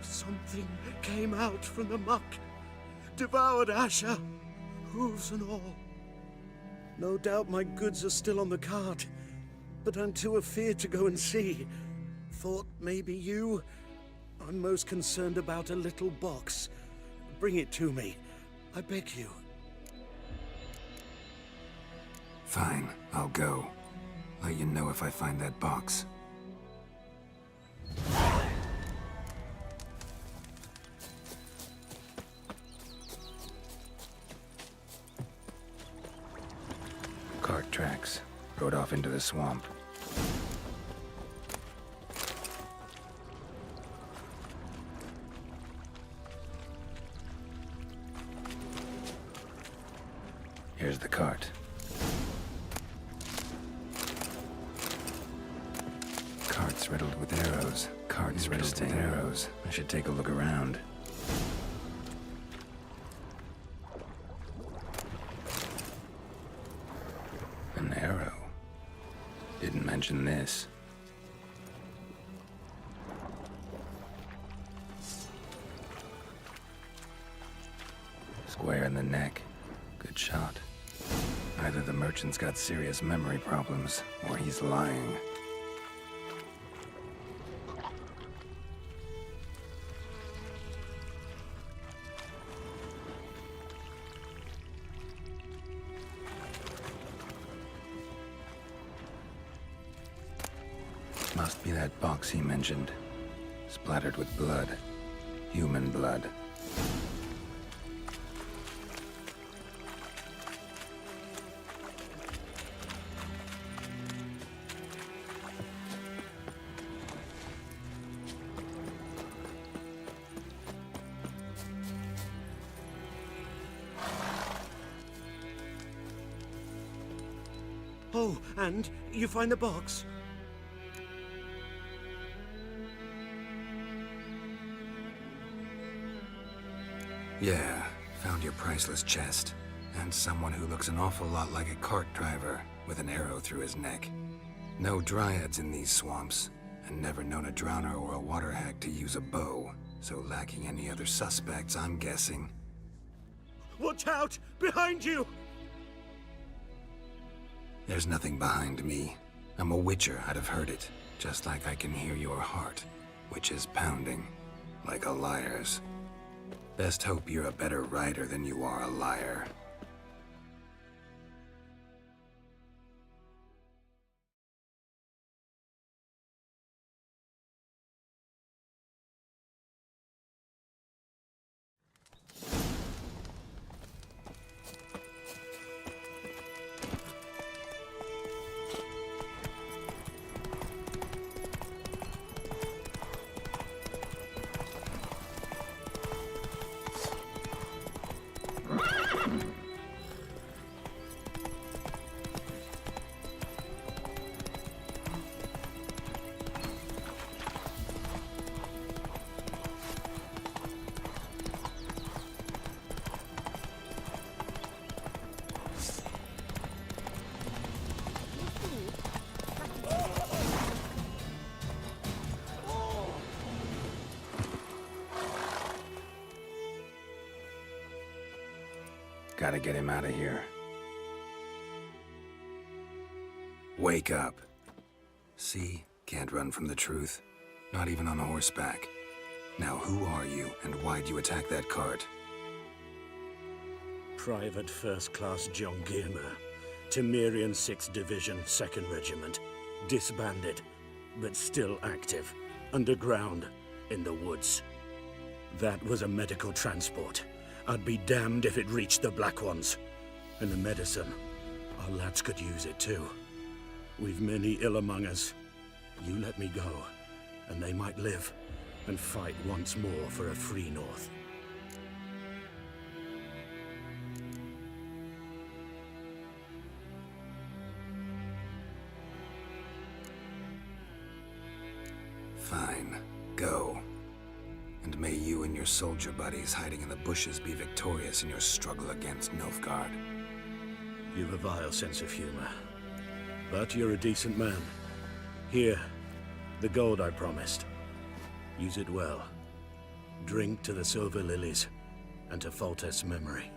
Something came out from the muck, devoured Asher, hooves and all. No doubt my goods are still on the cart, but I'm too afeard to go and see. Thought maybe you... I'm most concerned about a little box. Bring it to me. I beg you. Fine, I'll go. Let you know if I find that box. Cart tracks. Rode off into the swamp. Here's the cart. Cart's riddled with arrows. Cart's riddled with arrows. I should take a look around. An arrow. Didn't mention this. Square in the neck. Good shot. Either the merchant's got serious memory problems, or he's lying. Must be that box he mentioned. Splattered with blood. Human blood. Oh, and you find the box? Yeah, found your priceless chest. And someone who looks an awful lot like a cart driver, with an arrow through his neck. No dryads in these swamps, and never known a drowner or a water hag to use a bow. So lacking any other suspects, I'm guessing. Watch out! Behind you! There's nothing behind me. I'm a witcher, I'd have heard it. Just like I can hear your heart, which is pounding, like a liar's. Best hope you're a better rider than you are a liar. Gotta get him out of here. Wake up. See? Can't run from the truth. Not even on horseback. Now who are you, and why'd you attack that cart? Private First Class John Gilmer, Temerian 6th Division, 2nd Regiment. Disbanded, but still active. Underground, in the woods. That was a medical transport. I'd be damned if it reached the Black Ones. And the medicine, our lads could use it too. We've many ill among us. You let me go, and they might live and fight once more for a free North. Fine. Go. And may you and your soldier buddies hiding in the bushes be victorious in your struggle against Nilfgaard. You've a vile sense of humor. But you're a decent man. Here, the gold I promised. Use it well. Drink to the silver lilies, and to Foltest's memory.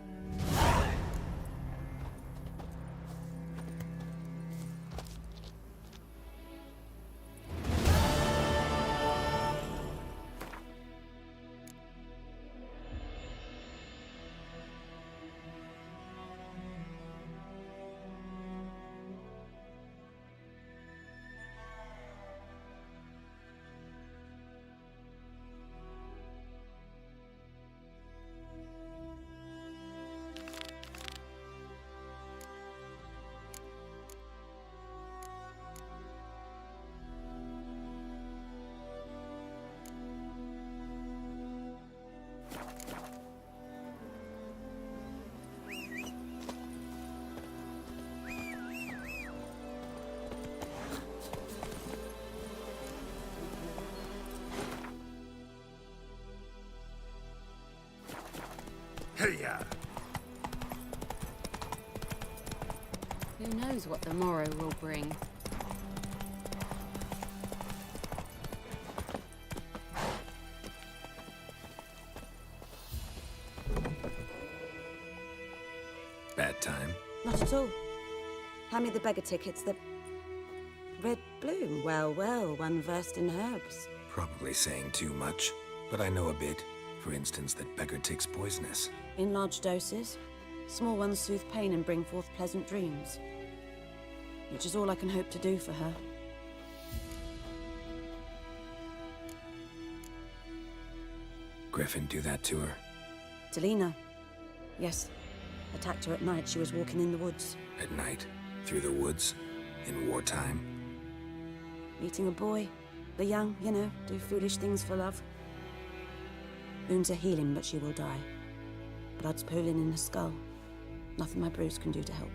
Hey-ya! Who knows what the morrow will bring? Bad time? Not at all. Hand me the beggar tickets, the red bloom. Well, well, one versed in herbs. Probably saying too much, but I know a bit. For instance, that beggar tick's poisonous. In large doses. Small ones soothe pain and bring forth pleasant dreams. Which is all I can hope to do for her. Griffin do that to her? Delina. Yes. Attacked her at night. She was walking in the woods. At night? Through the woods? In wartime? Meeting a boy. The young, you know, do foolish things for love. Wounds are healing, but she will die. Blood's pooling in her skull. Nothing my bruise can do to help.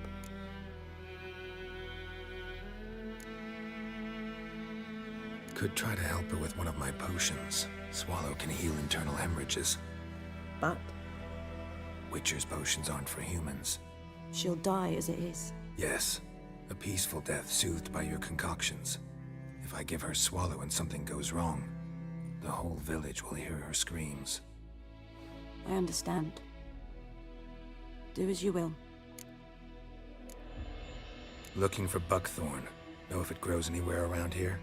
Could try to help her with one of my potions. Swallow can heal internal hemorrhages. But? Witcher's potions aren't for humans. She'll die as it is. Yes. A peaceful death soothed by your concoctions. If I give her Swallow and something goes wrong, the whole village will hear her screams. I understand. Do as you will. Looking for buckthorn. Know if it grows anywhere around here?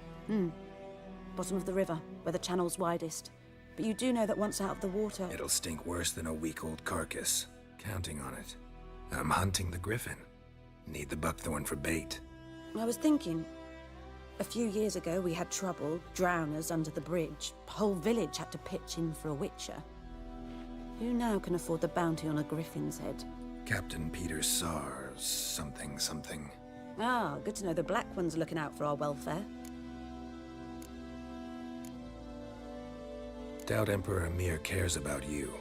Bottom of the river, where the channel's widest. But you do know that once out of the water... It'll stink worse than a week-old carcass. Counting on it. I'm hunting the griffin. Need the buckthorn for bait. I was thinking... A few years ago, we had trouble, drowners under the bridge. The whole village had to pitch in for a witcher. Who now can afford the bounty on a griffin's head? Captain Peter Sars, something. Ah, good to know the Black One's looking out for our welfare. Doubt Emperor Emir cares about you.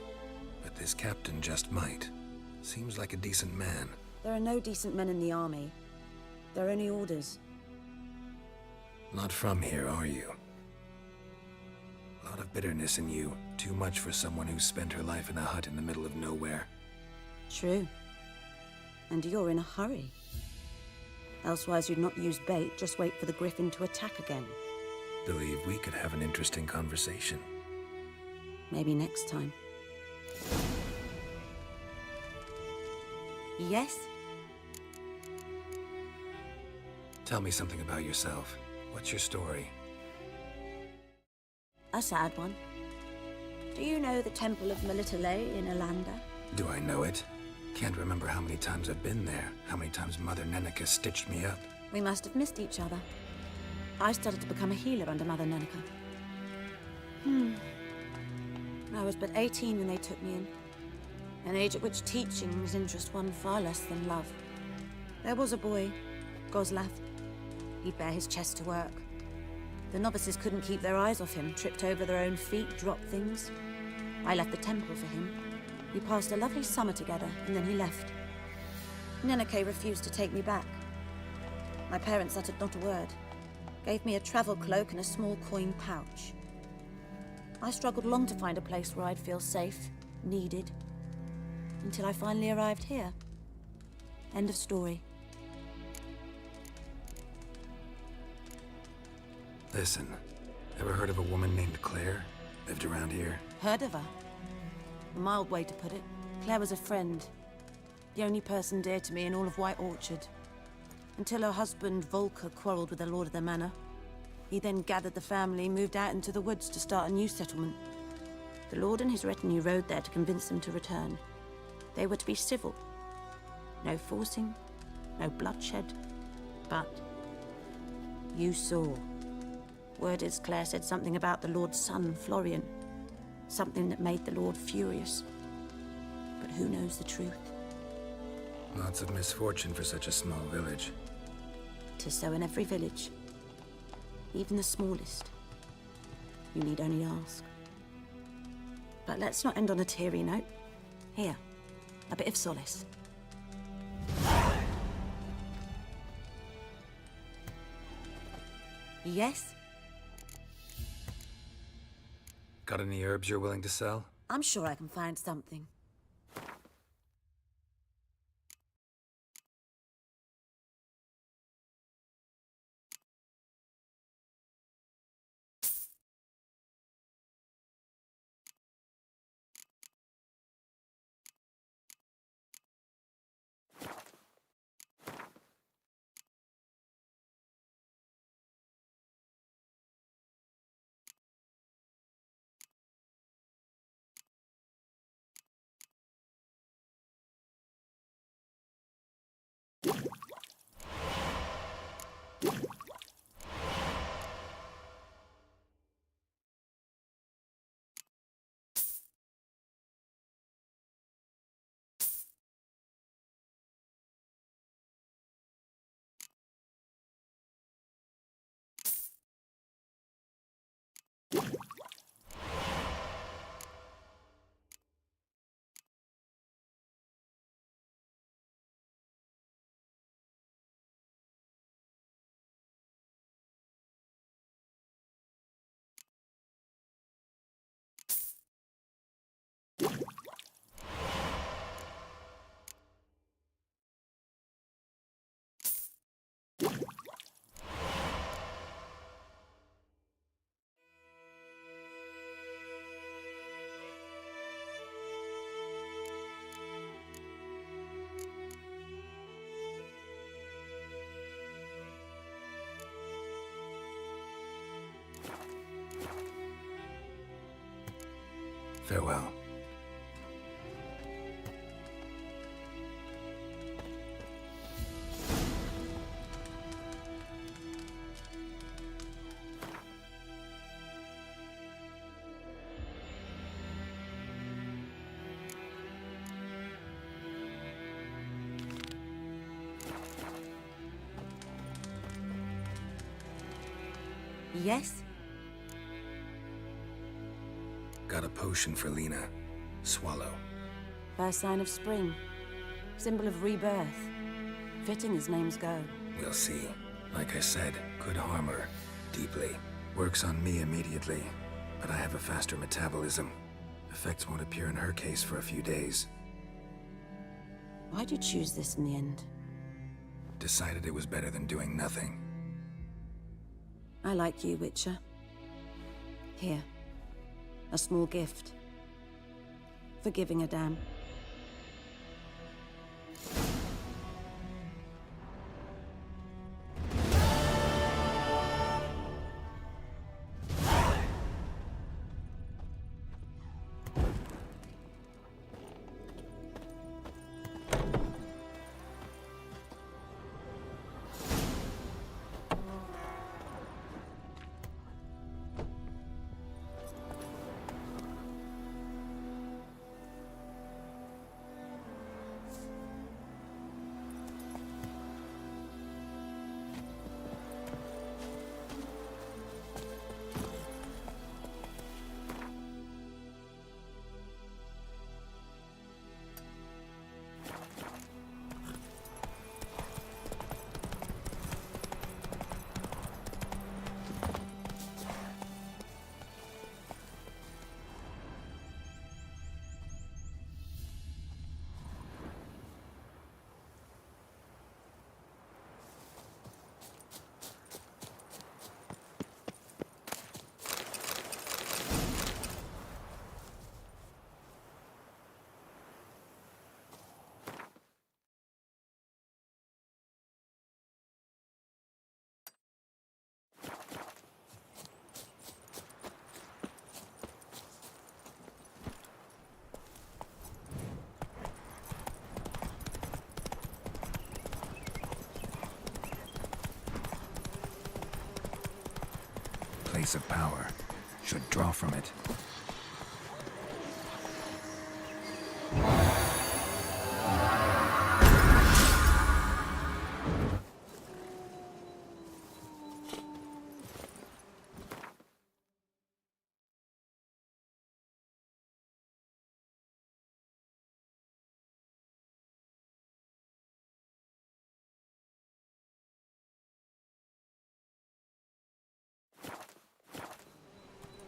But this captain just might. Seems like a decent man. There are no decent men in the army. They're only orders. Not from here, are you? A lot of bitterness in you. Too much for someone who spent her life in a hut in the middle of nowhere. True. And you're in a hurry. Elsewise you'd not use bait, just wait for the griffin to attack again. Believe we could have an interesting conversation. Maybe next time. Yes? Tell me something about yourself. What's your story? A sad one. Do you know the Temple of Melitele in Alanda? Do I know it? Can't remember how many times I've been there, how many times Mother Nenica stitched me up. We must have missed each other. I started to become a healer under Mother Nenica. I was but 18 when they took me in. An age at which teachings interest one far less than love. There was a boy, Goslav. He'd bare his chest to work. The novices couldn't keep their eyes off him, tripped over their own feet, dropped things. I left the temple for him. We passed a lovely summer together, and then he left. Nenike refused to take me back. My parents uttered not a word. Gave me a travel cloak and a small coin pouch. I struggled long to find a place where I'd feel safe, needed, until I finally arrived here. End of story. Listen, ever heard of a woman named Claire? Lived around here? Heard of her? A mild way to put it. Claire was a friend. The only person dear to me in all of White Orchard. Until her husband, Volker, quarreled with the lord of the manor. He then gathered the family, moved out into the woods to start a new settlement. The lord and his retinue rode there to convince them to return. They were to be civil. No forcing, no bloodshed. But you saw. Word is Claire said something about the lord's son, Florian. Something that made the lord furious. But who knows the truth? Lots of misfortune for such a small village. 'Tis so in every village. Even the smallest. You need only ask. But let's not end on a teary note. Here, a bit of solace. Yes? Got any herbs you're willing to sell? I'm sure I can find something. Farewell. Yes? Got a potion for Lena. Swallow. First sign of spring. Symbol of rebirth. Fitting as names go. We'll see. Like I said, could harm her. Deeply. Works on me immediately. But I have a faster metabolism. Effects won't appear in her case for a few days. Why'd you choose this in the end? Decided it was better than doing nothing. I like you, Witcher. Here. A small gift. For giving a damn. place of power, should draw from it.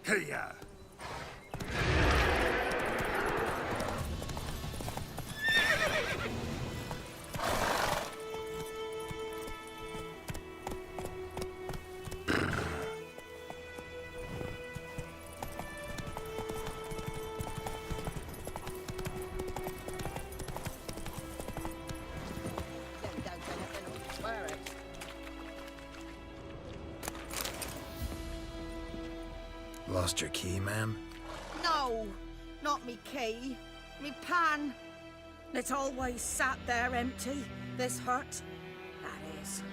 Hey-ya! Lost your key, ma'am? No, not me key. Me pan. It's always sat there empty, this hut. That is,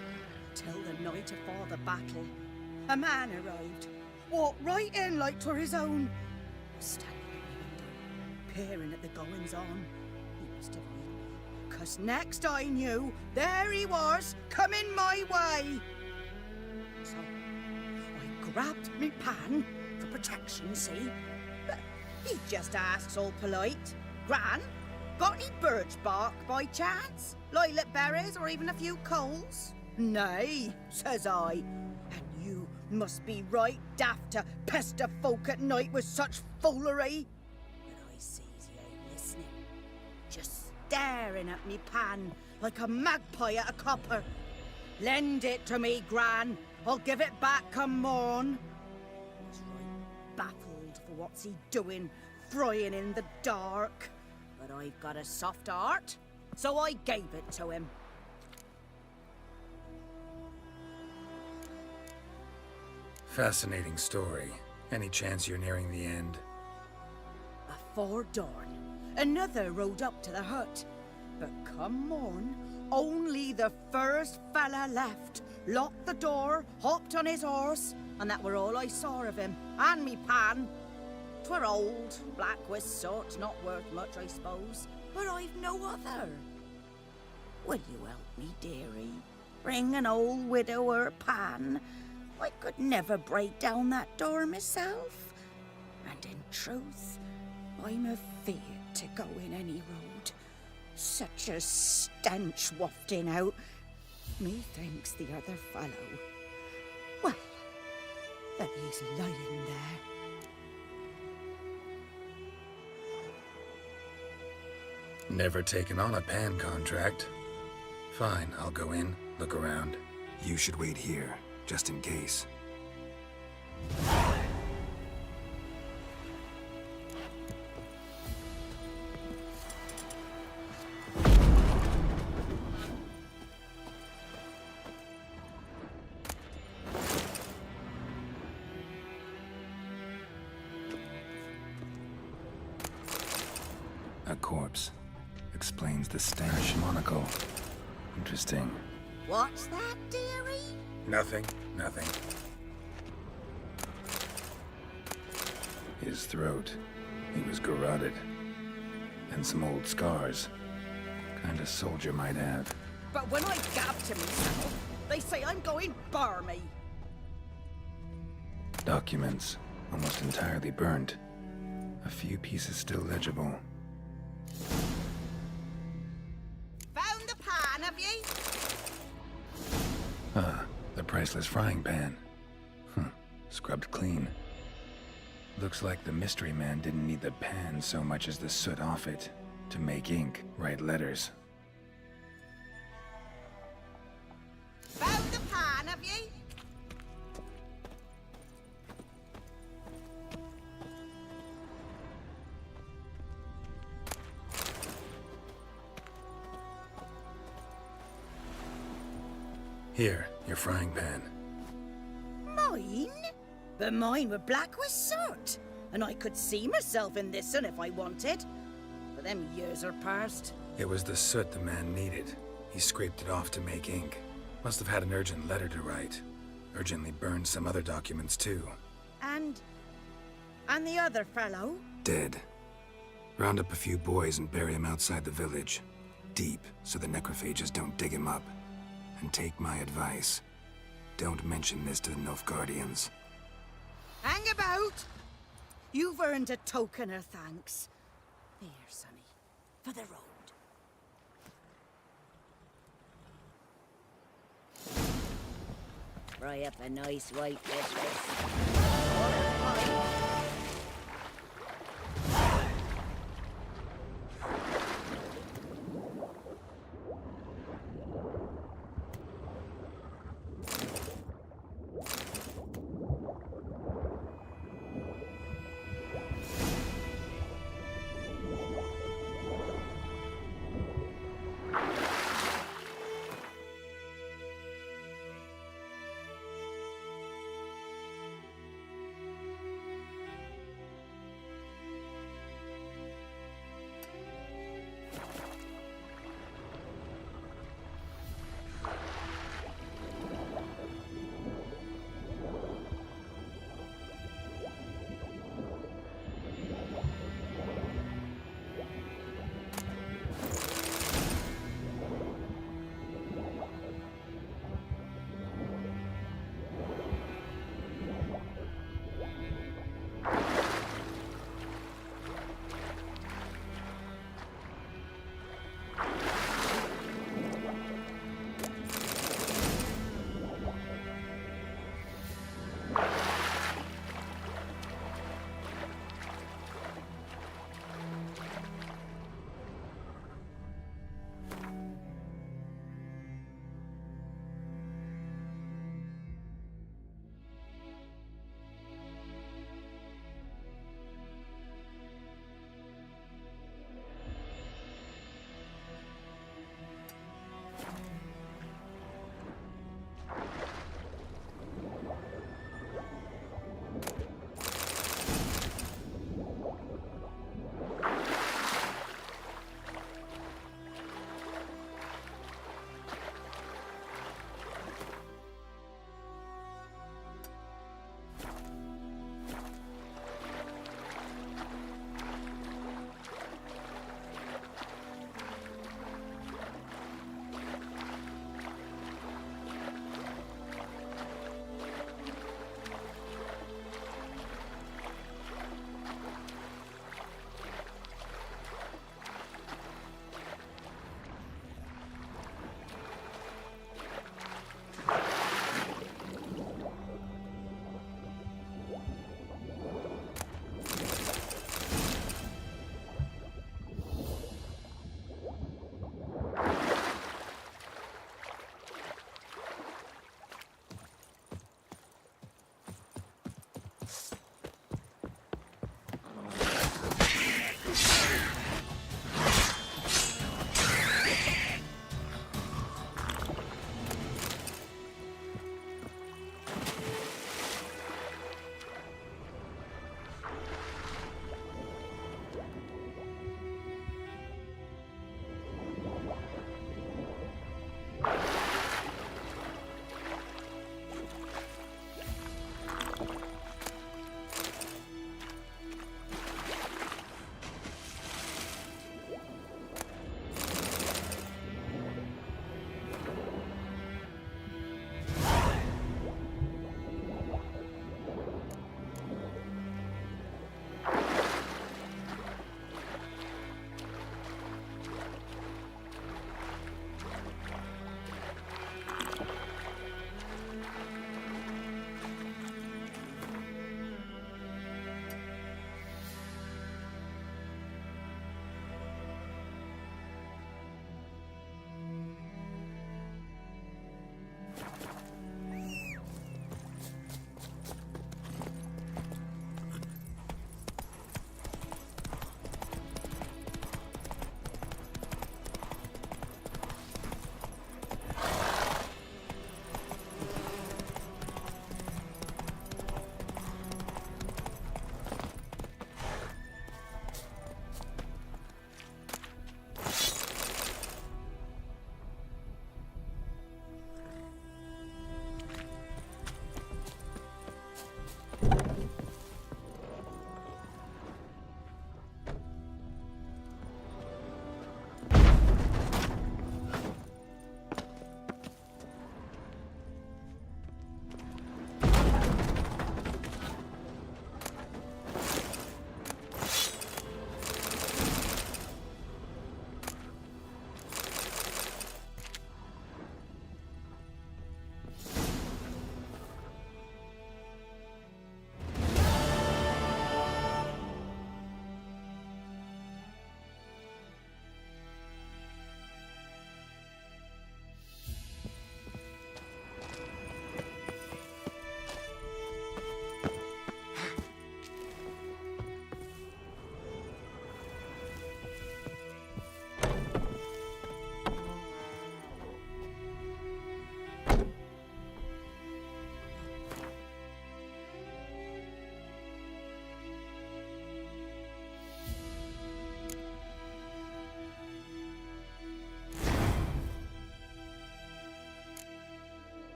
till the night afore the battle. A man arrived, walked right in like 'twere his own. Standing at the window, peering at the goings-on. He must have eaten me, 'cause next I knew, there he was, coming my way. So, I grabbed me pan, for protection, see? But he just asks all polite. Gran, got any birch bark by chance? Lilac berries or even a few coals? Nay, says I. And you must be right daft to pester folk at night with such foolery. But I sees he ain't listening. Just staring at me pan like a magpie at a copper. Lend it to me, Gran. I'll give it back come morn. Baffled for what's he doing, frying in the dark. But I've got a soft heart, so I gave it to him. Fascinating story. Any chance you're nearing the end? Before dawn, another rode up to the hut. But come morn, only the first fella left, locked the door, hopped on his horse, and that were all I saw of him, and me pan. 'Twere old, black with soot, not worth much, I suppose, but I've no other. Will you help me, dearie? Bring an old widower pan. I could never break down that door myself. And in truth, I'm afeard to go in any road. Such a stench wafting out. Methinks the other fellow, well, that he's lying there. Never taken on a pan contract. Fine, I'll go in, look around. You should wait here, just in case. A corpse. Explains the stench. Monocle. Interesting. What's that, dearie? Nothing. His throat. He was garroted. And some old scars. Kind of soldier might have. But when I gab to myself, they say I'm going barmy. Documents. Almost entirely burnt. A few pieces still legible. Found the pan, have ye? Ah, the priceless frying pan. Scrubbed clean. Looks like the mystery man didn't need the pan so much as the soot off it. To make ink, write letters. Found the pan, have ye? Here, your frying pan. Mine? But mine were black with soot, and I could see myself in this one if I wanted. But them years are past. It was the soot the man needed. He scraped it off to make ink. Must have had an urgent letter to write. Urgently burned some other documents too. And the other fellow? Dead. Round up a few boys and bury him outside the village. Deep, so the necrophages don't dig him up. And take my advice. Don't mention this to the Nilfgaardians. Hang about! You've earned a token of thanks. Here, sonny, for the road. Fry up a nice white biscuit.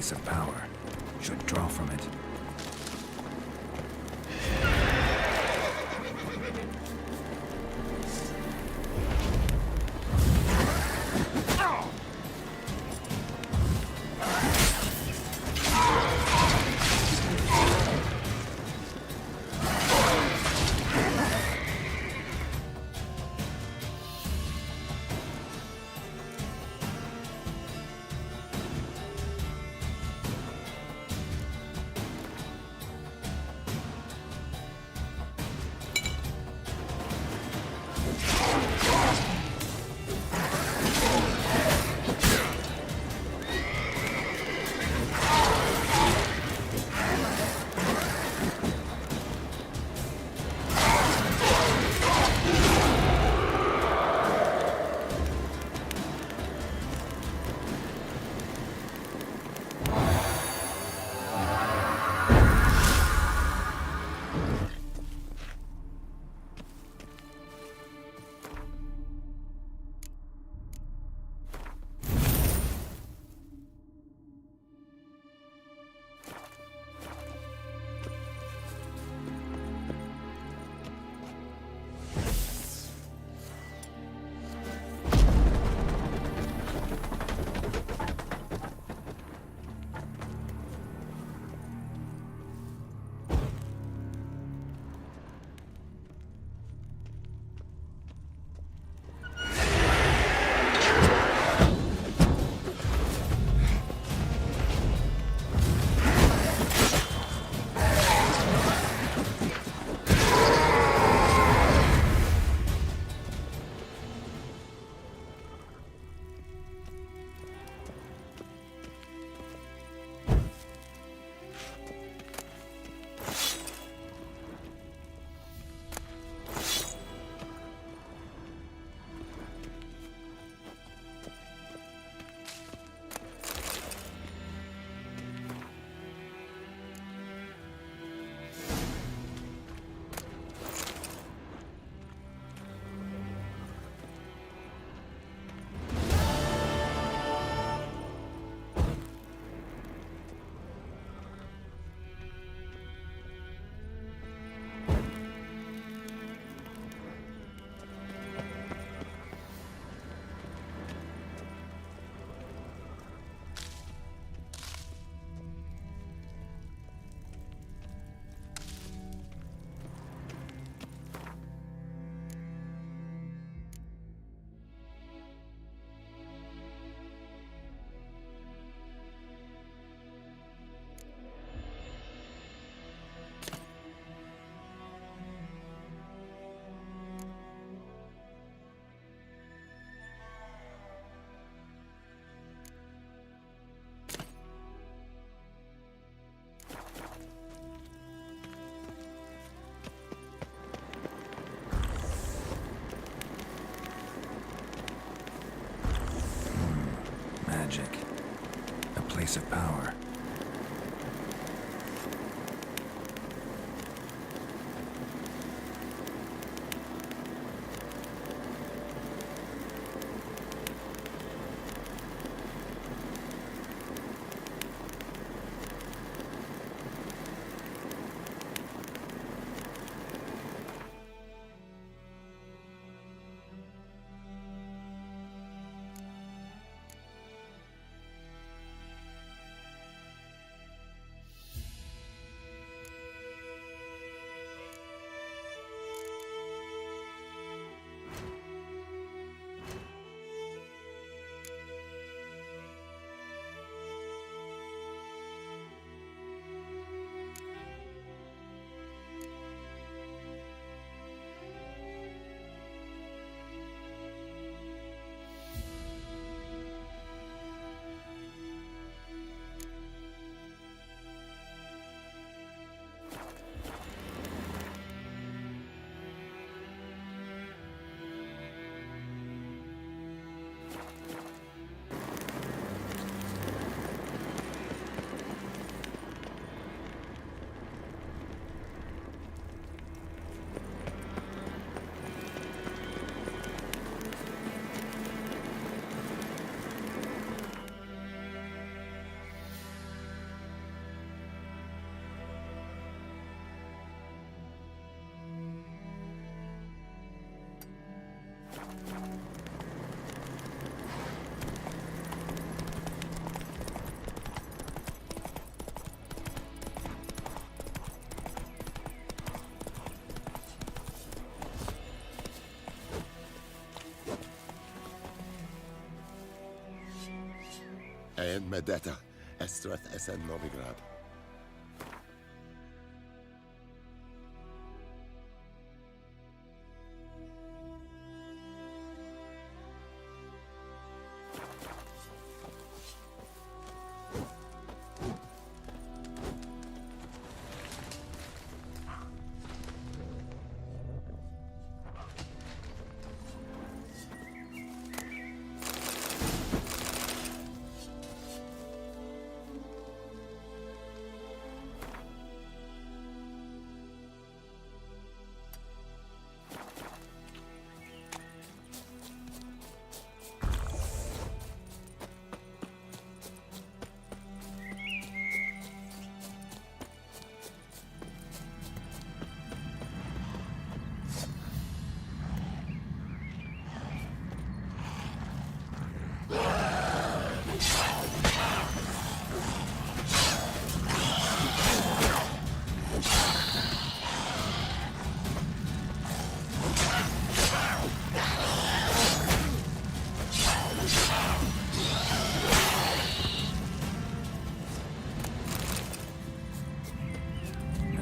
place of power. Should draw from it. Magic. A place of power. En Medetta, Estrath Esen Novigrad.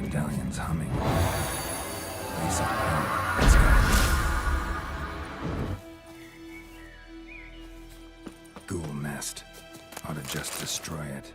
Medallion's humming. Lisa, let's go. Ghoul nest. Ought to just destroy it.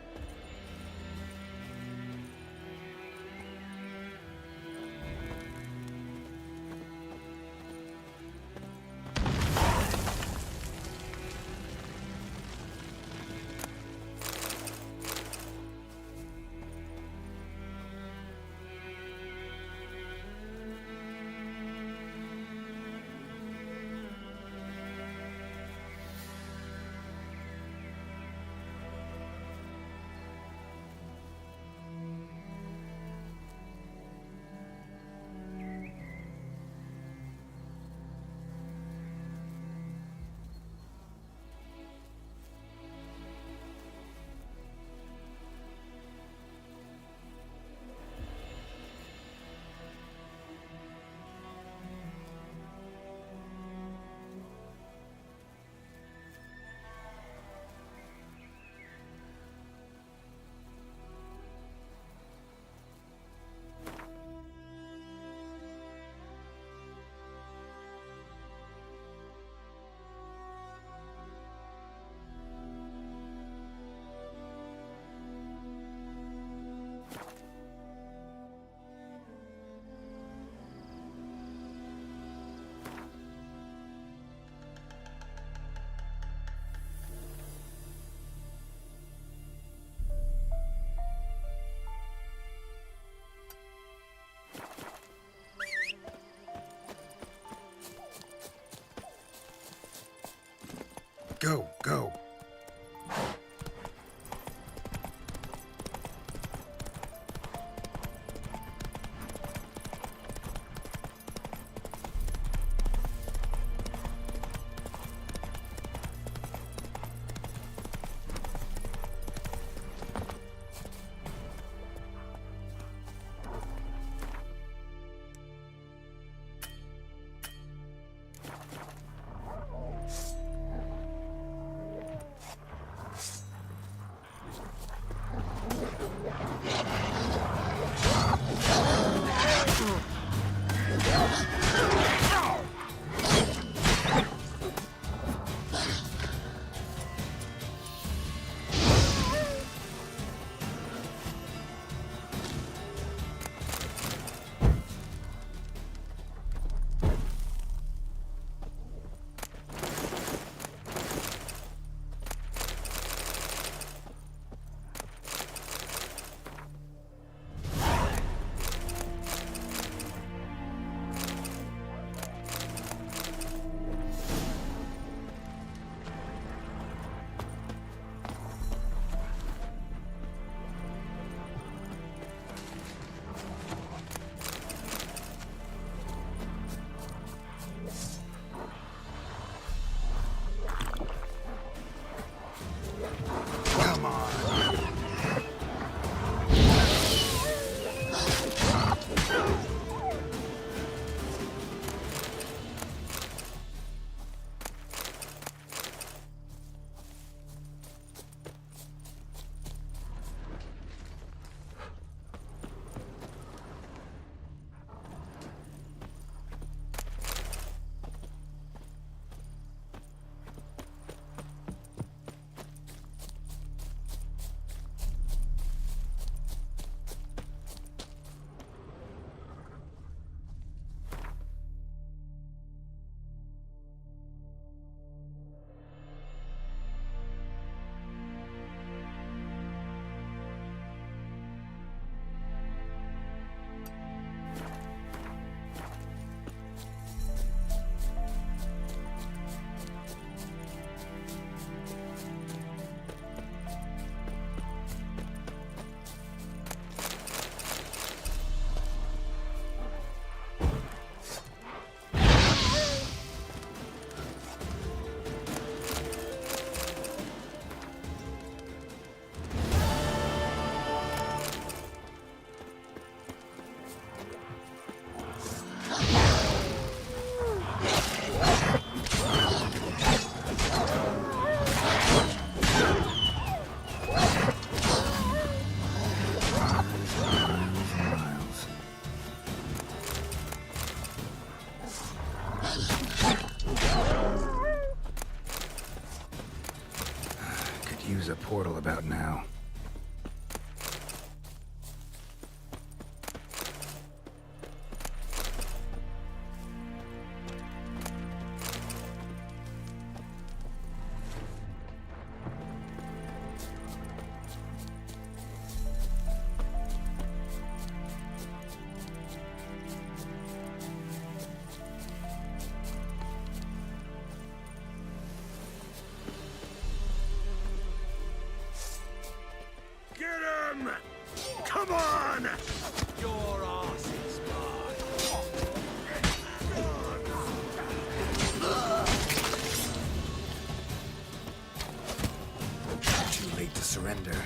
Go, go. There's a portal about now. Come on! Your arse is Too late to surrender.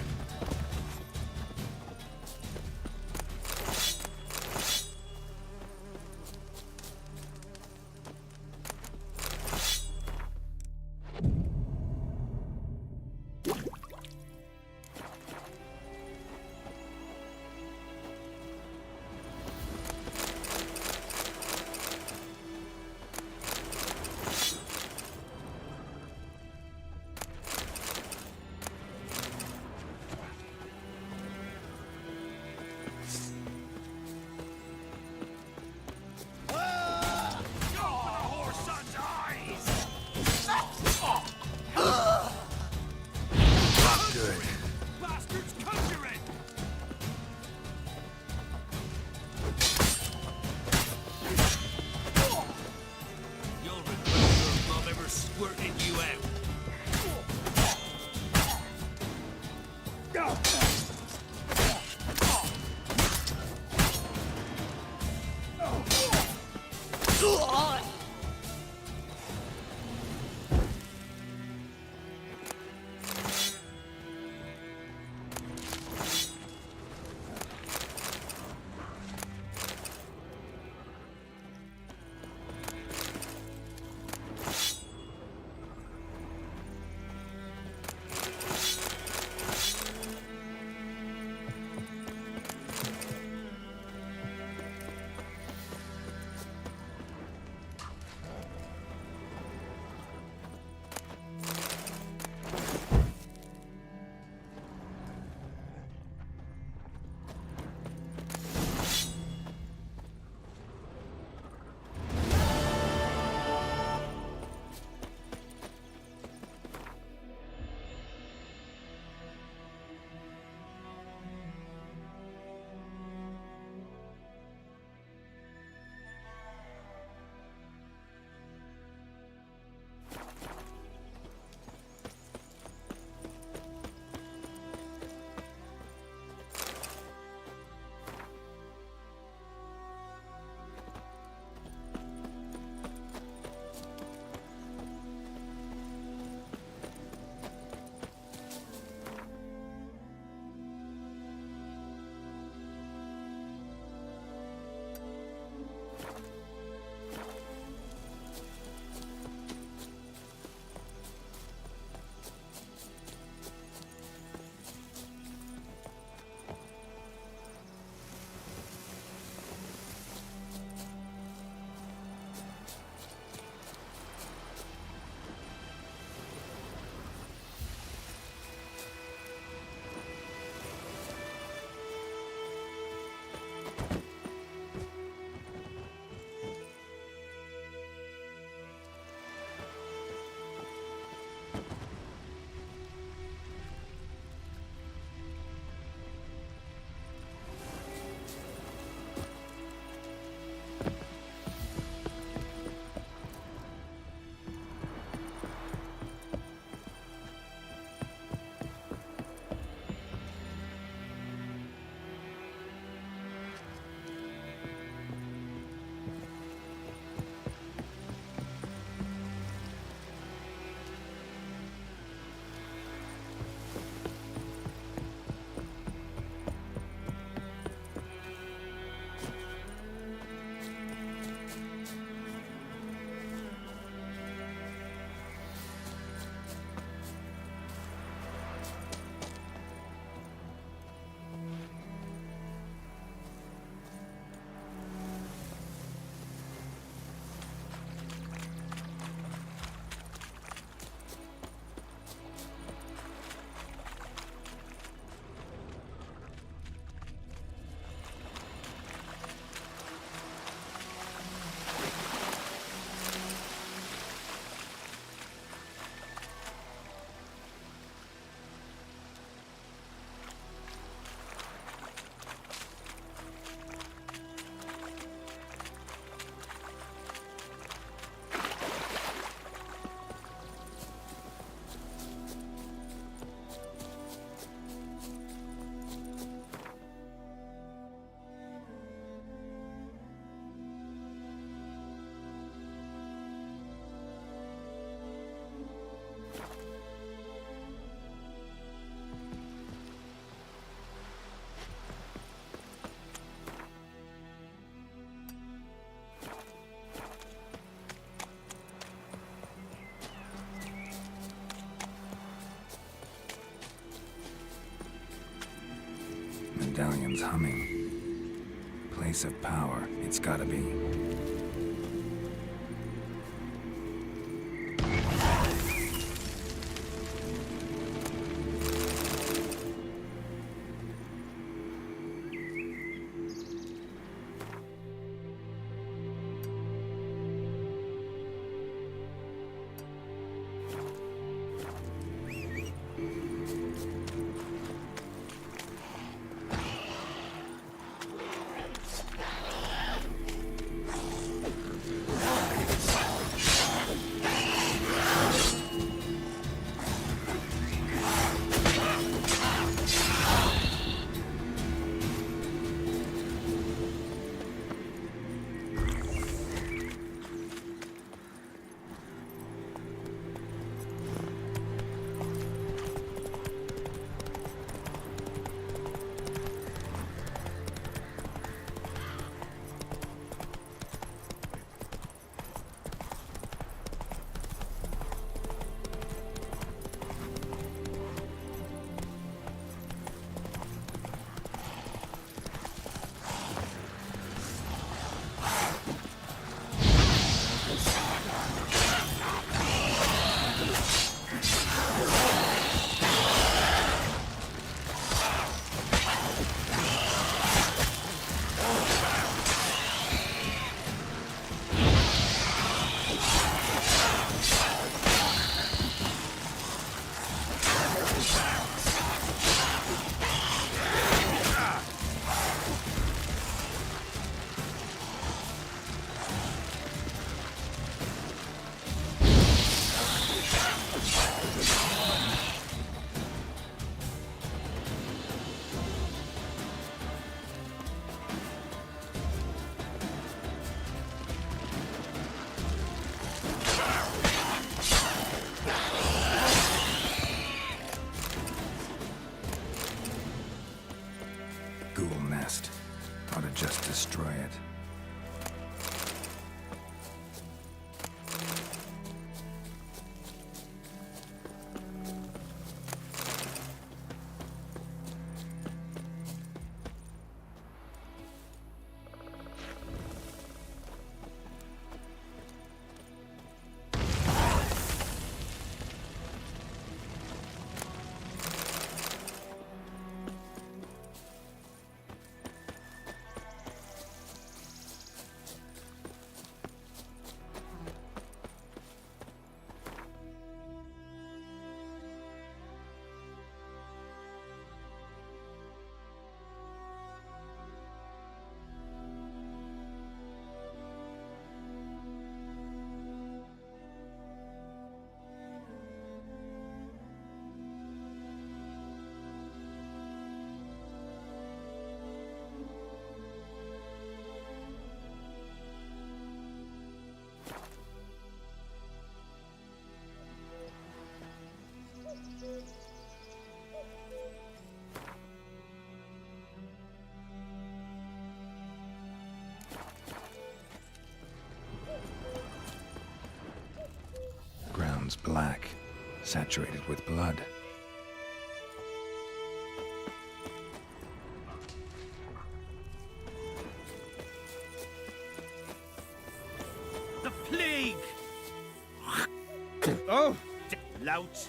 medallion's humming. Place of power, it's gotta be. Ought to just destroy it. Ground's black, saturated with blood. The plague! Oh! Lout!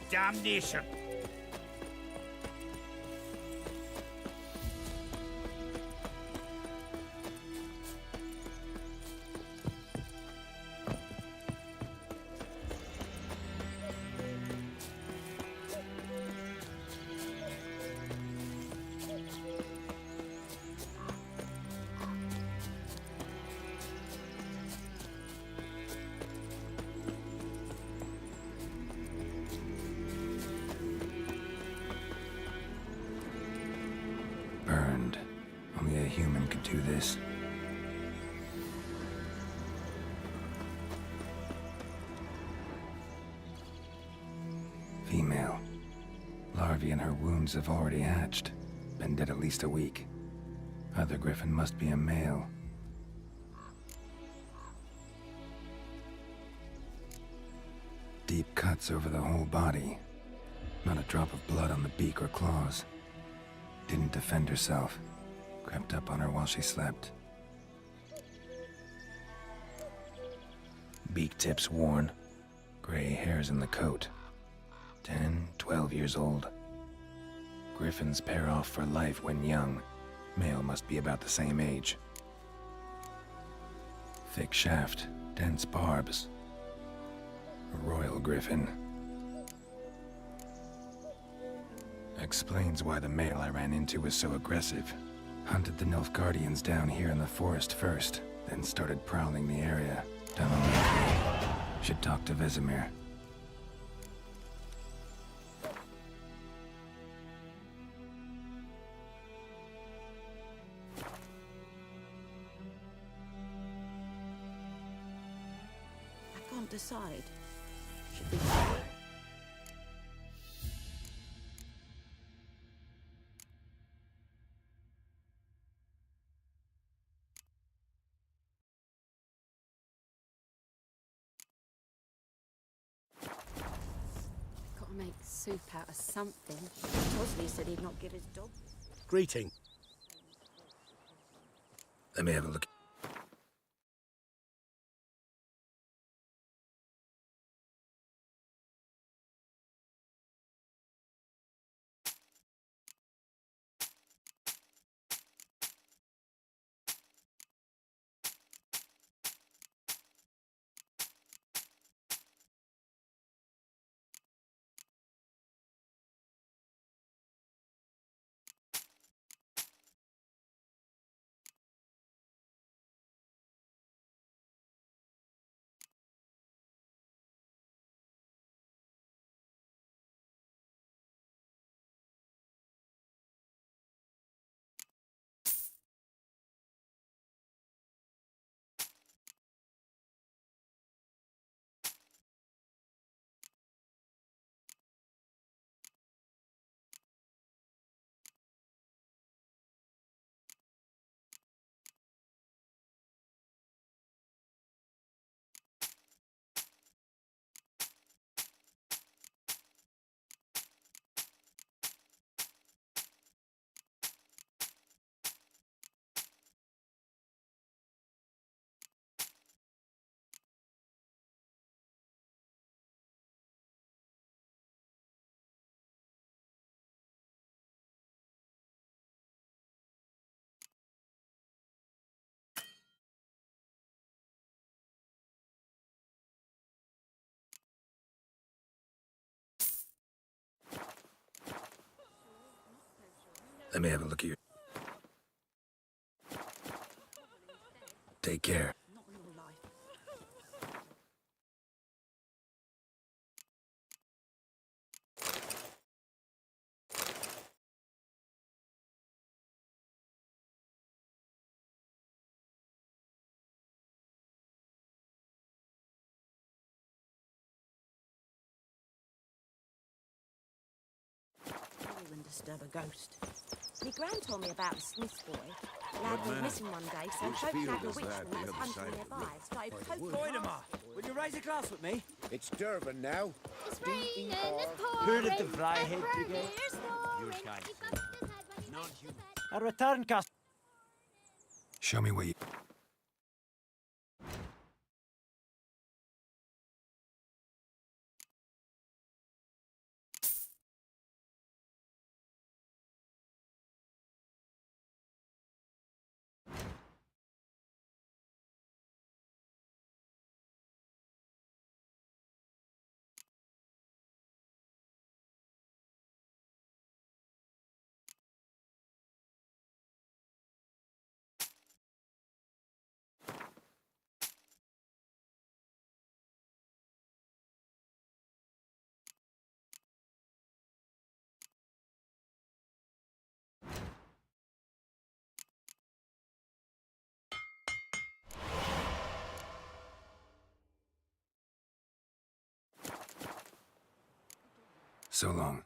Damnation! Burned. Only a human could do this. Female. Larvae in her wounds have already hatched. Been dead at least a week. Other griffin must be a male. Deep cuts over the whole body. Not a drop of blood on the beak or claws. Didn't defend herself. Crept up on her while she slept. Beak tips worn. Gray hairs in the coat. 10, 12 years old. Griffins pair off for life when young. Male must be about the same age. Thick shaft, dense barbs. A royal griffin. Explains why the male I ran into was so aggressive. Hunted the Nilfgaardians down here in the forest first, then started prowling the area. Done all I could. Should talk to Vesemir. I can't decide. Should be. Got to make soup out of something. Tosley said he'd not give his dog. Greeting. Let me have a look. Let me have a look at your... Take care. I wouldn't disturb a ghost. Me gran told me about a Smith's boy. Lad went missing one day, so Whose folk field nabbed a is that witchman that was the other hunting side of the nearby. river? Started poking Goidemar, will you raise a glass with me? It's Durban now. It's raining, it's Who pouring, did the Vryhead and Brigade? Vermeer's snoring. Your kind. He bumped his head when he went to bed. A return cast. Show me where you... So long.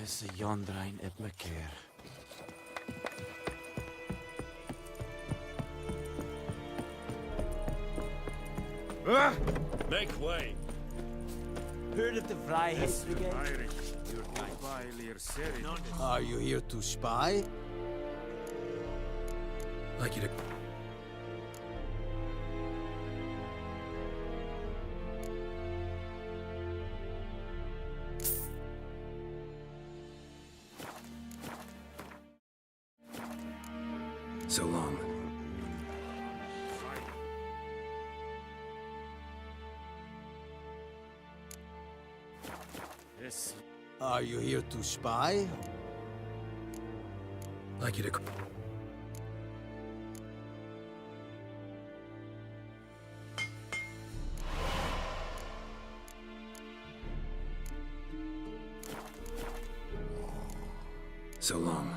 Visse Jondrein et Mekeer. Make way! Heard of the Vrijheid Brigade? Are you here to spy? Like you to... So long. Are you here to spy? Like you to... So long.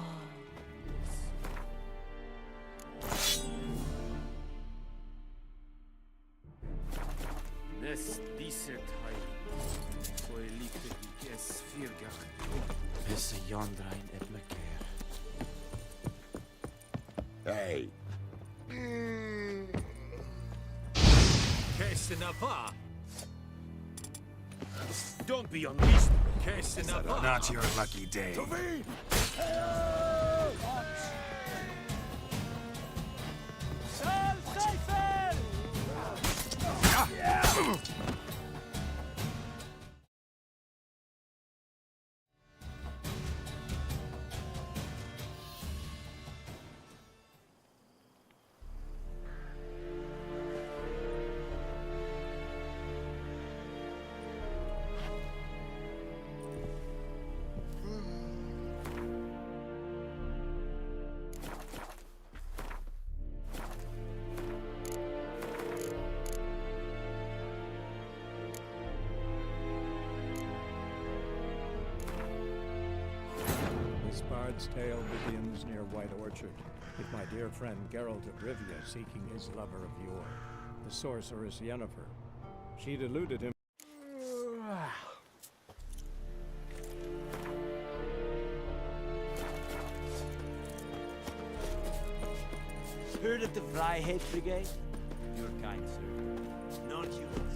Visse Jondrein et Mekeer. Hey. Don't be unreasonable. Not your lucky day. This bard's tale begins near White Orchard, with my dear friend Geralt of Rivia seeking his lover of yore, the sorceress Yennefer. She deluded him. Heard of the Vrijheid Brigade? Your kind, sir. Non-humans.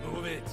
Move it!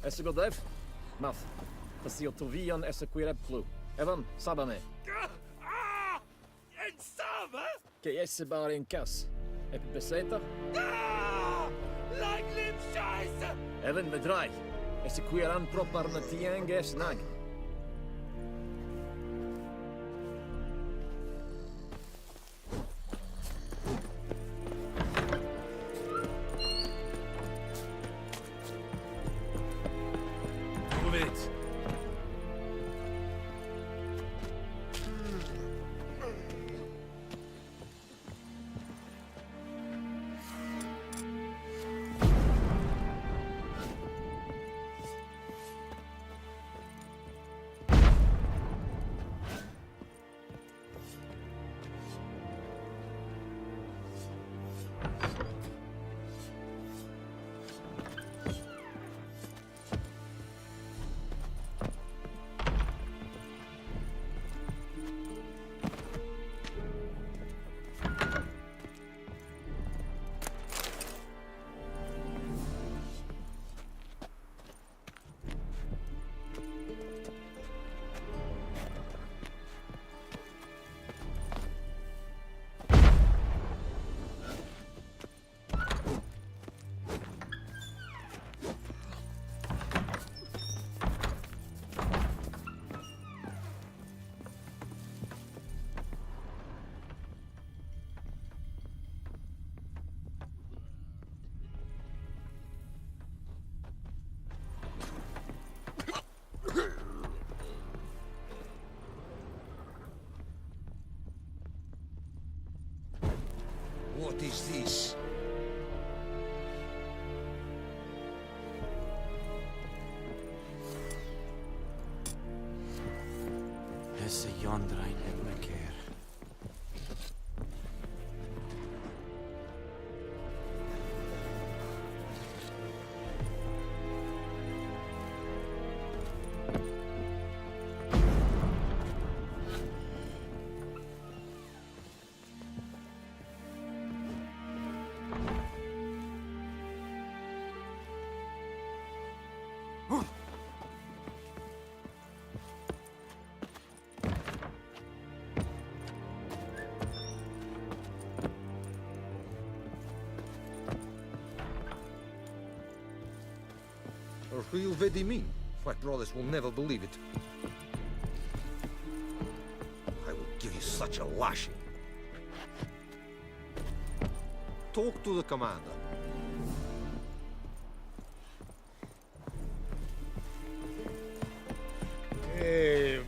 Esse godev? Math. Fasil Tovian esse quireb plu. Evan, sabame. En samen? Che esse bar in kas. Heb beseta? Like lim scheiße! Evan bedrai. Esse quiran propar na tianges nag. Move it! is this? It's a yonder I never care. A real Vedimin. My brothers will never believe it. I will give you such a lashing. Talk to the commander. Hey,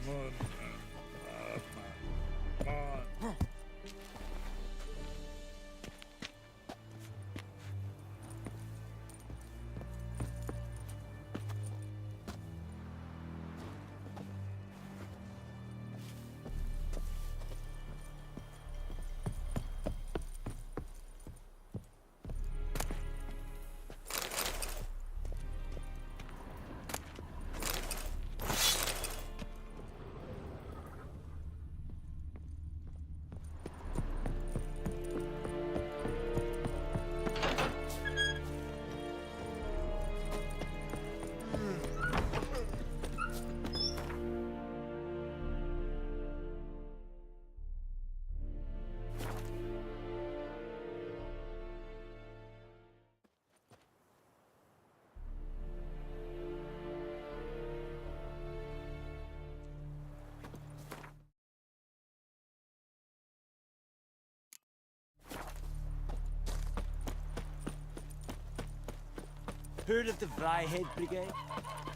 Heard of the Vryhead Brigade?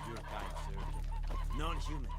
Your kind, sir. Non-humans.